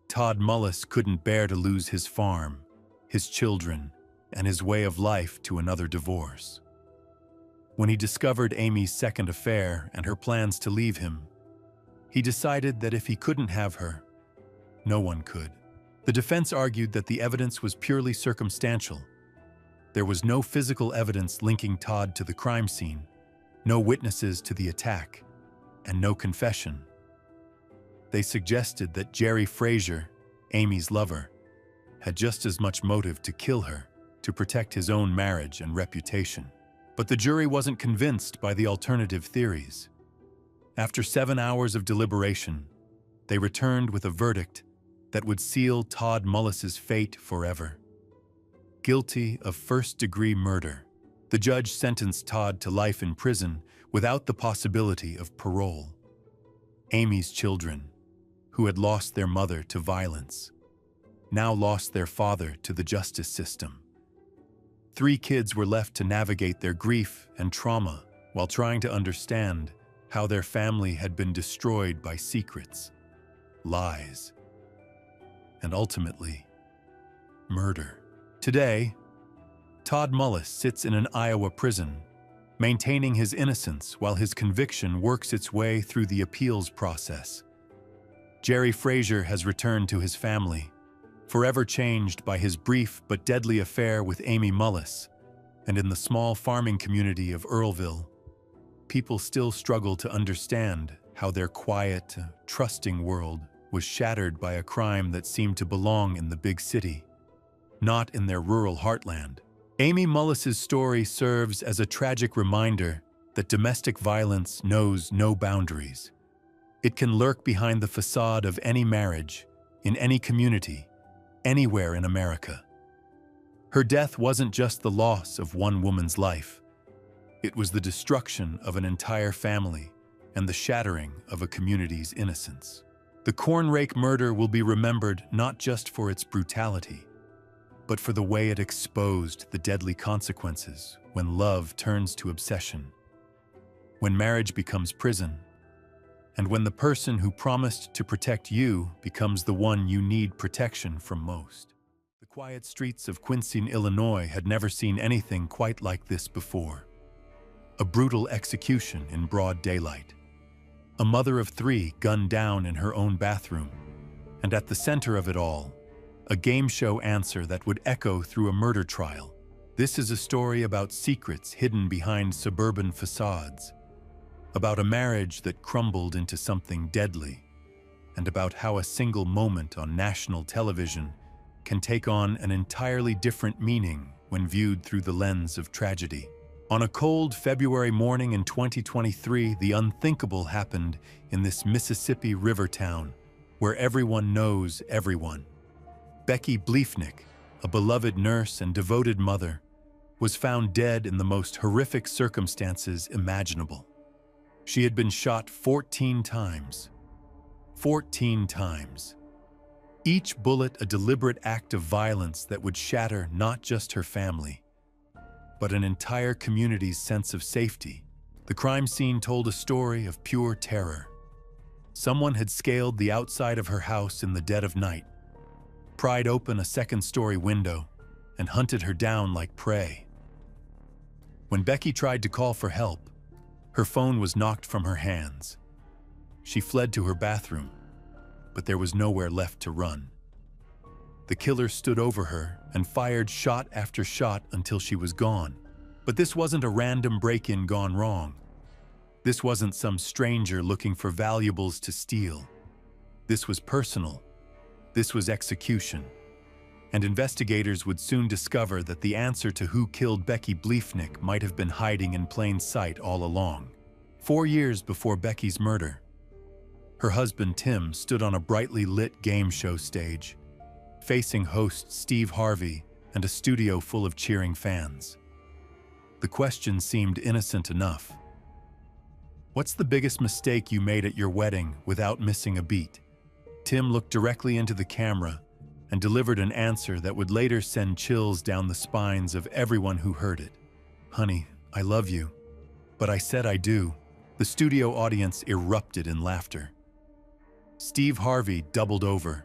Todd Mullis couldn't bear to lose his farm, his children, and his way of life to another divorce. When he discovered Amy's second affair and her plans to leave him, he decided that if he couldn't have her, no one could. The defense argued that the evidence was purely circumstantial. There was no physical evidence linking Todd to the crime scene, no witnesses to the attack, and no confession. They suggested that Jerry Frazier, Amy's lover, had just as much motive to kill her to protect his own marriage and reputation. But the jury wasn't convinced by the alternative theories. After 7 hours of deliberation, they returned with a verdict that would seal Todd Mullis's fate forever. Guilty of first-degree murder, the judge sentenced Todd to life in prison without the possibility of parole. Amy's children, who had lost their mother to violence, now lost their father to the justice system. 3 kids were left to navigate their grief and trauma while trying to understand how their family had been destroyed by secrets, lies, and ultimately, murder. Today, Todd Mullis sits in an Iowa prison, maintaining his innocence while his conviction works its way through the appeals process. Jerry Frazier has returned to his family, forever changed by his brief but deadly affair with Amy Mullis, and in the small farming community of Earlville, people still struggle to understand how their quiet, trusting world was shattered by a crime that seemed to belong in the big city, not in their rural heartland. Amy Mullis's story serves as a tragic reminder that domestic violence knows no boundaries. It can lurk behind the facade of any marriage, in any community, anywhere in America. Her death wasn't just the loss of one woman's life. It was the destruction of an entire family and the shattering of a community's innocence. The Cornrake murder will be remembered not just for its brutality, but for the way it exposed the deadly consequences when love turns to obsession, when marriage becomes prison, and when the person who promised to protect you becomes the one you need protection from most. The quiet streets of Quincy, Illinois had never seen anything quite like this before. A brutal execution in broad daylight. A mother of 3 gunned down in her own bathroom, and at the center of it all, a game show answer that would echo through a murder trial. This is a story about secrets hidden behind suburban facades, about a marriage that crumbled into something deadly, and about how a single moment on national television can take on an entirely different meaning when viewed through the lens of tragedy. On a cold February morning in 2023, the unthinkable happened in this Mississippi river town, where everyone knows everyone. Becky Bleefnick, a beloved nurse and devoted mother, was found dead in the most horrific circumstances imaginable. She had been shot 14 times. 14 times. Each bullet a deliberate act of violence that would shatter not just her family, but an entire community's sense of safety. The crime scene told a story of pure terror. Someone had scaled the outside of her house in the dead of night, pried open a second-story window and hunted her down like prey. When Becky tried to call for help, her phone was knocked from her hands. She fled to her bathroom, but there was nowhere left to run. The killer stood over her and fired shot after shot until she was gone. But this wasn't a random break-in gone wrong. This wasn't some stranger looking for valuables to steal. This was personal. This was execution. And investigators would soon discover that the answer to who killed Becky Bliefnick might have been hiding in plain sight all along. 4 years before Becky's murder, her husband Tim stood on a brightly lit game show stage, facing host Steve Harvey and a studio full of cheering fans. The question seemed innocent enough. What's the biggest mistake you made at your wedding without missing a beat? Tim looked directly into the camera and delivered an answer that would later send chills down the spines of everyone who heard it. "Honey, I love you, but I said I do." The studio audience erupted in laughter. Steve Harvey doubled over.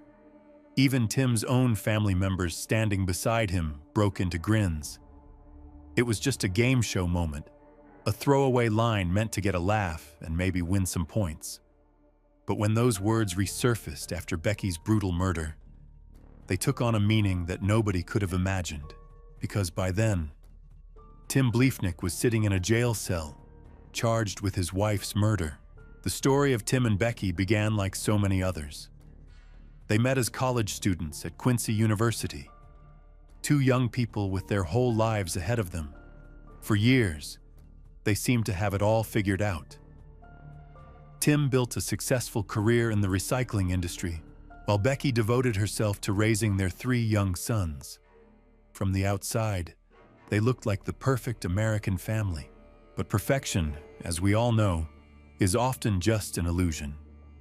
Even Tim's own family members standing beside him broke into grins. It was just a game show moment, a throwaway line meant to get a laugh and maybe win some points. But when those words resurfaced after Becky's brutal murder, they took on a meaning that nobody could have imagined, because by then, Tim Bliefnick was sitting in a jail cell, charged with his wife's murder. The story of Tim and Becky began like so many others. They met as college students at Quincy University, two young people with their whole lives ahead of them. For years, they seemed to have it all figured out. Tim built a successful career in the recycling industry, while Becky devoted herself to raising their 3 young sons. From the outside, they looked like the perfect American family. But perfection, as we all know, is often just an illusion.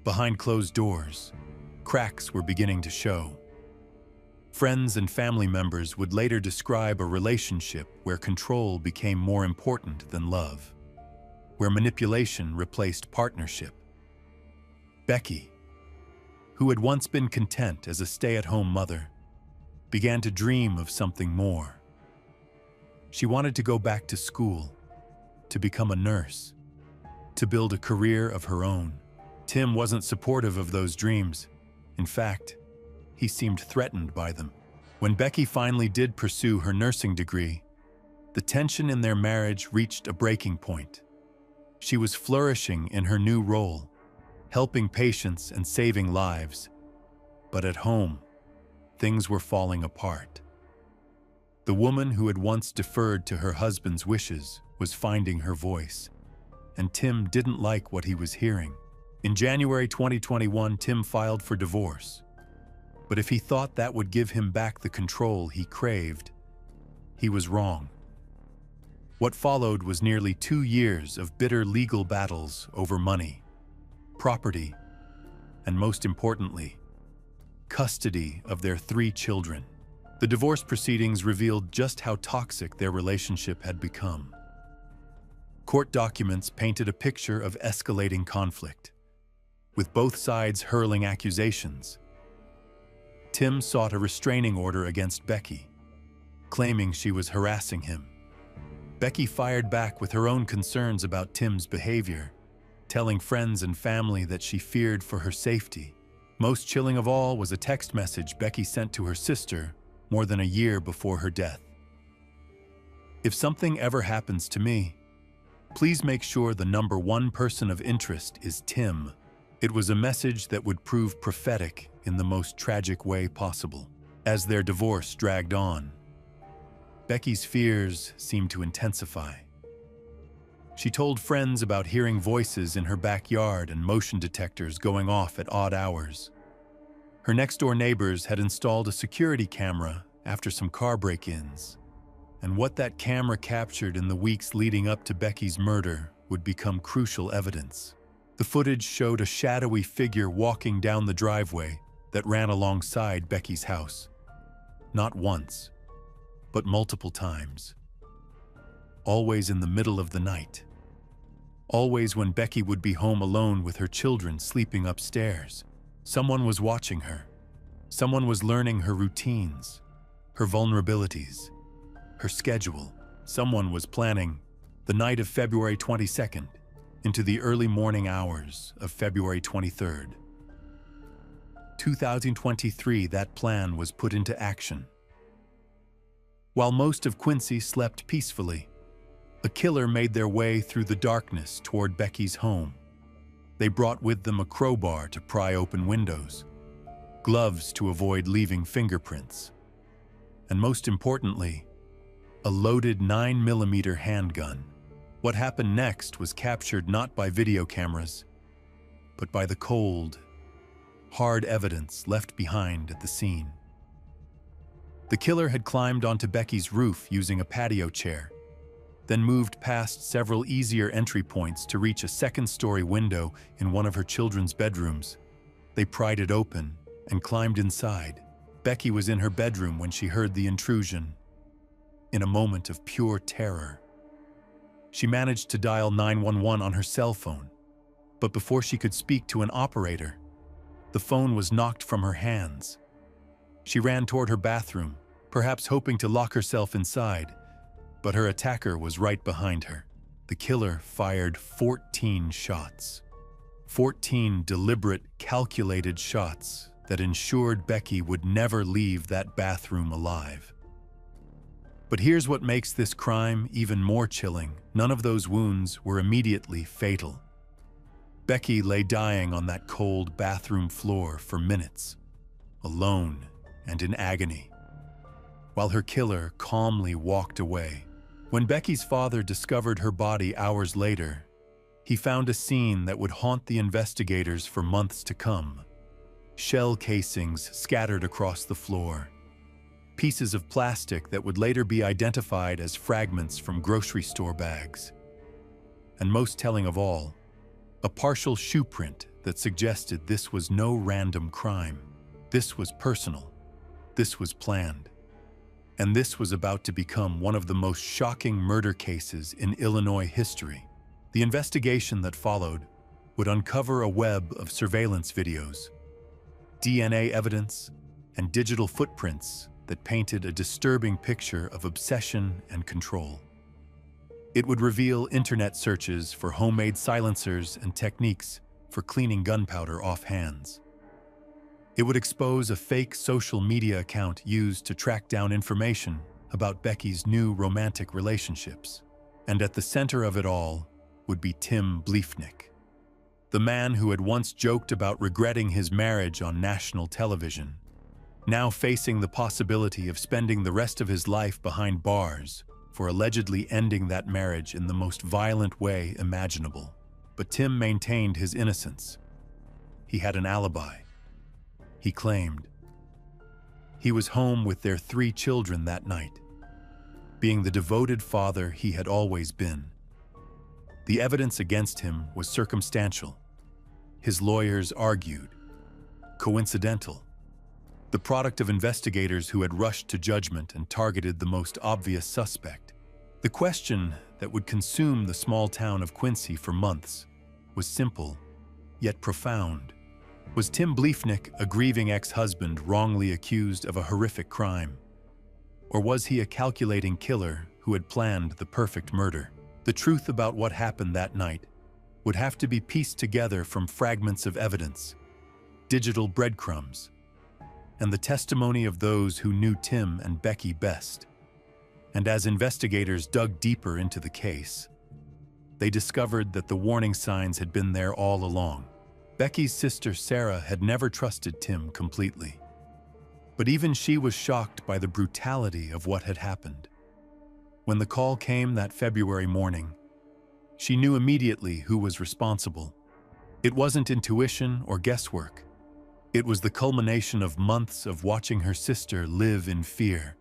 Behind closed doors, cracks were beginning to show. Friends and family members would later describe a relationship where control became more important than love, where manipulation replaced partnership. Becky, who had once been content as a stay-at-home mother, began to dream of something more. She wanted to go back to school, to become a nurse, to build a career of her own. Tim wasn't supportive of those dreams. In fact, he seemed threatened by them. When Becky finally did pursue her nursing degree, the tension in their marriage reached a breaking point. She was flourishing in her new role, helping patients and saving lives. But at home, things were falling apart. The woman who had once deferred to her husband's wishes was finding her voice, and Tim didn't like what he was hearing. In January 2021, Tim filed for divorce. But if he thought that would give him back the control he craved, he was wrong. What followed was nearly 2 years of bitter legal battles over money, property, and most importantly, custody of their 3 children. The divorce proceedings revealed just how toxic their relationship had become. Court documents painted a picture of escalating conflict, with both sides hurling accusations. Tim sought a restraining order against Becky, claiming she was harassing him. Becky fired back with her own concerns about Tim's behavior, telling friends and family that she feared for her safety. Most chilling of all was a text message Becky sent to her sister more than a year before her death. "If something ever happens to me, please make sure the number 1 person of interest is Tim." It was a message that would prove prophetic in the most tragic way possible. As their divorce dragged on, Becky's fears seemed to intensify. She told friends about hearing voices in her backyard and motion detectors going off at odd hours. Her next-door neighbors had installed a security camera after some car break-ins, and what that camera captured in the weeks leading up to Becky's murder would become crucial evidence. The footage showed a shadowy figure walking down the driveway that ran alongside Becky's house. Not once, but multiple times. Always in the middle of the night. Always when Becky would be home alone with her children sleeping upstairs. Someone was watching her. Someone was learning her routines, her vulnerabilities, her schedule. Someone was planning the night of February 22nd into the early morning hours of February 23rd. 2023, that plan was put into action. While most of Quincy slept peacefully, a killer made their way through the darkness toward Becky's home. They brought with them a crowbar to pry open windows, gloves to avoid leaving fingerprints, and most importantly, a loaded 9mm handgun. What happened next was captured not by video cameras, but by the cold, hard evidence left behind at the scene. The killer had climbed onto Becky's roof using a patio chair, then moved past several easier entry points to reach a second-story window in one of her children's bedrooms. They pried it open and climbed inside. Becky was in her bedroom when she heard the intrusion. In a moment of pure terror, she managed to dial 911 on her cell phone, but before she could speak to an operator, the phone was knocked from her hands. She ran toward her bathroom, perhaps hoping to lock herself inside, but her attacker was right behind her. The killer fired 14 shots. 14 deliberate, calculated shots that ensured Becky would never leave that bathroom alive. But here's what makes this crime even more chilling. None of those wounds were immediately fatal. Becky lay dying on that cold bathroom floor for minutes, alone and in agony, while her killer calmly walked away. When Becky's father discovered her body hours later, he found a scene that would haunt the investigators for months to come. Shell casings scattered across the floor, pieces of plastic that would later be identified as fragments from grocery store bags. And most telling of all, a partial shoe print that suggested this was no random crime. This was personal. This was planned. And this was about to become one of the most shocking murder cases in Illinois history. The investigation that followed would uncover a web of surveillance videos, DNA evidence, and digital footprints that painted a disturbing picture of obsession and control. It would reveal internet searches for homemade silencers and techniques for cleaning gunpowder off hands. It would expose a fake social media account used to track down information about Becky's new romantic relationships. And at the center of it all would be Tim Bleefnick, the man who had once joked about regretting his marriage on national television, now facing the possibility of spending the rest of his life behind bars for allegedly ending that marriage in the most violent way imaginable. But Tim maintained his innocence. He had an alibi. He claimed he was home with their 3 children that night, being the devoted father he had always been. The evidence against him was circumstantial. His lawyers argued coincidental, the product of investigators who had rushed to judgment and targeted the most obvious suspect. The question that would consume the small town of Quincy for months was simple, yet profound. Was Tim Bleefnick a grieving ex-husband wrongly accused of a horrific crime? Or was he a calculating killer who had planned the perfect murder? The truth about what happened that night would have to be pieced together from fragments of evidence, digital breadcrumbs, and the testimony of those who knew Tim and Becky best. And as investigators dug deeper into the case, they discovered that the warning signs had been there all along. Becky's sister Sarah had never trusted Tim completely, but even she was shocked by the brutality of what had happened. When the call came that February morning, she knew immediately who was responsible. It wasn't intuition or guesswork. It was the culmination of months of watching her sister live in fear,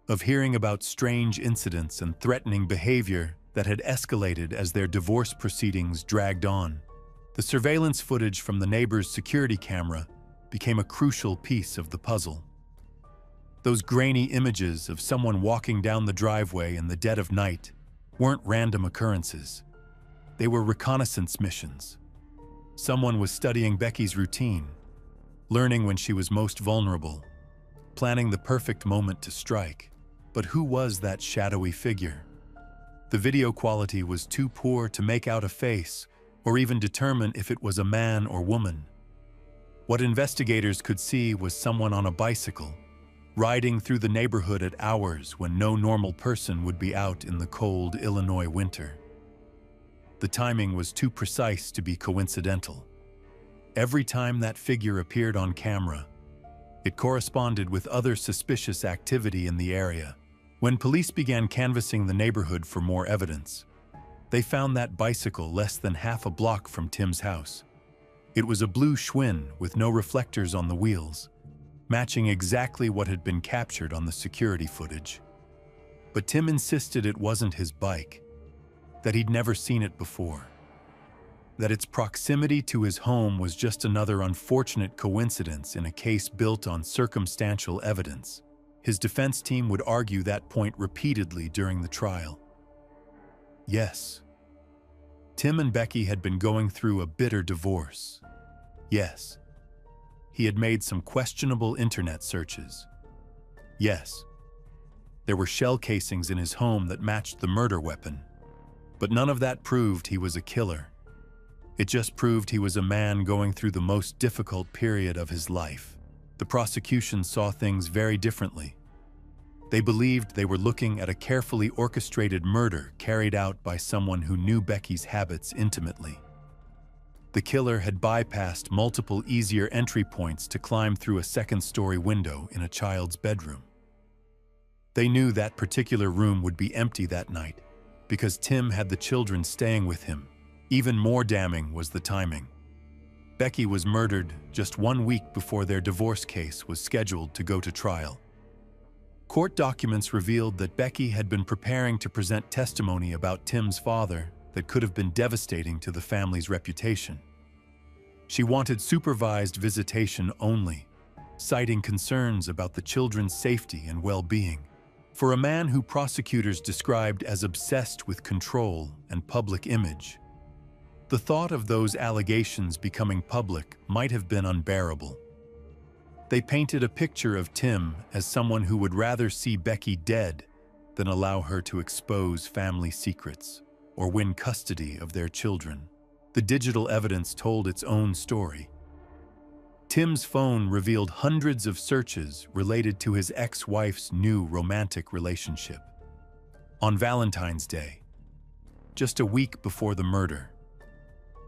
of hearing about strange incidents and threatening behavior that had escalated as their divorce proceedings dragged on. The surveillance footage from the neighbor's security camera became a crucial piece of the puzzle. Those grainy images of someone walking down the driveway in the dead of night weren't random occurrences. They were reconnaissance missions. Someone was studying Becky's routine, learning when she was most vulnerable, planning the perfect moment to strike. But who was that shadowy figure? The video quality was too poor to make out a face or even determine if it was a man or woman. What investigators could see was someone on a bicycle, riding through the neighborhood at hours when no normal person would be out in the cold Illinois winter. The timing was too precise to be coincidental. Every time that figure appeared on camera, it corresponded with other suspicious activity in the area. When police began canvassing the neighborhood for more evidence, they found that bicycle less than half a block from Tim's house. It was a blue Schwinn with no reflectors on the wheels, matching exactly what had been captured on the security footage. But Tim insisted it wasn't his bike, that he'd never seen it before, that its proximity to his home was just another unfortunate coincidence in a case built on circumstantial evidence. His defense team would argue that point repeatedly during the trial. Yes, Tim and Becky had been going through a bitter divorce. Yes, he had made some questionable internet searches. Yes, there were shell casings in his home that matched the murder weapon. But none of that proved he was a killer. It just proved he was a man going through the most difficult period of his life. The prosecution saw things very differently. They believed they were looking at a carefully orchestrated murder carried out by someone who knew Becky's habits intimately. The killer had bypassed multiple easier entry points to climb through a second-story window in a child's bedroom. They knew that particular room would be empty that night because Tim had the children staying with him. Even more damning was the timing. Becky was murdered just 1 week before their divorce case was scheduled to go to trial. Court documents revealed that Becky had been preparing to present testimony about Tim's father that could have been devastating to the family's reputation. She wanted supervised visitation only, citing concerns about the children's safety and well-being. For a man who prosecutors described as obsessed with control and public image, the thought of those allegations becoming public might have been unbearable. They painted a picture of Tim as someone who would rather see Becky dead than allow her to expose family secrets or win custody of their children. The digital evidence told its own story. Tim's phone revealed hundreds of searches related to his ex-wife's new romantic relationship. On Valentine's Day, just a week before the murder,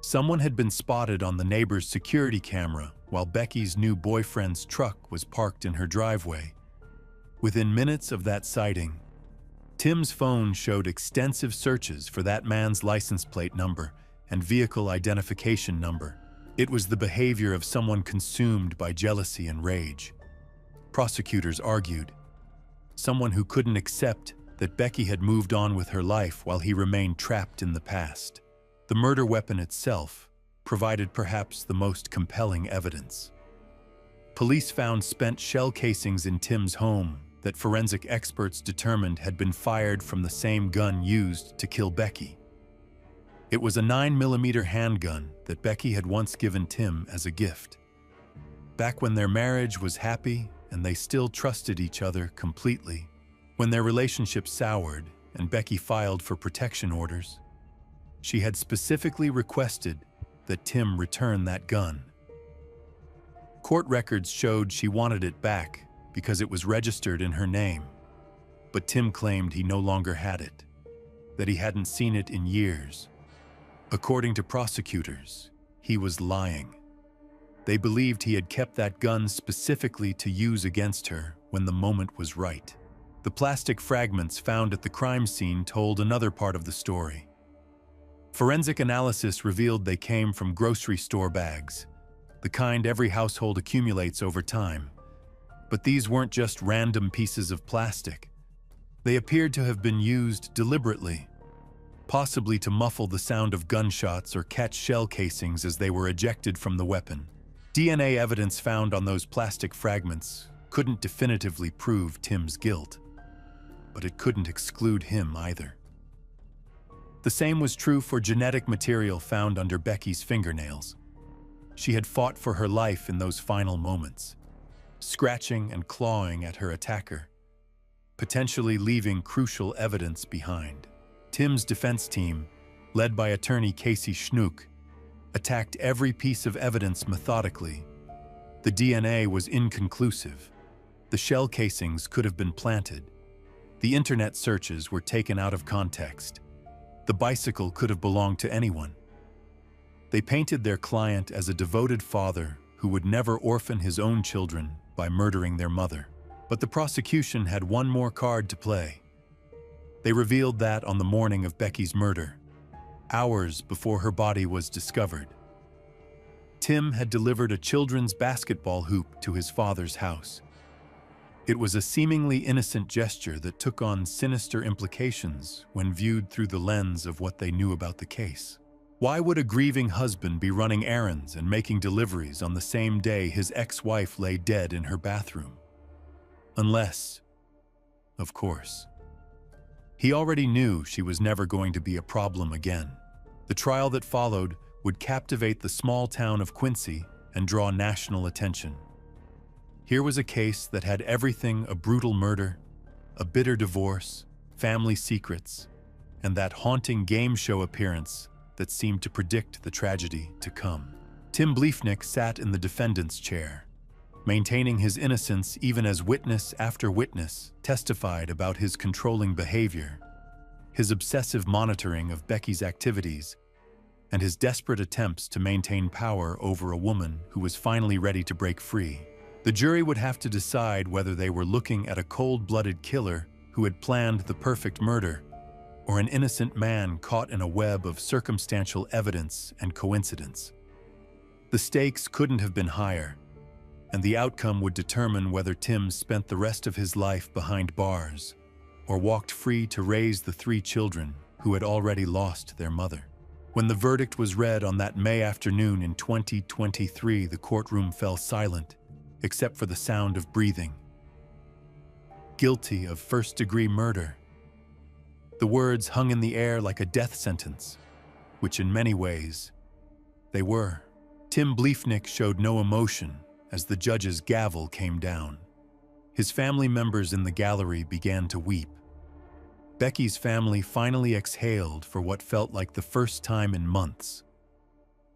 someone had been spotted on the neighbor's security camera while Becky's new boyfriend's truck was parked in her driveway. Within minutes of that sighting, Tim's phone showed extensive searches for that man's license plate number and vehicle identification number. It was the behavior of someone consumed by jealousy and rage. Prosecutors argued, someone who couldn't accept that Becky had moved on with her life while he remained trapped in the past. The murder weapon itself provided perhaps the most compelling evidence. Police found spent shell casings in Tim's home that forensic experts determined had been fired from the same gun used to kill Becky. It was a 9mm handgun that Becky had once given Tim as a gift. Back when their marriage was happy and they still trusted each other completely, when their relationship soured and Becky filed for protection orders, she had specifically requested that Tim return that gun. Court records showed she wanted it back because it was registered in her name, but Tim claimed he no longer had it, that he hadn't seen it in years. According to prosecutors, he was lying. They believed he had kept that gun specifically to use against her when the moment was right. The plastic fragments found at the crime scene told another part of the story. Forensic analysis revealed they came from grocery store bags, the kind every household accumulates over time. But these weren't just random pieces of plastic. They appeared to have been used deliberately, possibly to muffle the sound of gunshots or catch shell casings as they were ejected from the weapon. DNA evidence found on those plastic fragments couldn't definitively prove Tim's guilt, but it couldn't exclude him either. The same was true for genetic material found under Becky's fingernails. She had fought for her life in those final moments, scratching and clawing at her attacker, potentially leaving crucial evidence behind. Tim's defense team, led by attorney Casey Schnook, attacked every piece of evidence methodically. The DNA was inconclusive. The shell casings could have been planted. The internet searches were taken out of context. The bicycle could have belonged to anyone. They painted their client as a devoted father who would never orphan his own children by murdering their mother. But the prosecution had one more card to play. They revealed that on the morning of Becky's murder, hours before her body was discovered, Tim had delivered a children's basketball hoop to his father's house. It was a seemingly innocent gesture that took on sinister implications when viewed through the lens of what they knew about the case. Why would a grieving husband be running errands and making deliveries on the same day his ex-wife lay dead in her bathroom? Unless, of course, he already knew she was never going to be a problem again. The trial that followed would captivate the small town of Quincy and draw national attention. Here was a case that had everything: a brutal murder, a bitter divorce, family secrets, and that haunting game show appearance that seemed to predict the tragedy to come. Tim Bleefnick sat in the defendant's chair, maintaining his innocence even as witness after witness testified about his controlling behavior, his obsessive monitoring of Becky's activities, and his desperate attempts to maintain power over a woman who was finally ready to break free. The jury would have to decide whether they were looking at a cold-blooded killer who had planned the perfect murder, or an innocent man caught in a web of circumstantial evidence and coincidence. The stakes couldn't have been higher, and the outcome would determine whether Tim spent the rest of his life behind bars or walked free to raise the 3 children who had already lost their mother. When the verdict was read on that May afternoon in 2023, the courtroom fell silent, except for the sound of breathing. Guilty of first-degree murder. The words hung in the air like a death sentence, which in many ways they were. Tim Bleefnick showed no emotion as the judge's gavel came down. His family members in the gallery began to weep. Becky's family finally exhaled for what felt like the first time in months.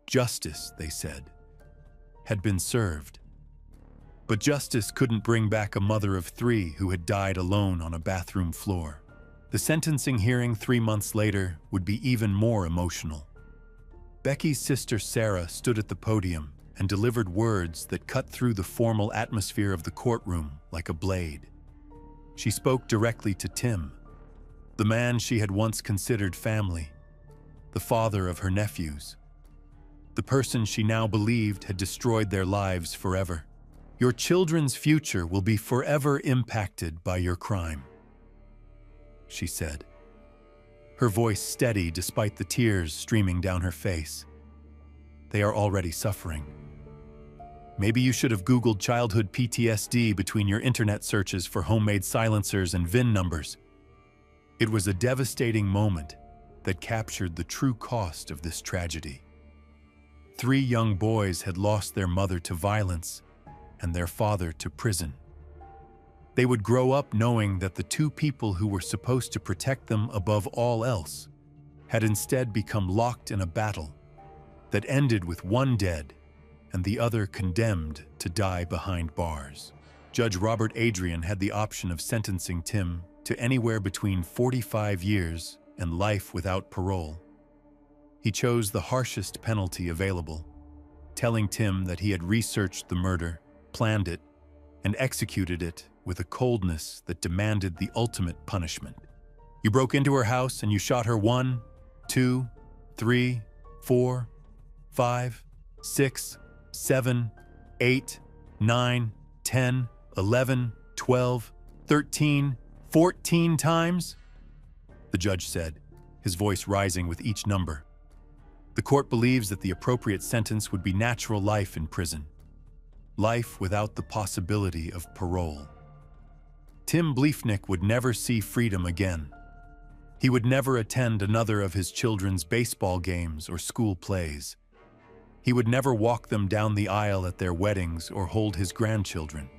Justice, they said, had been served. But justice couldn't bring back a mother of 3 who had died alone on a bathroom floor. The sentencing hearing 3 months later would be even more emotional. Becky's sister Sarah stood at the podium and delivered words that cut through the formal atmosphere of the courtroom like a blade. She spoke directly to Tim, the man she had once considered family, the father of her nephews, the person she now believed had destroyed their lives forever. Your children's future will be forever impacted by your crime, she said, her voice steady despite the tears streaming down her face. They are already suffering. Maybe you should have Googled childhood PTSD between your internet searches for homemade silencers and VIN numbers. It was a devastating moment that captured the true cost of this tragedy. 3 young boys had lost their mother to violence and their father to prison. They would grow up knowing that the 2 people who were supposed to protect them above all else had instead become locked in a battle that ended with one dead and the other condemned to die behind bars. Judge Robert Adrian had the option of sentencing Tim to anywhere between 45 years and life without parole. He chose the harshest penalty available, telling Tim that he had researched the murder, planned it, and executed it with a coldness that demanded the ultimate punishment. You broke into her house and you shot her 1, 2, 3, 4, 5, 6, 7, 8, 9, 10, 11, 12, 13, 14 times? The judge said, his voice rising with each number. The court believes that the appropriate sentence would be natural life in prison. Life without the possibility of parole. Tim Bleefnick would never see freedom again. He would never attend another of his children's baseball games or school plays. He would never walk them down the aisle at their weddings or hold his grandchildren.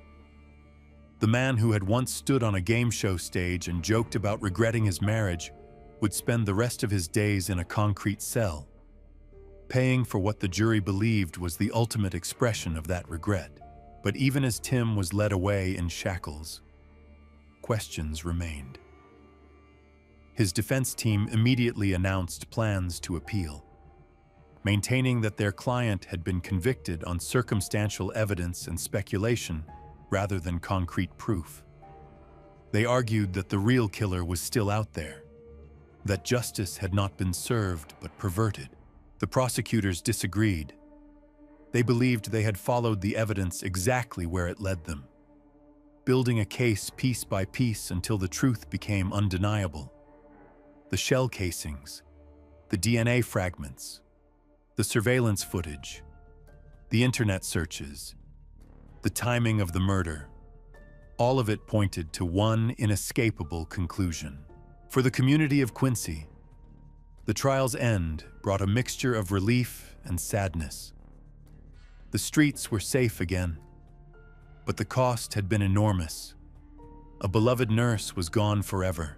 The man who had once stood on a game show stage and joked about regretting his marriage would spend the rest of his days in a concrete cell, paying for what the jury believed was the ultimate expression of that regret. But even as Tim was led away in shackles, questions remained. His defense team immediately announced plans to appeal, maintaining that their client had been convicted on circumstantial evidence and speculation rather than concrete proof. They argued that the real killer was still out there, that justice had not been served but perverted. The prosecutors disagreed. They believed they had followed the evidence exactly where it led them, building a case piece by piece until the truth became undeniable. The shell casings, the DNA fragments, the surveillance footage, the internet searches, the timing of the murder, all of it pointed to one inescapable conclusion. For the community of Quincy, the trial's end brought a mixture of relief and sadness. The streets were safe again, but the cost had been enormous. A beloved nurse was gone forever.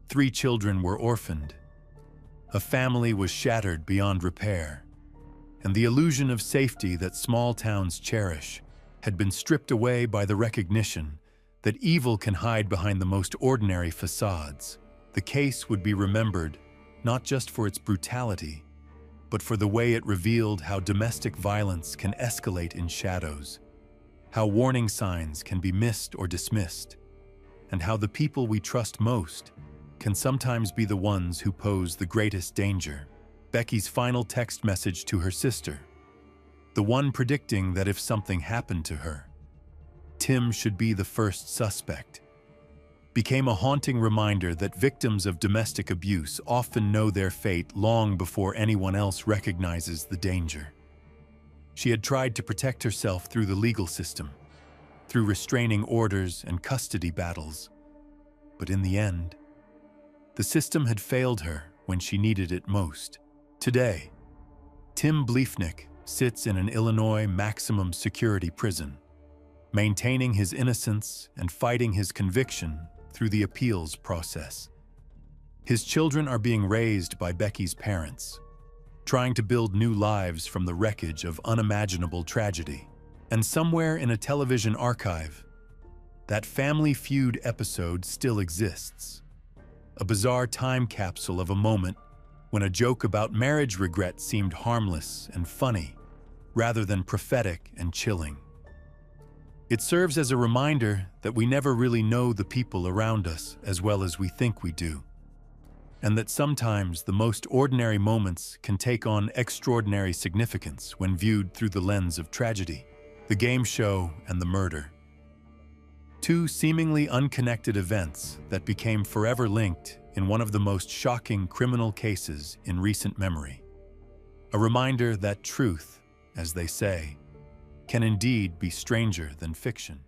3 children were orphaned. A family was shattered beyond repair, and the illusion of safety that small towns cherish had been stripped away by the recognition that evil can hide behind the most ordinary facades. The case would be remembered not just for its brutality, but for the way it revealed how domestic violence can escalate in shadows, how warning signs can be missed or dismissed, and how the people we trust most can sometimes be the ones who pose the greatest danger. Becky's final text message to her sister, the one predicting that if something happened to her, Tim should be the first suspect, became a haunting reminder that victims of domestic abuse often know their fate long before anyone else recognizes the danger. She had tried to protect herself through the legal system, through restraining orders and custody battles, but in the end, the system had failed her when she needed it most. Today, Tim Bleefnick sits in an Illinois maximum security prison, maintaining his innocence and fighting his conviction through the appeals process. His children are being raised by Becky's parents, trying to build new lives from the wreckage of unimaginable tragedy. And somewhere in a television archive, that Family Feud episode still exists. A bizarre time capsule of a moment when a joke about marriage regret seemed harmless and funny, rather than prophetic and chilling. It serves as a reminder that we never really know the people around us as well as we think we do, and that sometimes the most ordinary moments can take on extraordinary significance when viewed through the lens of tragedy. The game show and the murder. 2 seemingly unconnected events that became forever linked in one of the most shocking criminal cases in recent memory. A reminder that truth, as they say, can indeed be stranger than fiction.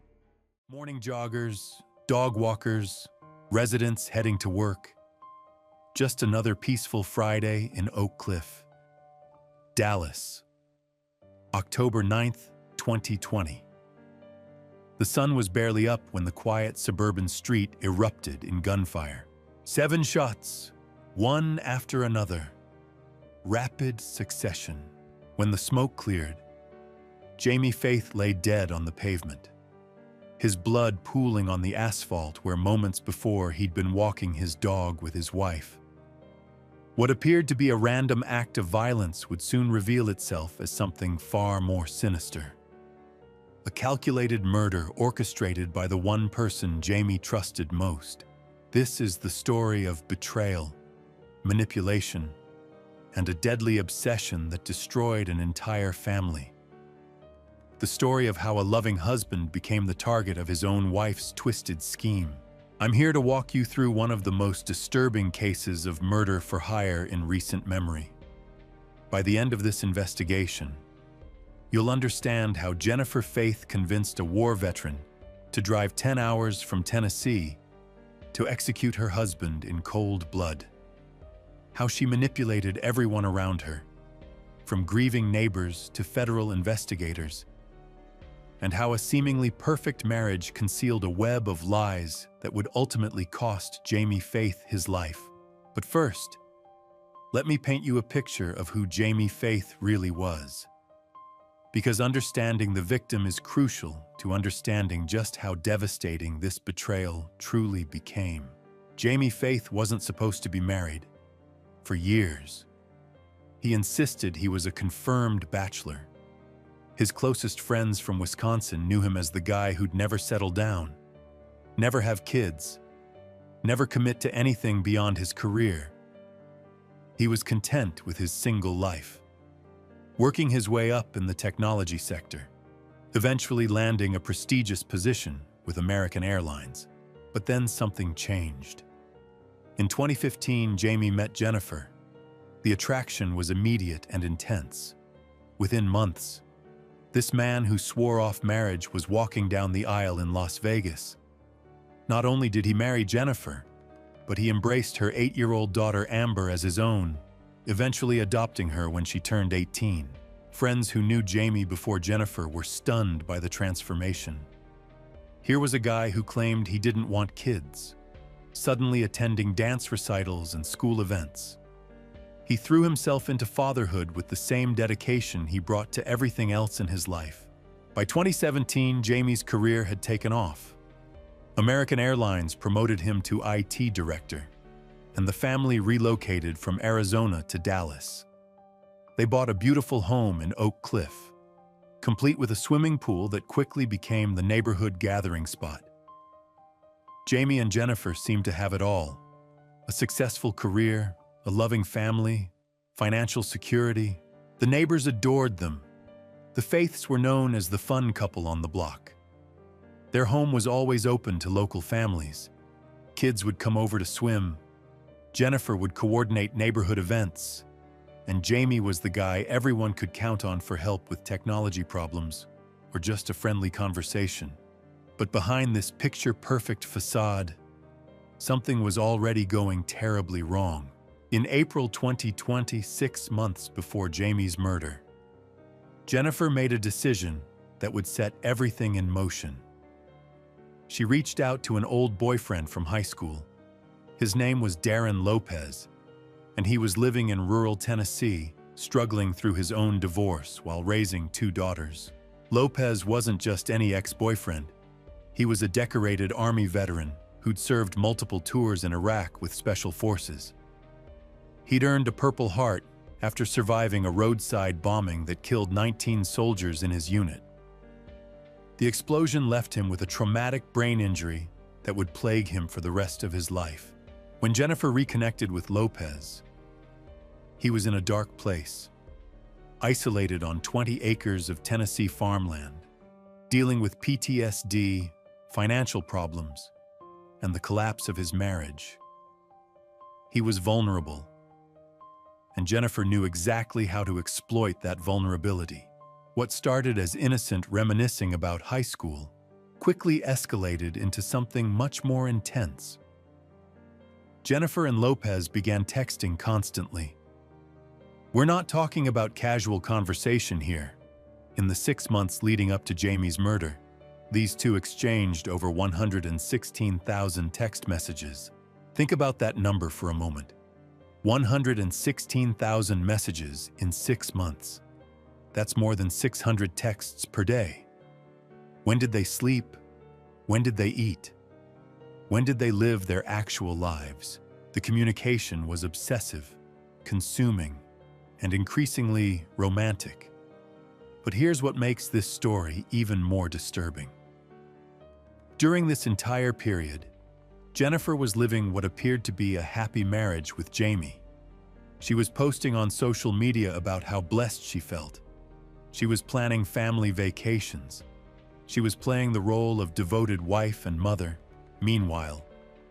Morning joggers, dog walkers, residents heading to work. Just another peaceful Friday in Oak Cliff, Dallas, October 9th, 2020. The sun was barely up when the quiet suburban street erupted in gunfire. 7 shots, one after another. Rapid succession. When the smoke cleared, Jamie Faith lay dead on the pavement, his blood pooling on the asphalt where moments before he'd been walking his dog with his wife. What appeared to be a random act of violence would soon reveal itself as something far more sinister. A calculated murder orchestrated by the one person Jamie trusted most. This is the story of betrayal, manipulation, and a deadly obsession that destroyed an entire family. The story of how a loving husband became the target of his own wife's twisted scheme. I'm here to walk you through one of the most disturbing cases of murder for hire in recent memory. By the end of this investigation, you'll understand how Jennifer Faith convinced a war veteran to drive 10 hours from Tennessee to execute her husband in cold blood. How she manipulated everyone around her, from grieving neighbors to federal investigators, and how a seemingly perfect marriage concealed a web of lies that would ultimately cost Jamie Faith his life. But first, let me paint you a picture of who Jamie Faith really was. Because understanding the victim is crucial to understanding just how devastating this betrayal truly became. Jamie Faith wasn't supposed to be married. For years, he insisted he was a confirmed bachelor. His closest friends from Wisconsin knew him as the guy who'd never settle down, never have kids, never commit to anything beyond his career. He was content with his single life, working his way up in the technology sector, eventually landing a prestigious position with American Airlines. But then something changed. In 2015, Jamie met Jennifer. The attraction was immediate and intense. Within months, this man who swore off marriage was walking down the aisle in Las Vegas. Not only did he marry Jennifer, but he embraced her 8-year-old daughter Amber as his own, eventually adopting her when she turned 18. Friends who knew Jamie before Jennifer were stunned by the transformation. Here was a guy who claimed he didn't want kids, suddenly attending dance recitals and school events. He threw himself into fatherhood with the same dedication he brought to everything else in his life. By 2017, Jamie's career had taken off. American Airlines promoted him to IT director, and the family relocated from Arizona to Dallas. They bought a beautiful home in Oak Cliff, complete with a swimming pool that quickly became the neighborhood gathering spot. Jamie and Jennifer seemed to have it all: a successful career, a loving family, financial security. The neighbors adored them. The Faiths were known as the fun couple on the block. Their home was always open to local families. Kids would come over to swim. Jennifer would coordinate neighborhood events. And Jamie was the guy everyone could count on for help with technology problems or just a friendly conversation. But behind this picture-perfect facade, something was already going terribly wrong. In April 2020, 6 months before Jamie's murder, Jennifer made a decision that would set everything in motion. She reached out to an old boyfriend from high school. His name was Darren Lopez, and he was living in rural Tennessee, struggling through his own divorce while raising 2 daughters. Lopez wasn't just any ex-boyfriend. He was a decorated Army veteran who'd served multiple tours in Iraq with Special Forces. He'd earned a Purple Heart after surviving a roadside bombing that killed 19 soldiers in his unit. The explosion left him with a traumatic brain injury that would plague him for the rest of his life. When Jennifer reconnected with Lopez, he was in a dark place, isolated on 20 acres of Tennessee farmland, dealing with PTSD, financial problems, and the collapse of his marriage. He was vulnerable, and Jennifer knew exactly how to exploit that vulnerability. What started as innocent reminiscing about high school quickly escalated into something much more intense. Jennifer and Lopez began texting constantly. We're not talking about casual conversation here. In the 6 months leading up to Jamie's murder, these two exchanged over 116,000 text messages. Think about that number for a moment. 116,000 messages in 6 months. That's more than 600 texts per day. When did they sleep? When did they eat? When did they live their actual lives? The communication was obsessive, consuming, and increasingly romantic. But here's what makes this story even more disturbing. During this entire period, Jennifer was living what appeared to be a happy marriage with Jamie. She was posting on social media about how blessed she felt. She was planning family vacations. She was playing the role of devoted wife and mother. Meanwhile,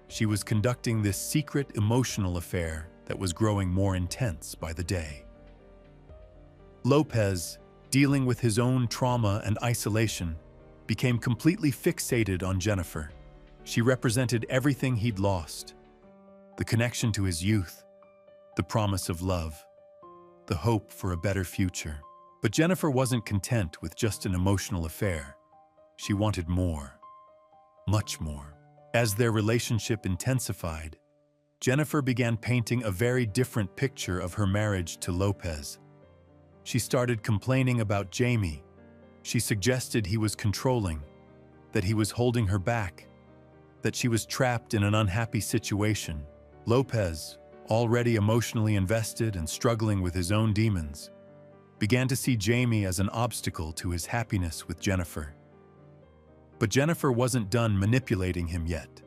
she was conducting this secret emotional affair that was growing more intense by the day. Lopez, dealing with his own trauma and isolation, became completely fixated on Jennifer. She represented everything he'd lost: the connection to his youth, the promise of love, the hope for a better future. But Jennifer wasn't content with just an emotional affair. She wanted more, much more. As their relationship intensified, Jennifer began painting a very different picture of her marriage to Lopez. She started complaining about Jamie. She suggested he was controlling, that he was holding her back, that she was trapped in an unhappy situation. Lopez, already emotionally invested and struggling with his own demons, began to see Jamie as an obstacle to his happiness with Jennifer. But Jennifer wasn't done manipulating him yet.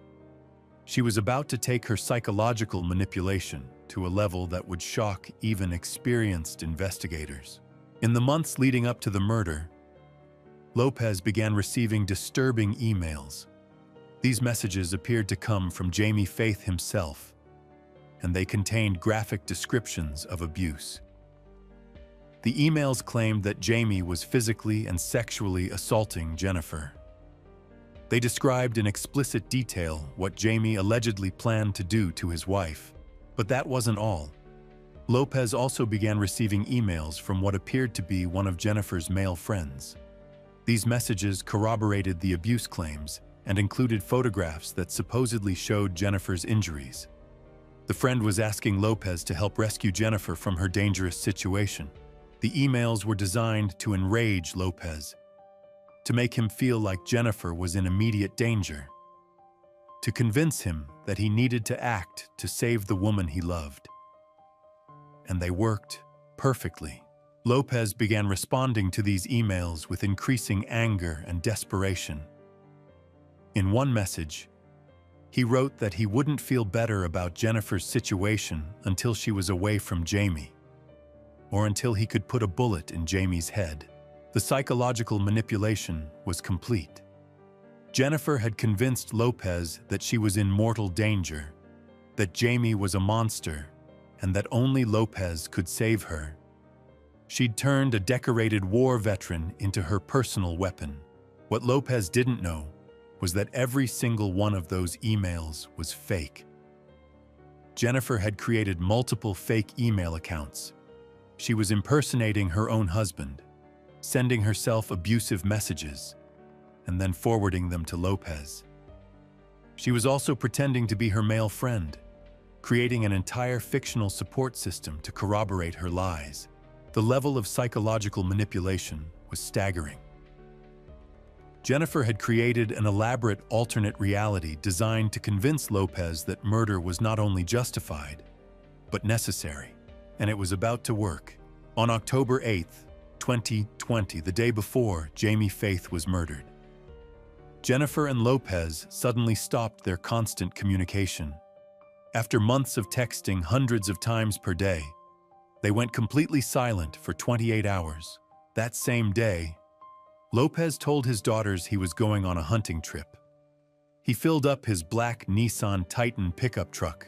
She was about to take her psychological manipulation to a level that would shock even experienced investigators. In the months leading up to the murder, Lopez began receiving disturbing emails. These messages appeared to come from Jamie Faith himself, and they contained graphic descriptions of abuse. The emails claimed that Jamie was physically and sexually assaulting Jennifer. They described in explicit detail what Jamie allegedly planned to do to his wife. But that wasn't all. Lopez also began receiving emails from what appeared to be one of Jennifer's male friends. These messages corroborated the abuse claims and included photographs that supposedly showed Jennifer's injuries. The friend was asking Lopez to help rescue Jennifer from her dangerous situation. The emails were designed to enrage Lopez, to make him feel like Jennifer was in immediate danger, to convince him that he needed to act to save the woman he loved. And they worked perfectly. Lopez began responding to these emails with increasing anger and desperation. In one message, he wrote that he wouldn't feel better about Jennifer's situation until she was away from Jamie, or until he could put a bullet in Jamie's head. The psychological manipulation was complete. Jennifer had convinced Lopez that she was in mortal danger, that Jamie was a monster, and that only Lopez could save her. She'd turned a decorated war veteran into her personal weapon. What Lopez didn't know was that every single one of those emails was fake. Jennifer had created multiple fake email accounts. She was impersonating her own husband, sending herself abusive messages, and then forwarding them to Lopez. She was also pretending to be her male friend, creating an entire fictional support system to corroborate her lies. The level of psychological manipulation was staggering. Jennifer had created an elaborate alternate reality designed to convince Lopez that murder was not only justified, but necessary. And it was about to work. On October 8th, 2020, the day before Jamie Faith was murdered, Jennifer and Lopez suddenly stopped their constant communication. After months of texting hundreds of times per day, they went completely silent for 28 hours. That same day, Lopez told his daughters he was going on a hunting trip. He filled up his black Nissan Titan pickup truck,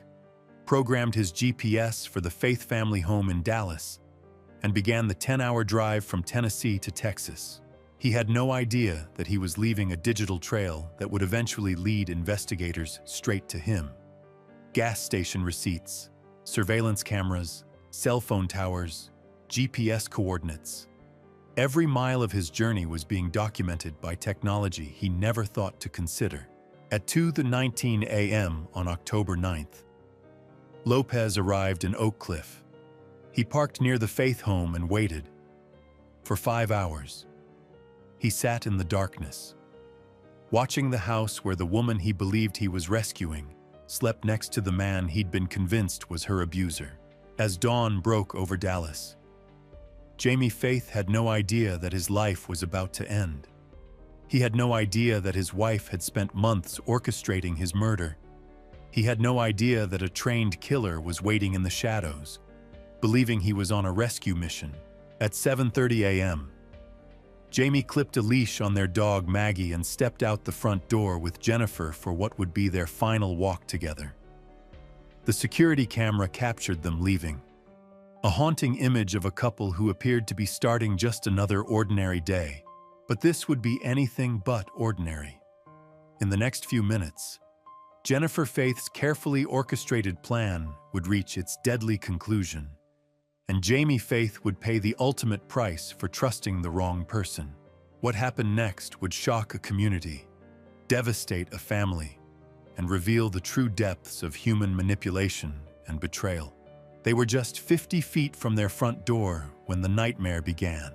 programmed his GPS for the Faith family home in Dallas, and began the 10-hour drive from Tennessee to Texas. He had no idea that he was leaving a digital trail that would eventually lead investigators straight to him. Gas station receipts, surveillance cameras, cell phone towers, GPS coordinates. Every mile of his journey was being documented by technology he never thought to consider. At 2:19 a.m. on October 9th, Lopez arrived in Oak Cliff. He parked near the Faith home and waited. For 5 hours, he sat in the darkness, watching the house where the woman he believed he was rescuing slept next to the man he'd been convinced was her abuser. As dawn broke over Dallas, Jamie Faith had no idea that his life was about to end. He had no idea that his wife had spent months orchestrating his murder. He had no idea that a trained killer was waiting in the shadows, believing he was on a rescue mission. At 7:30 a.m., Jamie clipped a leash on their dog Maggie and stepped out the front door with Jennifer for what would be their final walk together. The security camera captured them leaving, a haunting image of a couple who appeared to be starting just another ordinary day. But this would be anything but ordinary. In the next few minutes, Jennifer Faith's carefully orchestrated plan would reach its deadly conclusion, and Jamie Faith would pay the ultimate price for trusting the wrong person. What happened next would shock a community, devastate a family, and reveal the true depths of human manipulation and betrayal. They were just 50 feet from their front door when the nightmare began.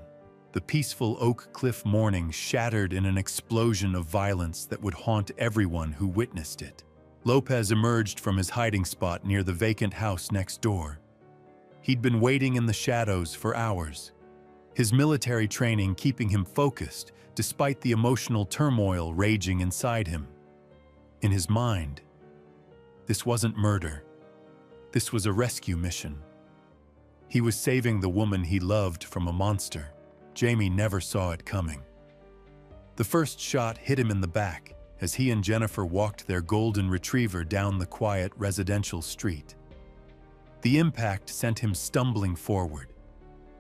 The peaceful Oak Cliff morning shattered in an explosion of violence that would haunt everyone who witnessed it. Lopez emerged from his hiding spot near the vacant house next door. He'd been waiting in the shadows for hours, his military training keeping him focused despite the emotional turmoil raging inside him. In his mind, this wasn't murder. This was a rescue mission. He was saving the woman he loved from a monster. Jamie never saw it coming. The first shot hit him in the back as he and Jennifer walked their golden retriever down the quiet residential street. The impact sent him stumbling forward,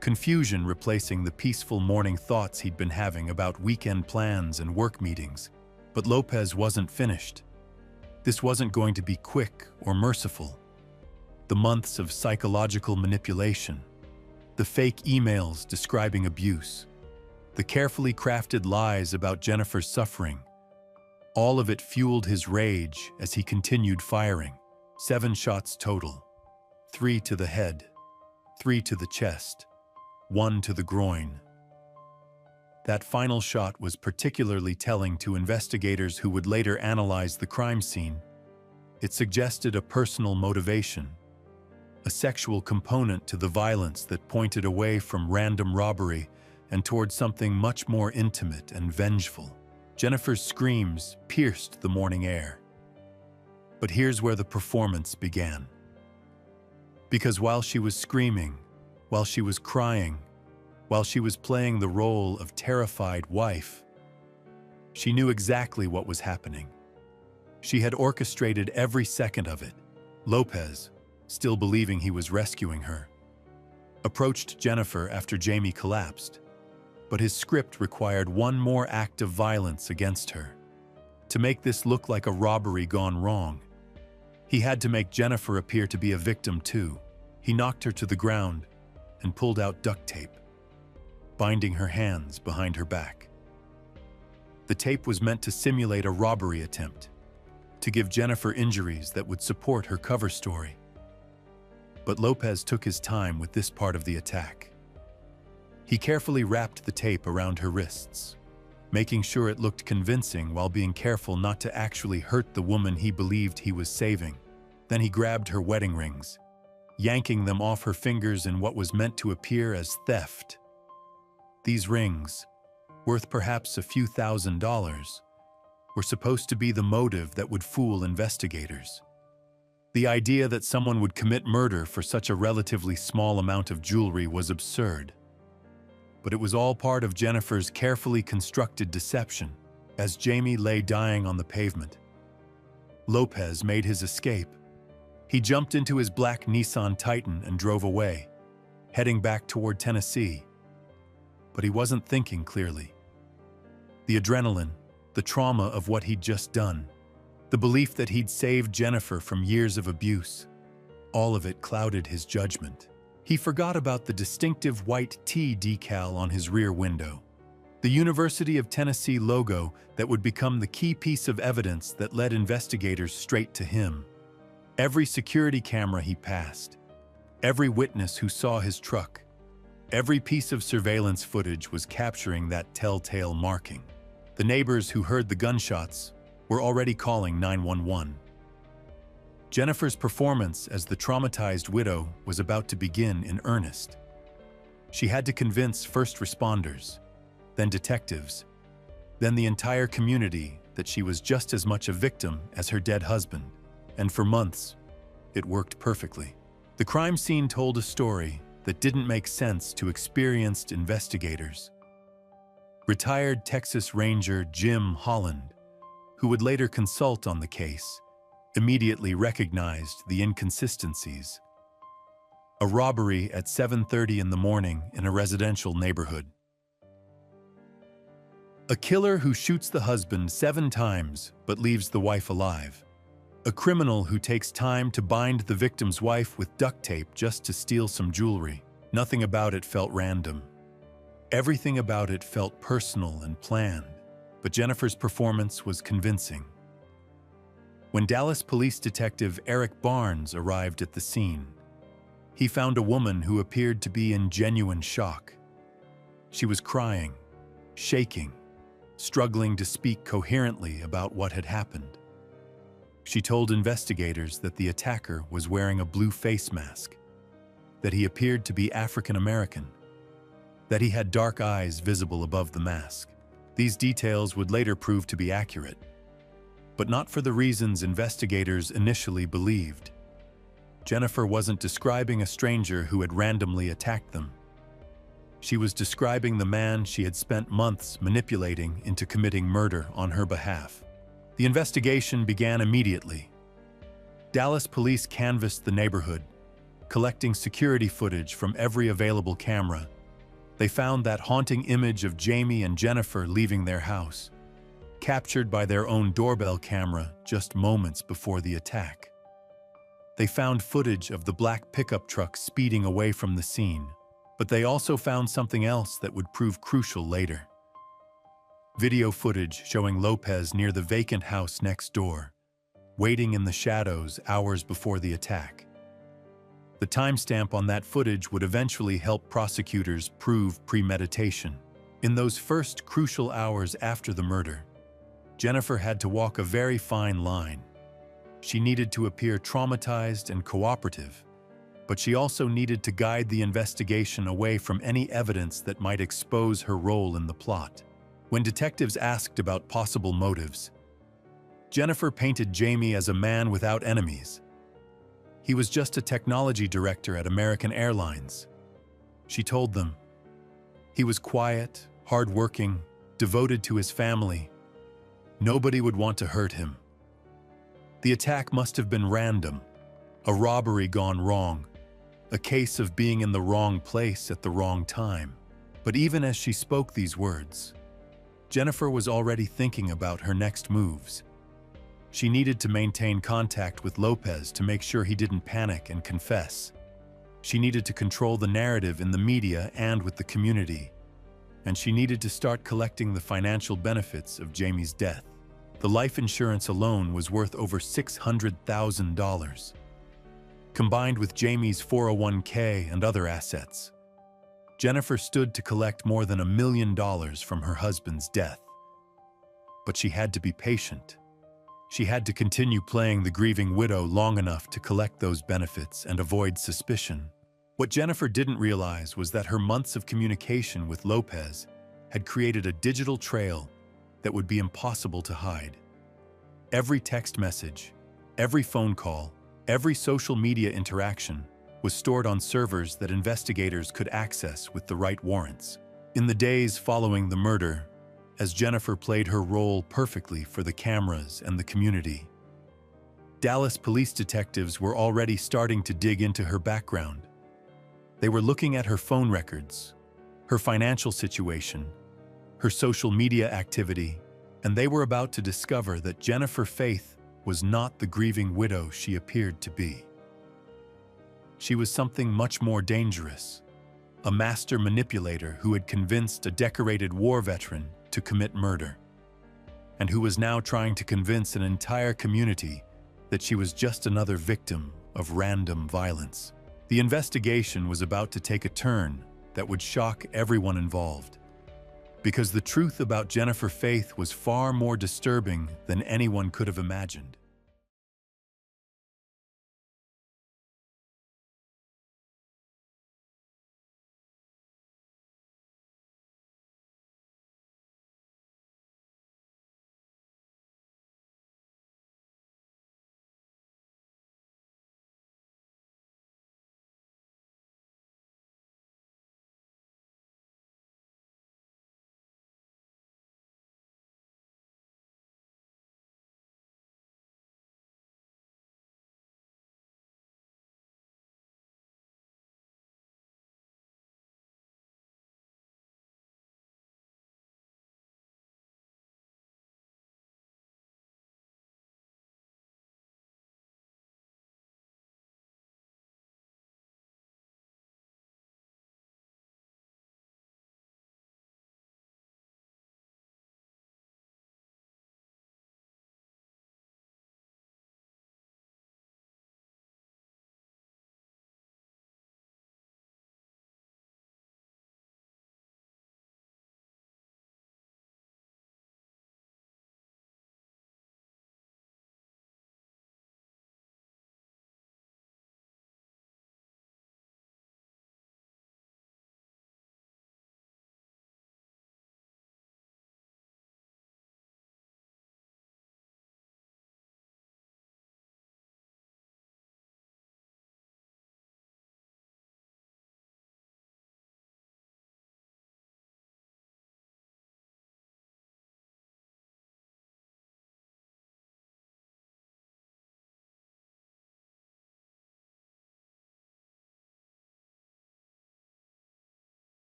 confusion replacing the peaceful morning thoughts he'd been having about weekend plans and work meetings. But Lopez wasn't finished. This wasn't going to be quick or merciful. The months of psychological manipulation, the fake emails describing abuse, the carefully crafted lies about Jennifer's suffering, all of it fueled his rage as he continued firing. 7 shots total. 3 to the head, 3 to the chest, 1 to the groin. That final shot was particularly telling to investigators who would later analyze the crime scene. It suggested a personal motivation, a sexual component to the violence that pointed away from random robbery and toward something much more intimate and vengeful. Jennifer's screams pierced the morning air. But here's where the performance began. Because while she was screaming, while she was crying, while she was playing the role of terrified wife, she knew exactly what was happening. She had orchestrated every second of it. Lopez, still believing he was rescuing her, approached Jennifer after Jamie collapsed, but his script required one more act of violence against her. To make this look like a robbery gone wrong, he had to make Jennifer appear to be a victim too. He knocked her to the ground and pulled out duct tape, binding her hands behind her back. The tape was meant to simulate a robbery attempt, to give Jennifer injuries that would support her cover story. But Lopez took his time with this part of the attack. He carefully wrapped the tape around her wrists, making sure it looked convincing while being careful not to actually hurt the woman he believed he was saving. Then he grabbed her wedding rings, yanking them off her fingers in what was meant to appear as theft. These rings, worth perhaps a few $1,000s, were supposed to be the motive that would fool investigators. The idea that someone would commit murder for such a relatively small amount of jewelry was absurd. But it was all part of Jennifer's carefully constructed deception. As Jamie lay dying on the pavement, Lopez made his escape. He jumped into his black Nissan Titan and drove away, heading back toward Tennessee. But he wasn't thinking clearly. The adrenaline, the trauma of what he'd just done, the belief that he'd saved Jennifer from years of abuse, all of it clouded his judgment. He forgot about the distinctive white T decal on his rear window, the University of Tennessee logo that would become the key piece of evidence that led investigators straight to him. Every security camera he passed, every witness who saw his truck, every piece of surveillance footage was capturing that telltale marking. The neighbors who heard the gunshots were already calling 911. Jennifer's performance as the traumatized widow was about to begin in earnest. She had to convince first responders, then detectives, then the entire community that she was just as much a victim as her dead husband. And for months, it worked perfectly. The crime scene told a story that didn't make sense to experienced investigators. Retired Texas Ranger Jim Holland, who would later consult on the case, immediately recognized the inconsistencies. A robbery at 7:30 in the morning in a residential neighborhood. A killer who shoots the husband 7 times but leaves the wife alive. A criminal who takes time to bind the victim's wife with duct tape just to steal some jewelry. Nothing about it felt random. Everything about it felt personal and planned, but Jennifer's performance was convincing. When Dallas Police Detective Eric Barnes arrived at the scene, he found a woman who appeared to be in genuine shock. She was crying, shaking, struggling to speak coherently about what had happened. She told investigators that the attacker was wearing a blue face mask, that he appeared to be African American, that he had dark eyes visible above the mask. These details would later prove to be accurate, but not for the reasons investigators initially believed. Jennifer wasn't describing a stranger who had randomly attacked them. She was describing the man she had spent months manipulating into committing murder on her behalf. The investigation began immediately. Dallas police canvassed the neighborhood, collecting security footage from every available camera. They found that haunting image of Jamie and Jennifer leaving their house, captured by their own doorbell camera just moments before the attack. They found footage of the black pickup truck speeding away from the scene, but they also found something else that would prove crucial later. Video footage showing Lopez near the vacant house next door, waiting in the shadows hours before the attack. The timestamp on that footage would eventually help prosecutors prove premeditation. In those first crucial hours after the murder, Jennifer had to walk a very fine line. She needed to appear traumatized and cooperative, but she also needed to guide the investigation away from any evidence that might expose her role in the plot. When detectives asked about possible motives, Jennifer painted Jamie as a man without enemies. He was just a technology director at American Airlines. She told them, he was quiet, hardworking, devoted to his family. Nobody would want to hurt him. The attack must have been random, a robbery gone wrong, a case of being in the wrong place at the wrong time. But even as she spoke these words, Jennifer was already thinking about her next moves. She needed to maintain contact with Lopez to make sure he didn't panic and confess. She needed to control the narrative in the media and with the community. And she needed to start collecting the financial benefits of Jamie's death. The life insurance alone was worth over $600,000. Combined with Jamie's 401k and other assets, Jennifer stood to collect more than $1 million from her husband's death. But she had to be patient. She had to continue playing the grieving widow long enough to collect those benefits and avoid suspicion. What Jennifer didn't realize was that her months of communication with Lopez had created a digital trail that would be impossible to hide. Every text message, every phone call, every social media interaction was stored on servers that investigators could access with the right warrants. In the days following the murder, as Jennifer played her role perfectly for the cameras and the community, Dallas police detectives were already starting to dig into her background. They were looking at her phone records, her financial situation, her social media activity, and they were about to discover that Jennifer Faith was not the grieving widow she appeared to be. She was something much more dangerous, a master manipulator who had convinced a decorated war veteran to commit murder, and who was now trying to convince an entire community that she was just another victim of random violence. The investigation was about to take a turn that would shock everyone involved, because the truth about Jennifer Faith was far more disturbing than anyone could have imagined.